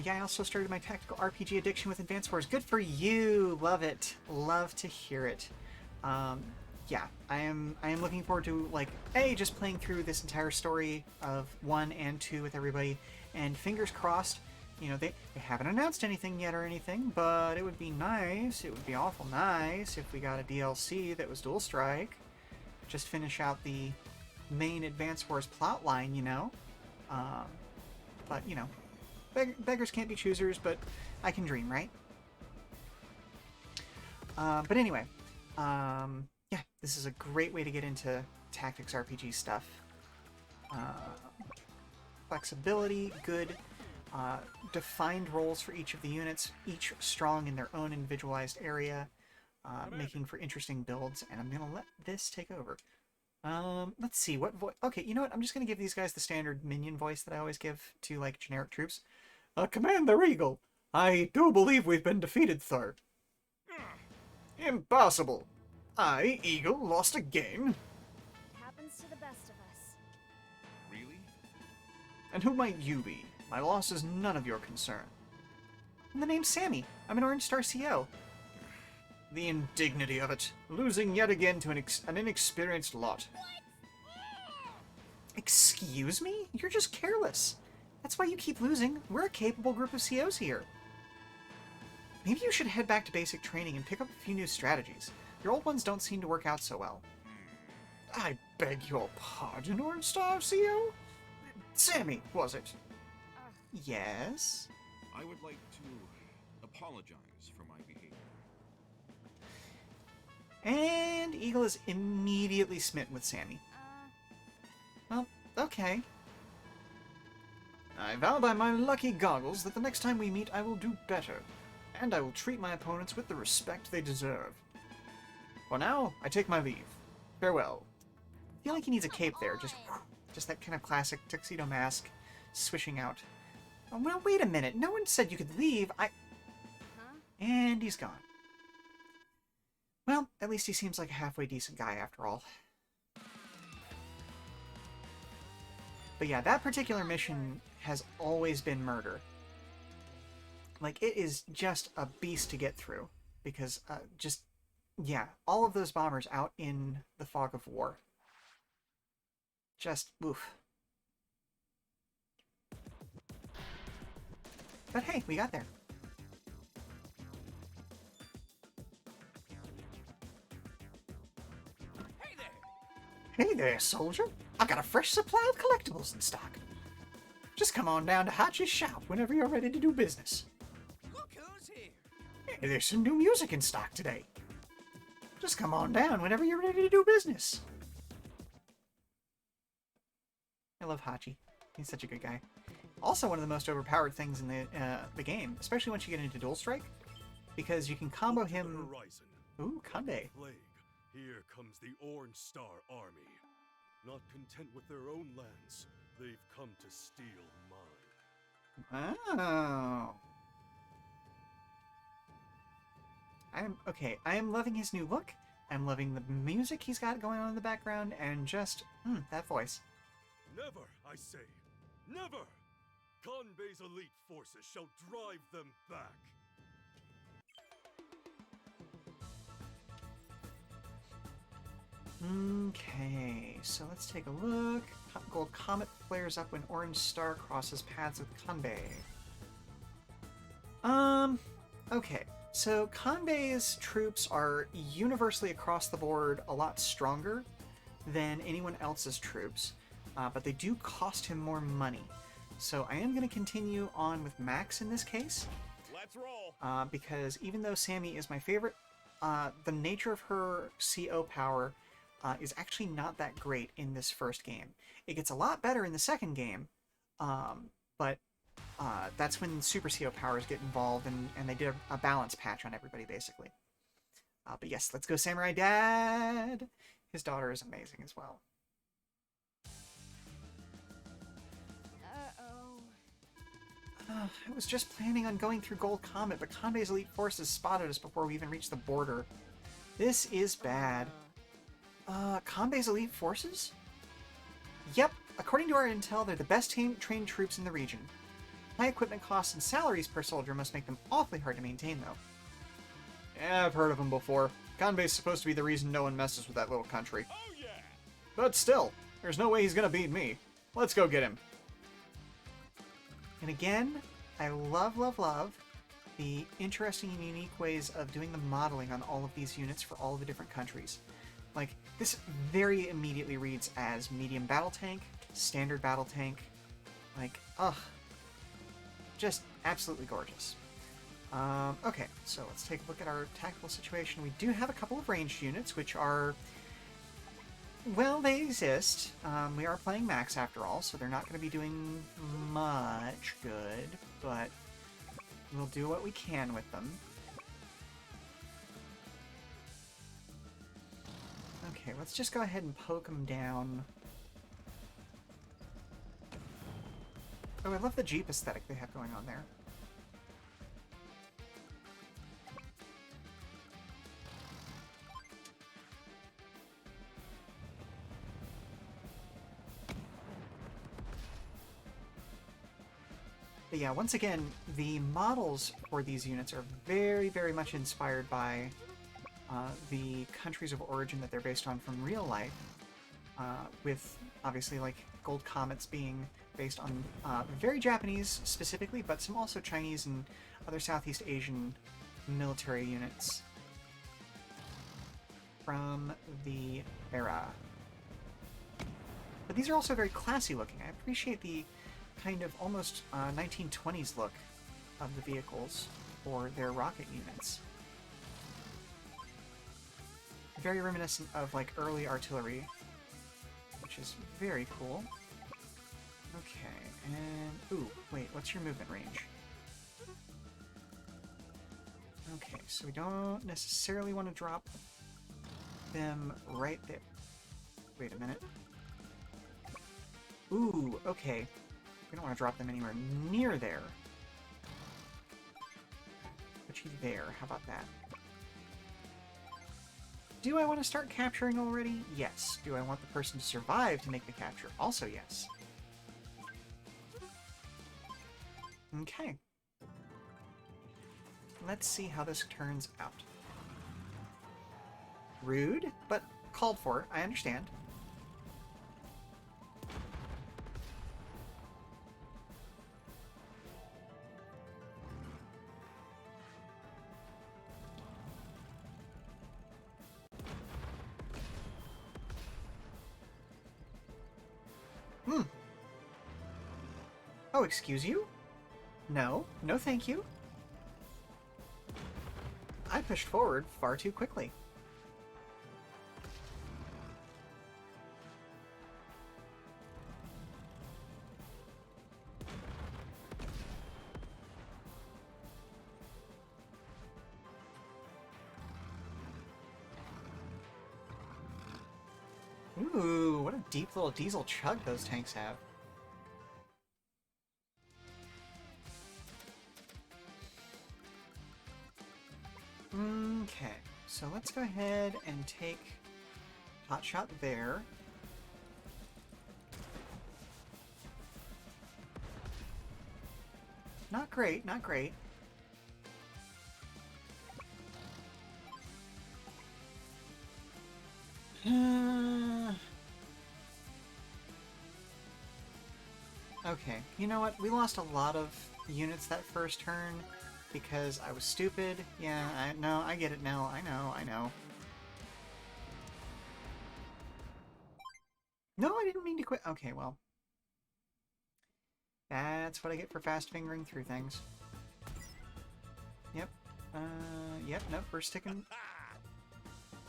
Yeah, I also started my tactical RPG addiction with Advance Wars. Good for you! Love it. Love to hear it. Yeah, I am looking forward to, like, just playing through this entire story of 1 and 2 with everybody, and fingers crossed, you know, they haven't announced anything yet or anything, but it would be nice, it would be awful nice if we got a DLC that was Dual Strike. Just finish out the main Advance Wars plotline, you know? But, you know, beggars can't be choosers, but I can dream, right? But anyway, yeah, this is a great way to get into tactics RPG stuff. Flexibility, good, defined roles for each of the units, each strong in their own individualized area, making for interesting builds, and I'm gonna let this take over. Let's see, what voice... Okay, you know what? I'm just gonna give these guys the standard minion voice that I always give to, like, generic troops. Commander Eagle, I do believe we've been defeated, sir.
Impossible!
I, Eagle, lost again?
It happens to the best of us.
Really?
And who might you be? My loss is none of your concern.
And the name's Sammy. I'm an Orange Star CO.
The indignity of it. Losing yet again to an inexperienced lot.
Excuse me? You're just careless. That's why you keep losing. We're a capable group of COs here. Maybe you should head back to basic training and pick up a few new strategies. Your old ones don't seem to work out so well.
I beg your pardon, Orange Star CO? Sammy, was it?
Yes?
I would like to apologize for my behavior.
And Eagle is immediately smitten with Sammy. Well, okay.
I vow by my lucky goggles that the next time we meet I will do better, and I will treat my opponents with the respect they deserve. For now, I take my leave. Farewell.
I feel like he needs a cape there. Just that kind of classic tuxedo mask swishing out. Oh, well, wait a minute. No one said you could leave.
Huh?
And he's gone. Well, at least he seems like a halfway decent guy after all. But yeah, that particular mission has always been murder. Like, it is just a beast to get through. Because, yeah, all of those bombers out in the fog of war. Just, oof. But hey, we got there.
Hey there, soldier. I've got a fresh supply of collectibles in stock. Just come on down to Hachi's shop whenever you're ready to do business.
Look who's here!
Hey, there's some new music in stock today. Just come on down whenever you're ready to do business.
I love Hachi. He's such a good guy. Also one of the most overpowered things in the game, especially once you get into Dual Strike, because you can combo
Look to the
him...
horizon.
Ooh, Kande.
Plague. Here comes the Orange Star Army. Not content with their own lands, they've come to steal mine.
Oh. I am loving his new look. I'm loving the music he's got going on in the background, and just, that voice.
Never, I say, never! Kanbei's elite forces shall drive them back.
Okay, so let's take a look. Gold Comet flares up when Orange Star crosses paths with Kanbei. Okay. So Kanbei's troops are universally across the board a lot stronger than anyone else's troops, but they do cost him more money. So I am going to continue on with Max in this case.
Let's roll.
Because even though Sammy is my favorite, the nature of her CO power is actually not that great in this first game. It gets a lot better in the second game, but that's when Super CO powers get involved, and they did a balance patch on everybody, basically. But yes, let's go Samurai Dad! His daughter is amazing as well. I was just planning on going through Gold Comet, but Kanbei's elite forces spotted us before we even reached the border. This is bad. Kanbei's elite forces? Yep, according to our intel, they're the best trained troops in the region. High equipment costs and salaries per soldier must make them awfully hard to maintain, though.
Yeah, I've heard of him before. Kanbei's supposed to be the reason no one messes with that little country.
Oh yeah.
But still, there's no way he's gonna beat me. Let's go get him.
And again, I love, love, love the interesting and unique ways of doing the modeling on all of these units for all of the different countries. Like, this very immediately reads as medium battle tank, standard battle tank. Like, ugh. Just absolutely gorgeous. Okay, so let's take a look at our tactical situation. We do have a couple of ranged units, which are... Well, they exist. We are playing Max after all, so they're not going to be doing much good, but we'll do what we can with them. Okay, let's just go ahead and poke them down. Oh, I love the Jeep aesthetic they have going on there. But yeah, once again, the models for these units are very, very much inspired by the countries of origin that they're based on from real life, with obviously like Gold Comets being based on very Japanese specifically, but some also Chinese and other Southeast Asian military units from the era. But these are also very classy looking. I appreciate the kind of almost 1920s look of the vehicles for their rocket units. Very reminiscent of like early artillery, which is very cool. Okay, and ooh, wait, what's your movement range? Okay, so we don't necessarily want to drop them right there. Wait a minute. Ooh, okay. We don't want to drop them anywhere near there. Put you there. How about that? Do I want to start capturing already? Yes. Do I want the person to survive to make the capture? Also yes. Okay. Let's see how this turns out. Rude, but called for. I understand. Oh, excuse you? No. No, thank you. I pushed forward far too quickly. Ooh, what a deep little diesel chug those tanks have. Okay, so let's go ahead and take Hotshot there. Not great, not great. Okay, you know what? We lost a lot of units that first turn because I was stupid. Yeah, I get it now. I know. No, I didn't mean to quit. Okay, well. That's what I get for fast fingering through things. Yep. Yep, nope, we're sticking...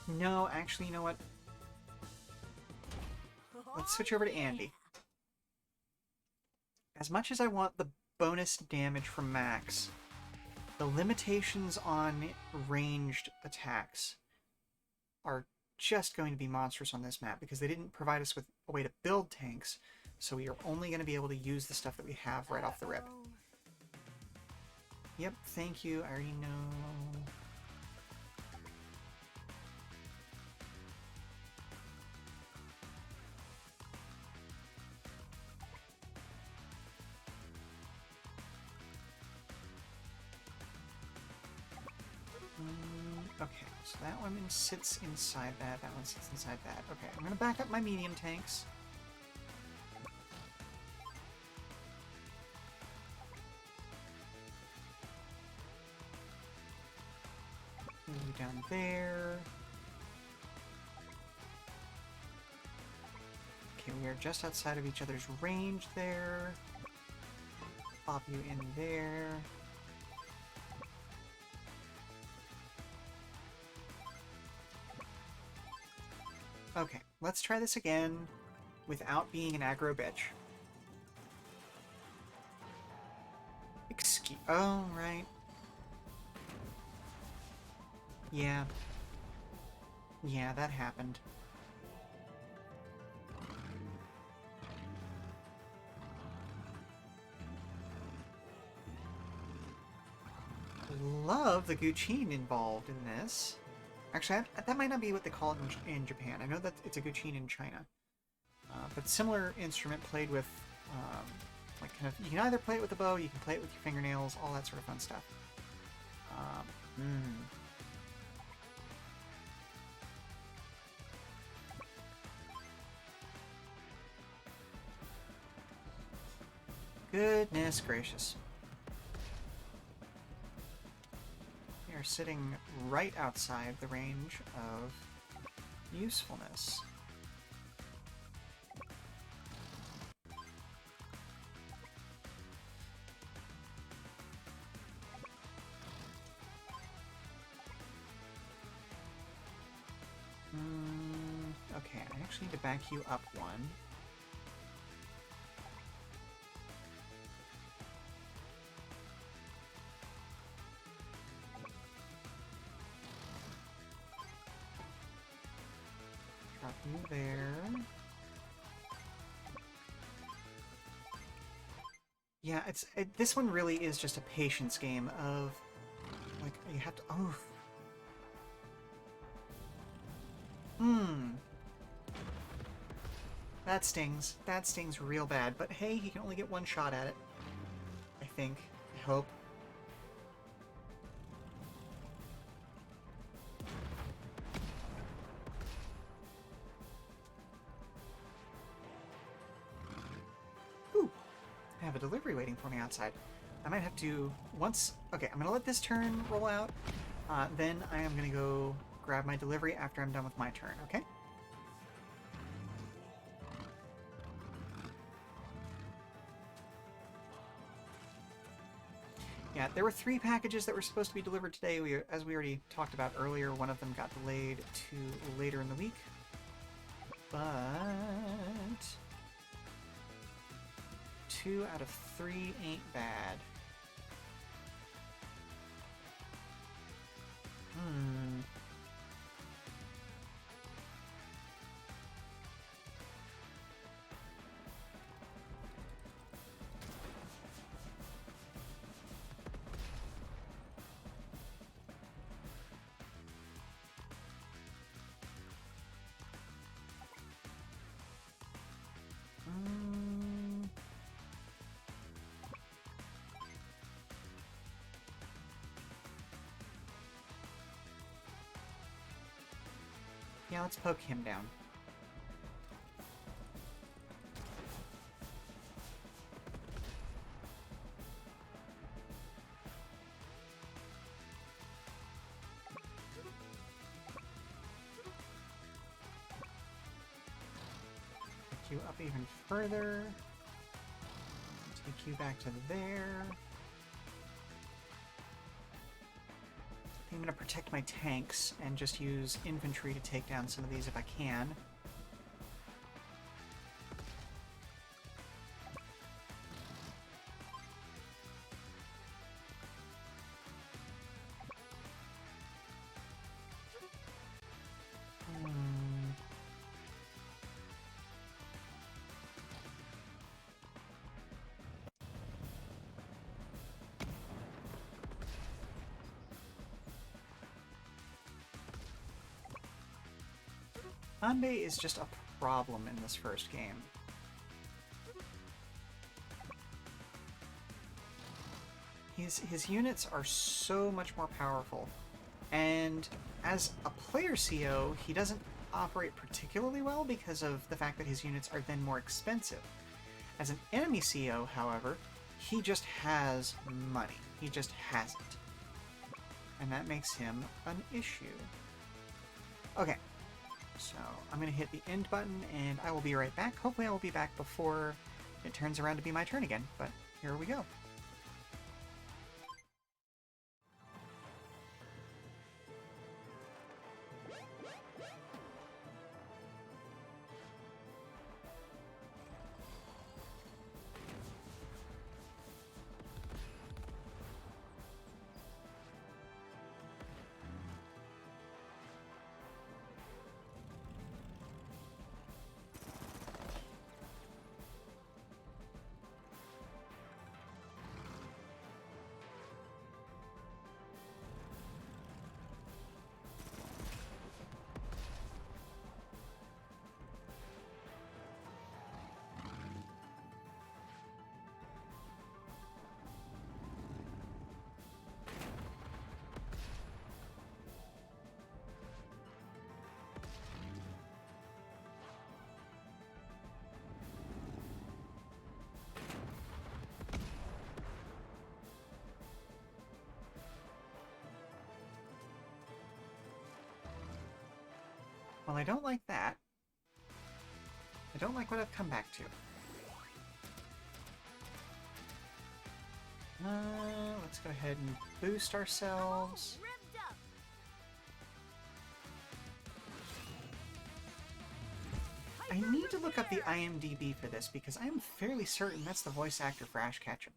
No, actually, you know what? Let's switch over to Andy. As much as I want the bonus damage from Max, the limitations on ranged attacks are just going to be monstrous on this map because they didn't provide us with a way to build tanks, so we are only going to be able to use the stuff that we have right off the rip. Yep, thank you, I already know. Okay, so that one sits inside that, that one sits inside that. Okay, I'm gonna back up my medium tanks. Move you down there. Okay, we are just outside of each other's range there. Pop you in there. Okay, let's try this again without being an aggro bitch. Excuse... Oh, right. Yeah. Yeah, that happened. Love the Gucci involved in this. Actually, that might not be what they call it in Japan. I know that it's a Gucci in China. But similar instrument played with Like, kind of, you can either play it with the bow, you can play it with your fingernails, all that sort of fun stuff. Goodness gracious. We are sitting right outside the range of usefulness. Okay, I actually need to back you up one. Drop you there. Yeah, this one really is just a patience game of, like, you have to, oh. That stings. That stings real bad, but hey, he can only get one shot at it. I think. I hope. Ooh. I have a delivery waiting for me outside. I might have to, once... Okay, I'm gonna let this turn roll out. Then I am gonna go grab my delivery after I'm done with my turn, okay? Yeah, there were 3 packages that were supposed to be delivered today. As we already talked about earlier, one of them got delayed to later in the week. But 2 out of 3 ain't bad. Yeah, let's poke him down. Take you up even further. Take you back to there. I'm going to protect my tanks and just use infantry to take down some of these if I can. Anbe is just a problem in this first game. His units are so much more powerful, and as a player CO, he doesn't operate particularly well because of the fact that his units are then more expensive. As an enemy CO, however, he just has money. He just has it. And that makes him an issue. Okay. So, I'm going to hit the end button, and I will be right back. Hopefully I will be back before it turns around to be my turn again, but here we go. Well, I don't like that. I don't like what I've come back to. Let's go ahead and boost ourselves.
Ripped up.
I need to look up the IMDb for this because I am fairly certain that's the voice actor for Ash Ketchum.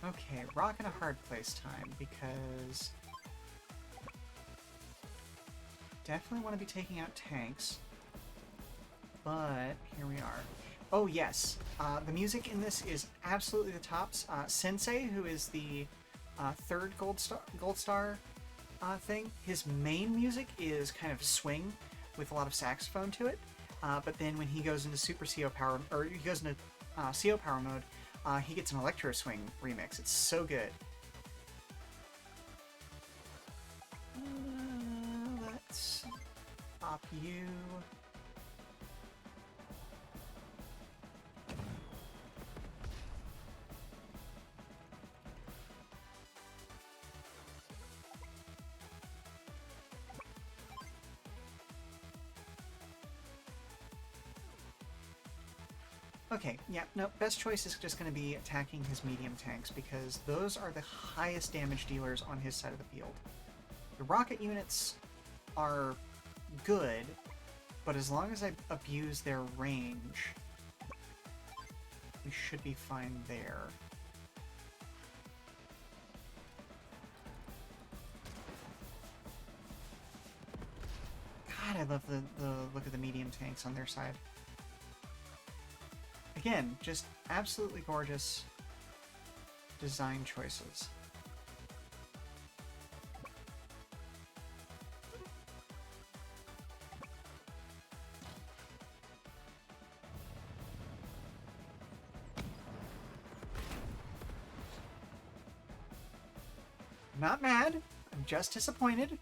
Okay, rock and a hard place time, because definitely want to be taking out tanks, but here we are. Oh yes, the music in this is absolutely the tops. Sensei, who is the third gold star thing, his main music is kind of swing with a lot of saxophone to it, but then when he goes into Super CO power, or he goes into CO power mode, he gets an electro swing remix. It's so good. Let's pop you. Okay, yeah, no, best choice is just going to be attacking his medium tanks, because those are the highest damage dealers on his side of the field. The rocket units are good, but as long as I abuse their range, we should be fine there. God, I love the look of the medium tanks on their side. Again, just absolutely gorgeous design choices. Not mad, I'm just disappointed.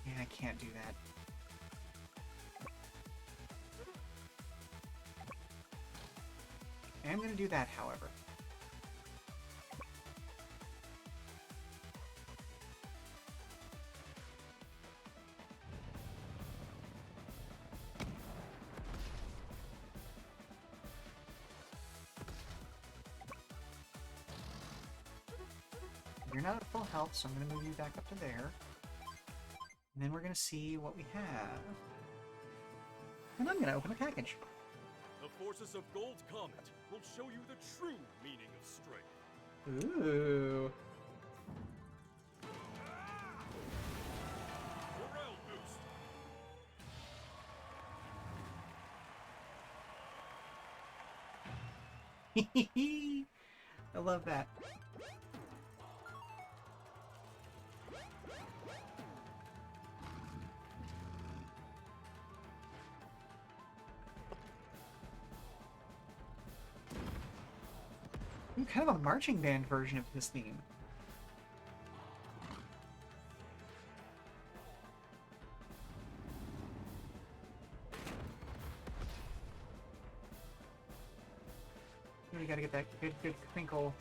Yeah, I can't do that. I am going to do that, however. You're not at full health, so I'm going to move you back up to there. And then we're going to see what we have. And I'm going to open a package.
The forces of Gold Comet will show you the true meaning of strength.
Ooh.
Morale boost.
I love that. Ooh, kind of a marching band version of this theme. We gotta get that good crinkle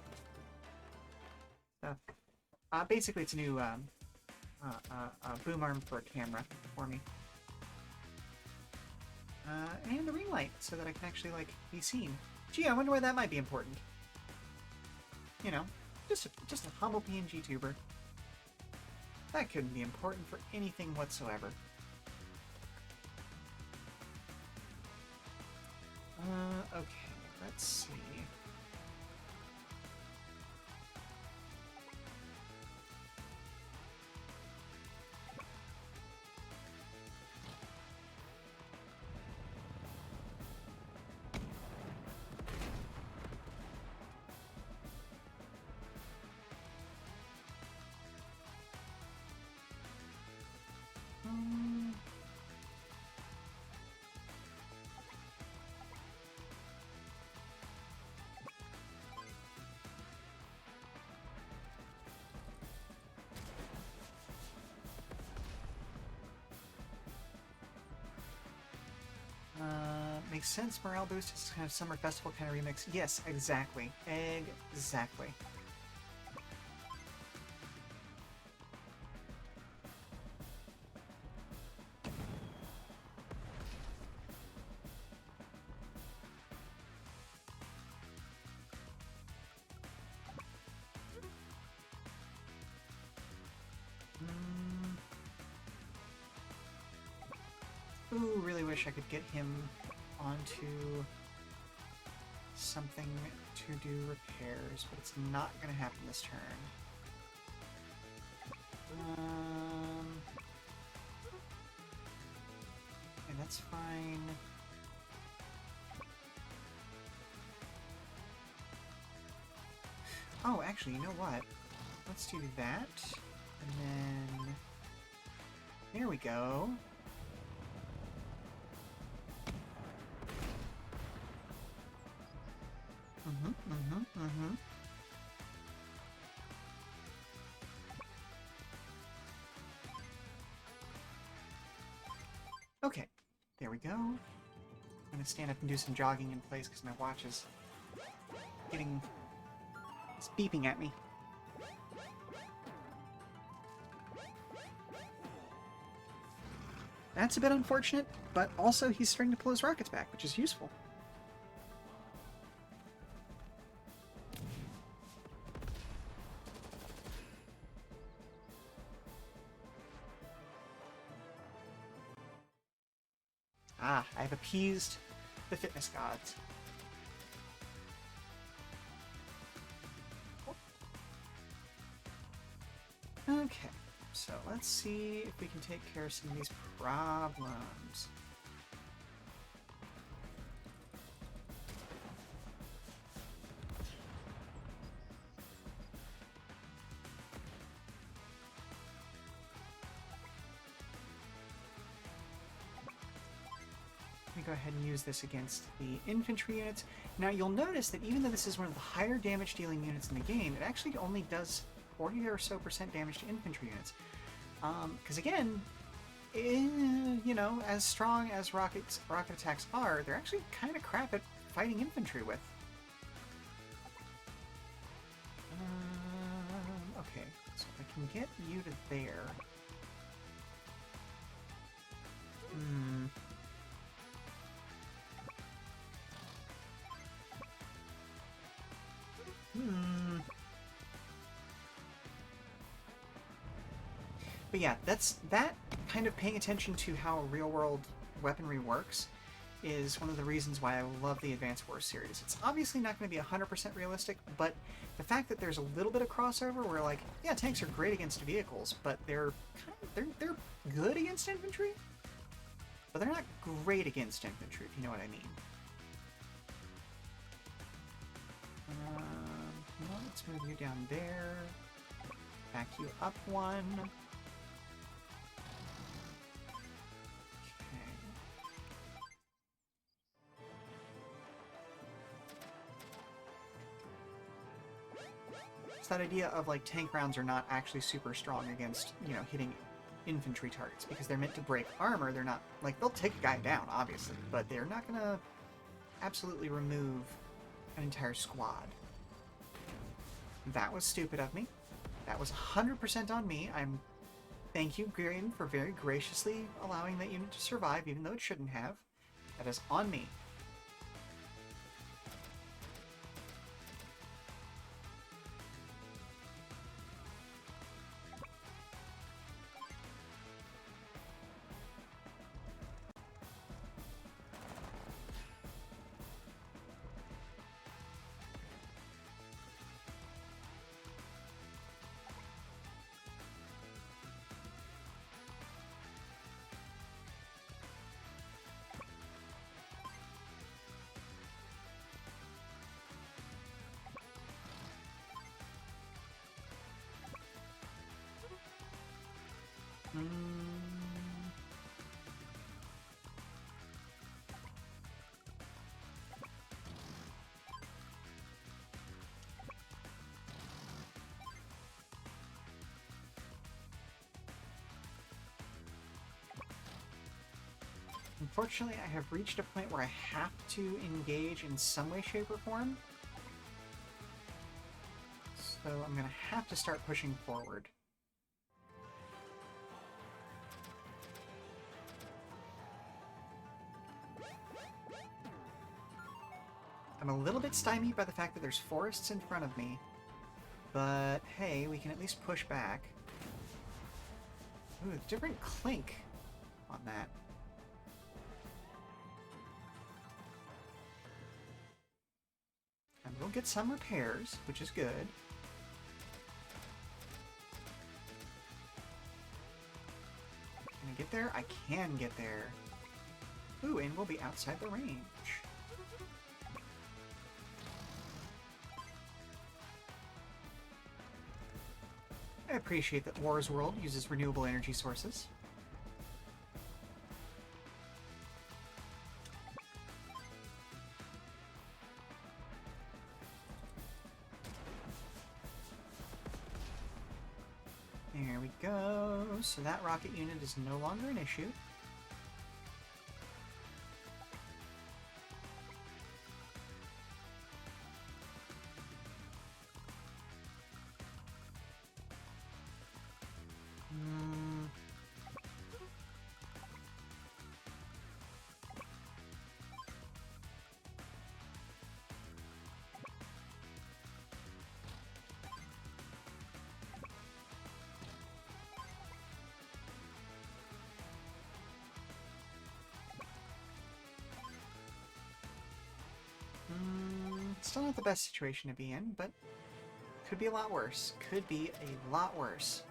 stuff. Basically, it's a new boom arm for a camera for me. And a ring light so that I can actually, like, be seen. Gee, I wonder why that might be important. You know, just a humble PNG tuber. That couldn't be important for anything whatsoever. Okay, let's see. makes sense. Morale boost is kind of summer festival kind of remix. Yes, exactly. Exactly. Ooh, really wish I could get him onto something to do repairs, but it's not going to happen this turn. Okay, that's fine. Oh, actually, you know what? Let's do that, and then there we go. Okay, there we go. I'm gonna stand up and do some jogging in place because my watch is getting... it's beeping at me. That's a bit unfortunate, but also he's starting to pull his rockets back, which is useful. Ah, I have appeased the fitness gods. Okay, so let's see if we can take care of some of these problems. Go ahead and use this against the infantry units. Now you'll notice that even though this is one of the higher damage dealing units in the game, it actually only does 40 or so % damage to infantry units. Because again, you know, as strong as rocket attacks are, they're actually kind of crap at fighting infantry with. Okay, so if I can get you to there. But yeah, that kind of paying attention to how real-world weaponry works is one of the reasons why I love the Advance Wars series. It's obviously not going to be 100% realistic, but the fact that there's a little bit of crossover where, like, yeah, tanks are great against vehicles, but they're they're good against infantry, but they're not great against infantry, if you know what I mean. Well, let's move you down there. Back you up one. That idea of like tank rounds are not actually super strong against, you know, hitting infantry targets because they're meant to break armor. They're not like, they'll take a guy down obviously, but they're not gonna absolutely remove an entire squad. That was stupid of me. That was 100% on me. Thank you, Green, for very graciously allowing that unit to survive even though it shouldn't have. That is on me. Unfortunately, I have reached a point where I have to engage in some way, shape, or form. So I'm going to have to start pushing forward. I'm a little bit stymied by the fact that there's forests in front of me. But hey, we can at least push back. Ooh, different clink on that. And we'll get some repairs, which is good. Can I get there? I can get there. Ooh, and we'll be outside the range. I appreciate that War's World uses renewable energy sources. There we go. So that rocket unit is no longer an issue. Still not the best situation to be in, but could be a lot worse. Could be a lot worse.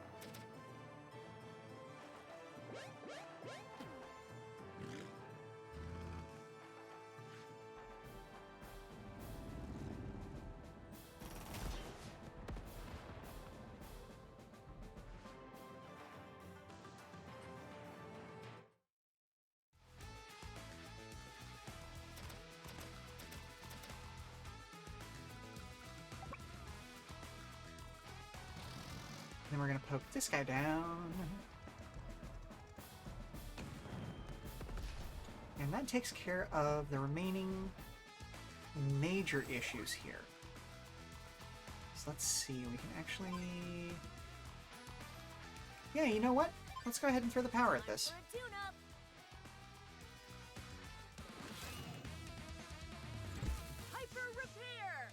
Then we're gonna poke this guy down. And that takes care of the remaining major issues here. So let's see, we can actually... Yeah, you know what? Let's go ahead and throw the power at this.
For a tune-up. Hyper repair.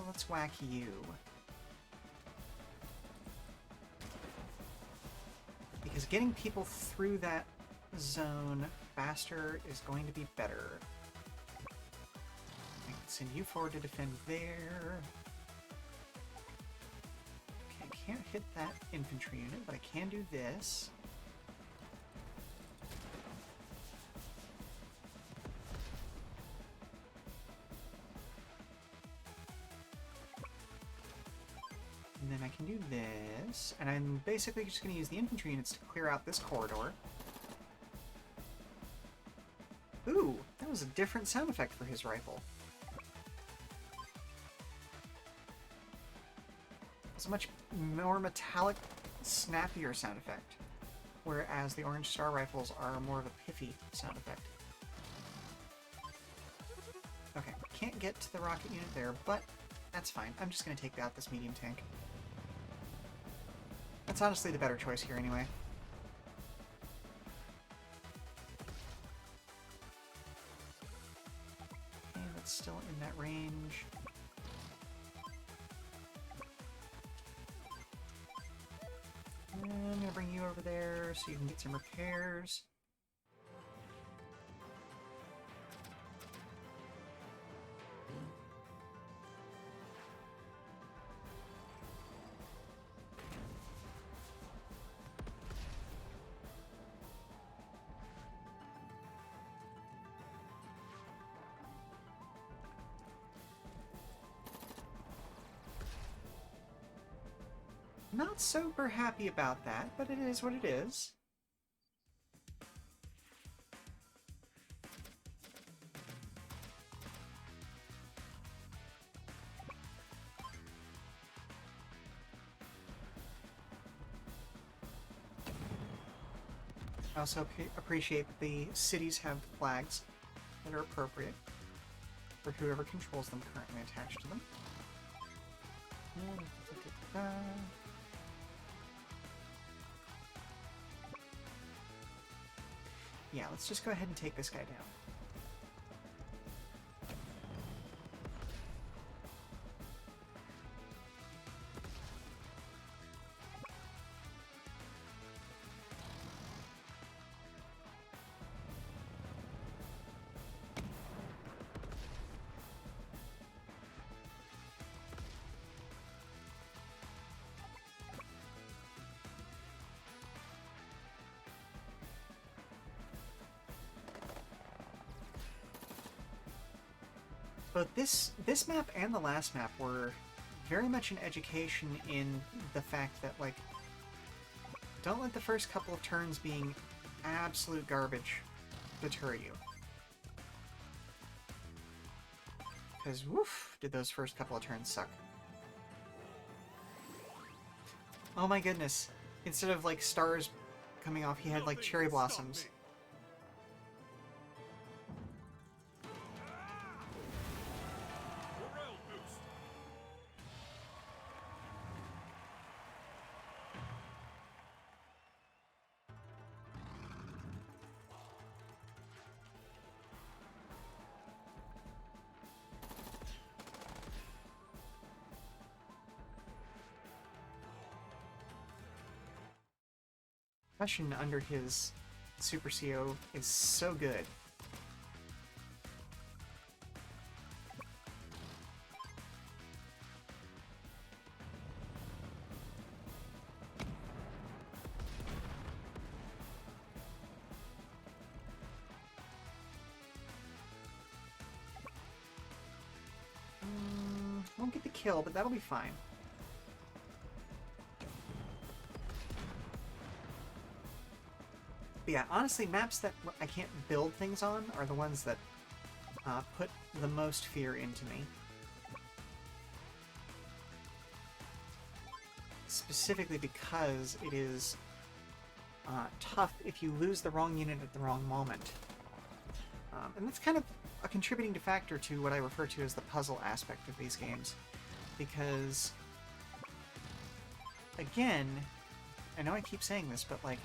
Let's whack you. Because getting people through that zone faster is going to be better. I can send you forward to defend there. Okay, I can't hit that infantry unit, but I can do this. And then I can do this, and I'm basically just going to use the infantry units to clear out this corridor. Ooh, that was a different sound effect for his rifle. It's a much more metallic, snappier sound effect, whereas the Orange Star rifles are more of a piffy sound effect. Okay, can't get to the rocket unit there, but that's fine. I'm just going to take out this medium tank. That's honestly the better choice here anyway. Okay, that's still in that range. And I'm gonna bring you over there so you can get some repairs. Not super happy about that, but it is what it is. I also appreciate that the cities have flags that are appropriate for whoever controls them currently attached to them. Yeah, let's just go ahead and take this guy down. Both this map and the last map were very much an education in the fact that, like, don't let the first couple of turns being absolute garbage deter you. Because, woof, did those first couple of turns suck. Oh my goodness. Instead of, like, stars coming off, he had, like, cherry blossoms.
Morale boost.
Cushion under his Super CO is so good. Won't get the kill, but that'll be fine. But yeah, honestly, maps that I can't build things on are the ones that put the most fear into me. Specifically because it is tough if you lose the wrong unit at the wrong moment. And that's kind of a contributing factor to what I refer to as the puzzle aspect of these games. Because, again, I know I keep saying this, but like,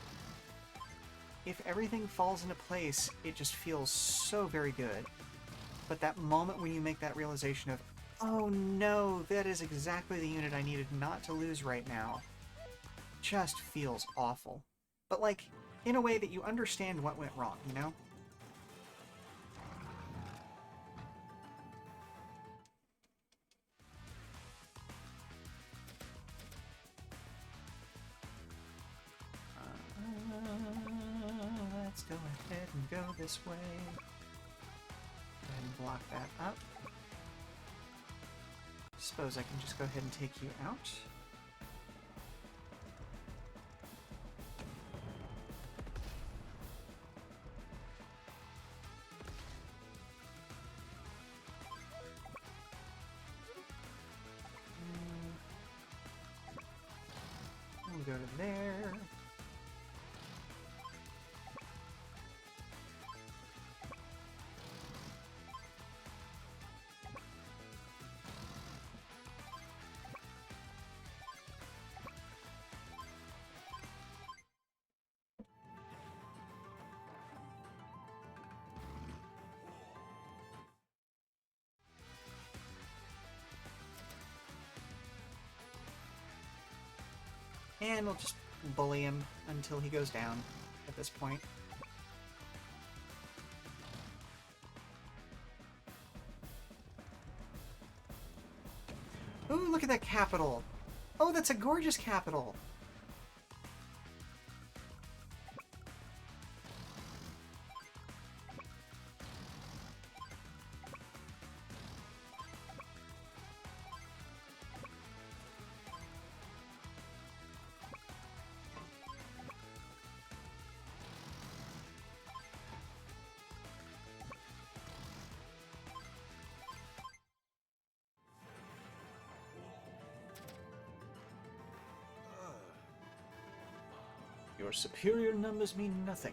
if everything falls into place, it just feels so very good. But that moment when you make that realization of, oh no, that is exactly the unit I needed not to lose right now, just feels awful. But like, in a way that you understand what went wrong, you know? Let's go ahead and go this way. Go ahead and block that up. Suppose I can just go ahead and take you out. We'll go to there. And we'll just bully him until he goes down at this point. Ooh, look at that capital! Oh, that's a gorgeous capital!
Your superior numbers mean nothing.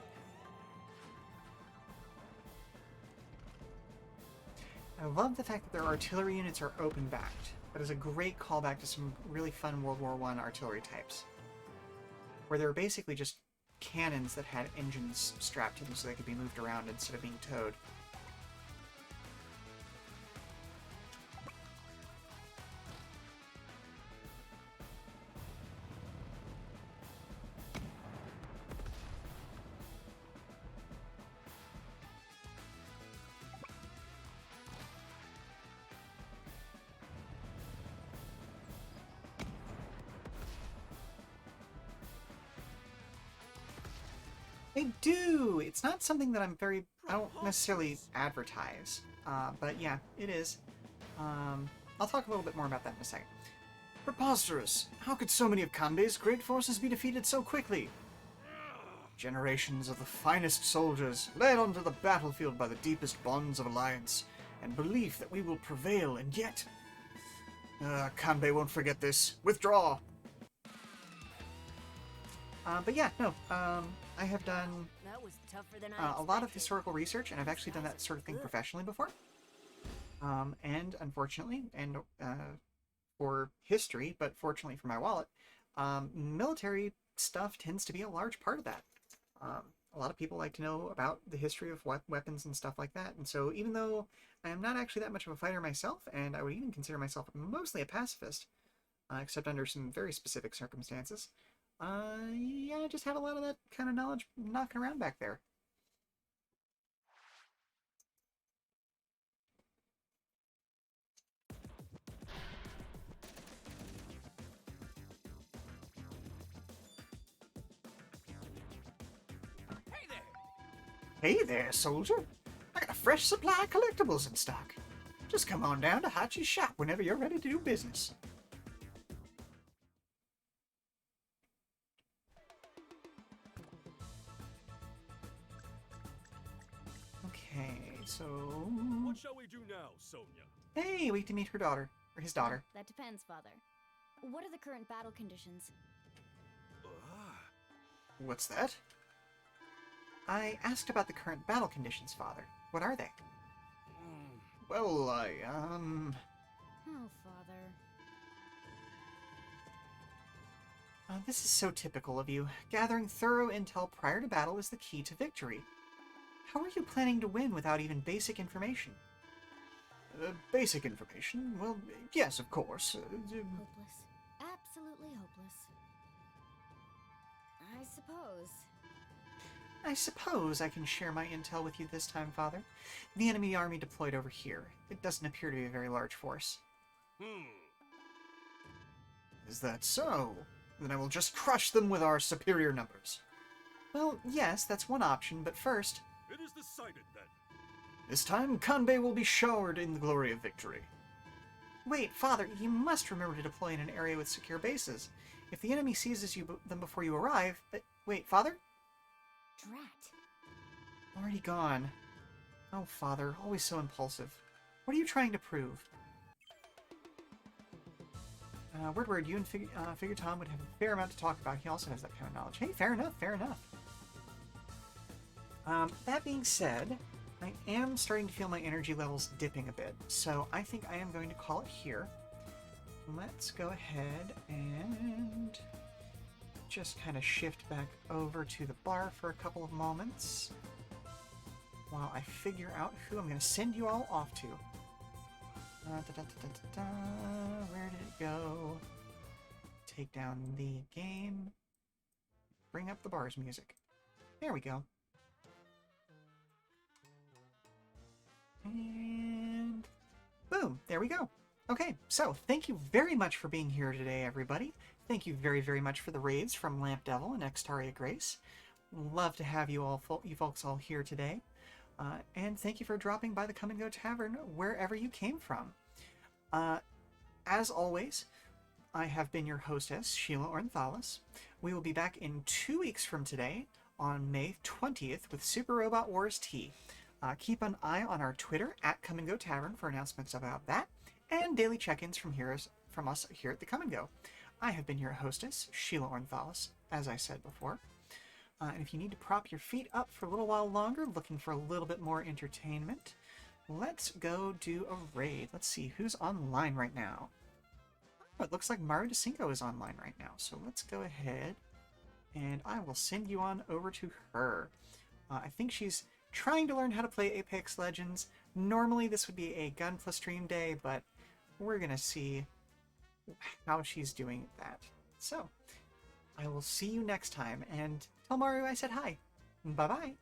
I love the fact that their artillery units are open-backed. That is a great callback to some really fun World War I artillery types, where they were basically just cannons that had engines strapped to them so they could be moved around instead of being towed. I do! It's not something that I don't necessarily advertise, but yeah, it is. I'll talk a little bit more about that in a second.
Preposterous! How could so many of Kanbei's great forces be defeated so quickly? Generations of the finest soldiers, led onto the battlefield by the deepest bonds of alliance, and belief that we will prevail, and yet... Kanbei won't forget this. Withdraw!
But yeah, no, I have done
That was tougher than I
a lot of
expected.
historical research, and I've actually done that sort of thing professionally before. And unfortunately, and for history, but fortunately for my wallet, military stuff tends to be a large part of that. A lot of people like to know about the history of weapons and stuff like that, and so even though I am not actually that much of a fighter myself, and I would even consider myself mostly a pacifist, except under some very specific circumstances, yeah, I just have a lot of that kind of knowledge knocking around back there.
Hey there!
Hey there, soldier. I got a fresh supply of collectibles in stock. Just come on down to Hachi's shop whenever you're ready to do business.
Okay, so...
What shall we do now, Sonia?
Hey, we get to meet her daughter, or his daughter.
That depends, Father. What are the current battle conditions?
What's that?
I asked about the current battle conditions, Father. What are they?
Well,
Oh, Father.
This is so typical of you. Gathering thorough intel prior to battle is the key to victory. How are you planning to win without even basic information?
Basic information? Well, yes, of course.
Hopeless. Absolutely hopeless.
I suppose I can share my intel with you this time, Father. The enemy army deployed over here. It doesn't appear to be a very large force.
Is that so? Then I will just crush them with our superior numbers.
Well, yes, that's one option, but first...
It is decided then.
This time, Kanbei will be showered in the glory of victory.
Wait, Father, you must remember to deploy in an area with secure bases. If the enemy seizes them before you arrive... wait, Father?
Drat.
Already gone. Oh, Father, always so impulsive. What are you trying to prove? Word, you and Figure Tom would have a fair amount to talk about. He also has that kind of knowledge. Hey, fair enough, fair enough. That being said, I am starting to feel my energy levels dipping a bit, so I think I am going to call it here. Let's go ahead and just kind of shift back over to the bar for a couple of moments while I figure out who I'm going to send you all off to. Where did it go? Take down the game. Bring up the bar's music. There we go. And boom, there we go. Okay, so thank you very much for being here today, everybody. Thank you very, very much for the raids from Lamp Devil and Extaria Grace. Love to have you all, you folks all here today. And thank you for dropping by the Come and Go Tavern wherever you came from. As always, I have been your hostess, Sheela Ornithalis. We will be back in 2 weeks from today on May 20th with Super Robot Wars T. Keep an eye on our Twitter at Come and Go Tavern for announcements about that, and daily check-ins from us here at the Come and Go. I have been your hostess, Sheela Ornithalis, as I said before. And if you need to prop your feet up for a little while longer, looking for a little bit more entertainment, let's go do a raid. Let's see who's online right now. Oh, it looks like Maru DeCinco is online right now, so let's go ahead and I will send you on over to her. I think she's trying to learn how to play Apex Legends. Normally this would be a Gunpla stream day, but we're gonna see how she's doing at that. So, I will see you next time, and tell Maru I said hi. Bye-bye.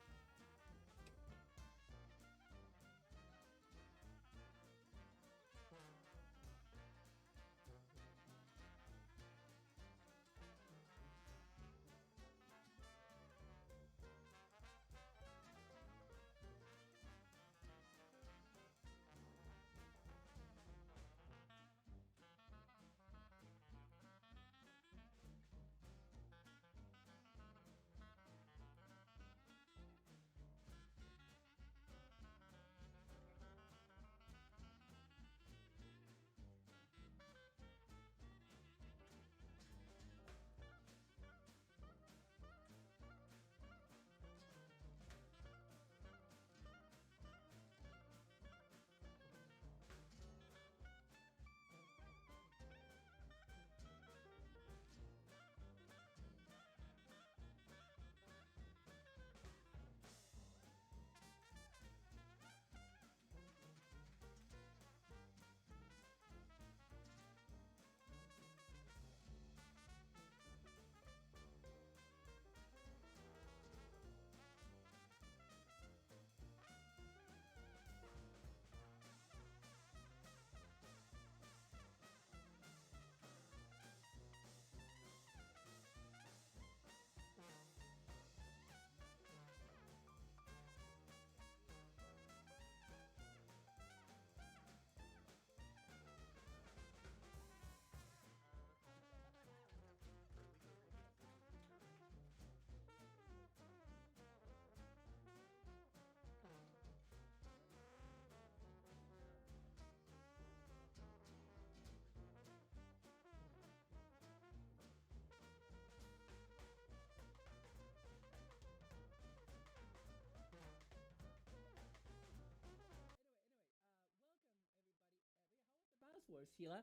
Was Sheela.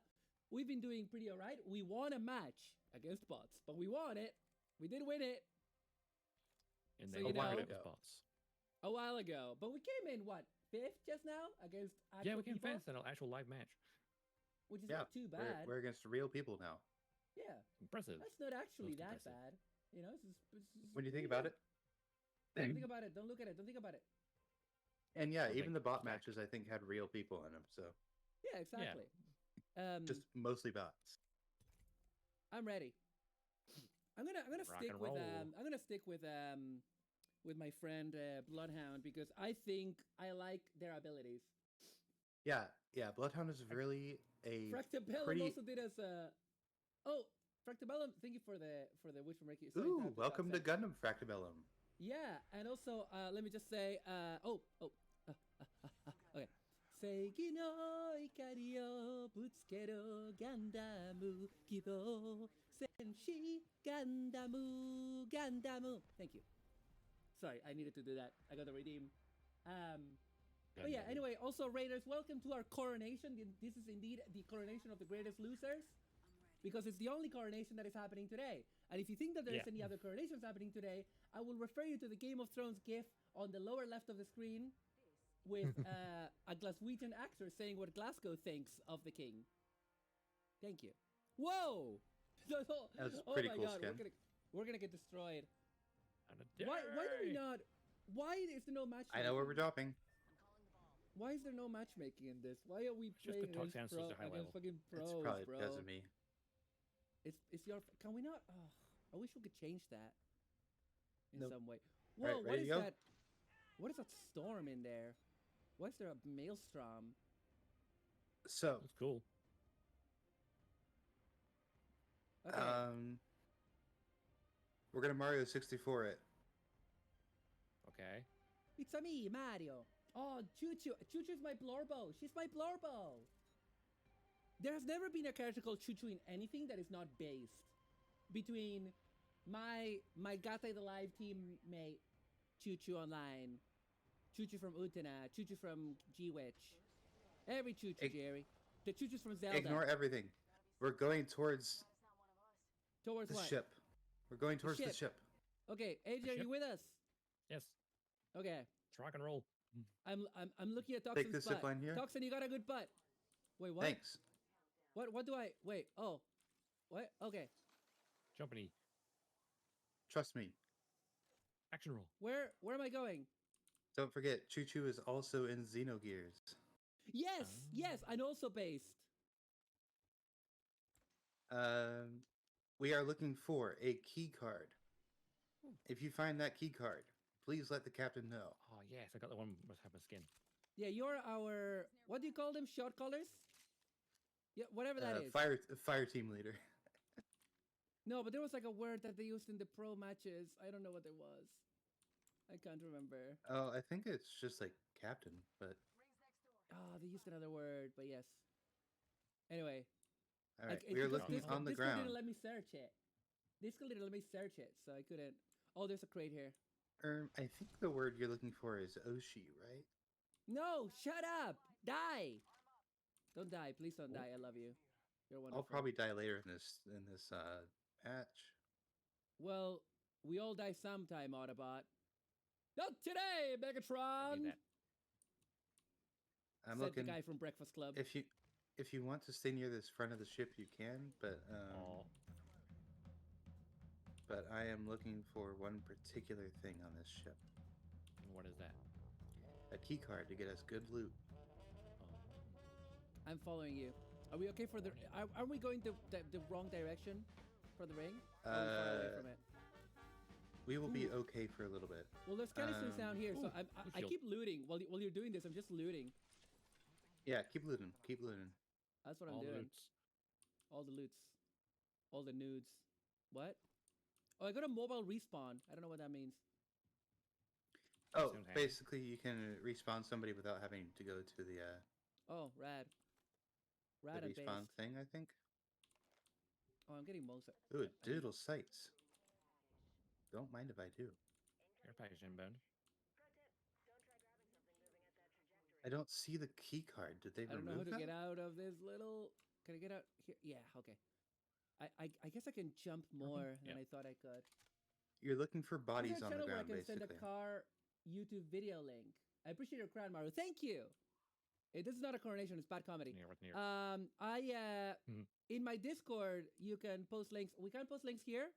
We've been doing pretty alright. We won a match against bots, but we won it. We did win it.
And
So
they
you know-
won against bots.
A while ago. But we came in, what, 5th just now? Against actual
Yeah, we came
people?
fast in an actual live match.
Which is
Yeah,
not too bad.
we're against real people now.
Yeah,
Impressive.
that's not actually
Most
that
impressive.
bad. You know, it's
When you think about it.
Don't think about it. Don't look at it. Don't think about it.
And yeah,
Okay,
even the bot
fact.
matches I think had real people in them, so
Yeah, exactly.
just mostly bots.
I'm ready. I'm gonna
Rock
stick
and
with
roll.
I'm gonna stick with my friend Bloodhound because I think I like their abilities.
Yeah, Bloodhound is really a
Fractabellum
pretty.
also did us oh, Fractabellum, thank you for the wish from Ricky. Sorry to
Ooh,
interrupt you,
welcome to
Toxic.
Gundam Fractabellum.
Yeah, and also let me just say okay. Seigi no ikari o butsukeru Gandamu kido senshi Gandamu. Thank you. Sorry, I needed to do that. I got to redeem. But yeah, anyway, also Raiders, welcome to our coronation. This is indeed the coronation of the greatest losers. Because it's the only coronation that is happening today. And if you think that there's any other coronations happening today, I will refer you to the Game of Thrones gif on the lower left of the screen with a Glaswegian actor saying what Glasgow thinks of the king. Thank you. Whoa!
That was
Oh
pretty
my
cool
god,
skin.
we're gonna get destroyed.
And a
Why do we
dairy.
not? Why is there no matchmaking?
I know where we're dropping.
Why is there no matchmaking in this? Why are we
It's just the
playing
Toxic
against,
Hands is a high
against
level.
fucking pros,
It's probably
bro?
because of me.
It's your. Can we not? Oh, I wish we could change that in
Nope.
some way.
All right,
Whoa! What
ready
is
to go?
that? What is that storm in there? Why is there a maelstrom?
So,
That's cool.
Okay.
we're gonna Mario 64 it.
Okay.
It's a me, Mario. Oh, Choo Choo. Choo Choo's my Blorbo. She's my Blorbo. There has never been a character called Choo Choo in anything that is not based between my Gata the Live teammate, Choo Choo Online, Choo Choo from Utana, Choo Choo from G-Witch, every Choo Choo, Jerry. The Choo Choos from Zelda.
Ignore everything. We're going towards
Towards
the
what?
ship. We're going towards the ship.
Okay, AJ, are you
ship?
with us?
Yes.
Okay.
Let's rock and roll.
I'm looking at
Take
Toxin's
this
butt.
zip line here.
Toxin, you got a good butt. Wait, what?
Thanks.
What do I wait? Oh. What? Okay.
Jumpany.
Trust me.
Action roll.
Where am I going?
Don't forget, Choo Choo is also in Xenogears.
Yes, yes, and also based.
We are looking for a key card. If you find that key card, please let the captain know.
Oh, yes. I got the one with half a skin.
Yeah, you're our what do you call them? Shot callers? Yeah, whatever that is.
Fire team leader.
No, but there was like a word that they used in the pro matches. I don't know what it was. I can't remember.
Oh, I think it's just like captain, but
Oh, they used another word, but yes. Anyway.
all right.
it's
We are
because
looking on the
Discord
ground.
didn't let me search it. Discord didn't let me search it, so I couldn't. Oh, there's a crate here.
I think the word you're looking for is Oshi, right?
No, shut up! Die! Don't die, please don't die. I love you. You're wonderful.
I'll probably die later in this match.
Well, we all die sometime, Autobot. Not today,
I need
Megatron.
that.
I'm
Said
looking.
the guy from Breakfast Club.
If you want to stay near this front of the ship, you can. But I am looking for one particular thing on this ship:
What is that?
a key card to get us good loot.
I'm following you. Are we okay for the? Are we going the wrong direction for the ring? Or are we far away from it?
We will be okay for a little bit.
Well, there's canisters down here, so
Ooh,
I
shield.
keep looting while you're doing this. I'm just looting.
Yeah, keep looting. Keep looting.
That's what I'm
All the
doing.
loots.
All the loots. All the nudes. What? Oh, I got a mobile respawn. I don't know what that means.
Oh,
Sounds handy.
basically you can respawn somebody without having to go to the
Oh, rad. Rad and
respawn
based.
thing, I think.
Oh, I'm getting most.
Ooh, doodle sights. Don't mind if I do.
Air package inbound.
I don't see the key card. Did they
I don't know how
remove
to
that?
get out of this little. Can I get out here? Yeah, okay. I guess I can jump more than
Yeah.
I thought I could.
You're looking for
Is
bodies
there a
on the
channel where
ground,
I can send
basically.
a car YouTube video link? I appreciate your crown, Maru. Thank you. This is not a coronation; it's bad comedy.
Near, near. Mhm.
In my Discord, you can post links. We can't post links here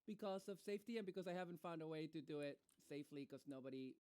because of safety and because I haven't found a way to do it safely because nobody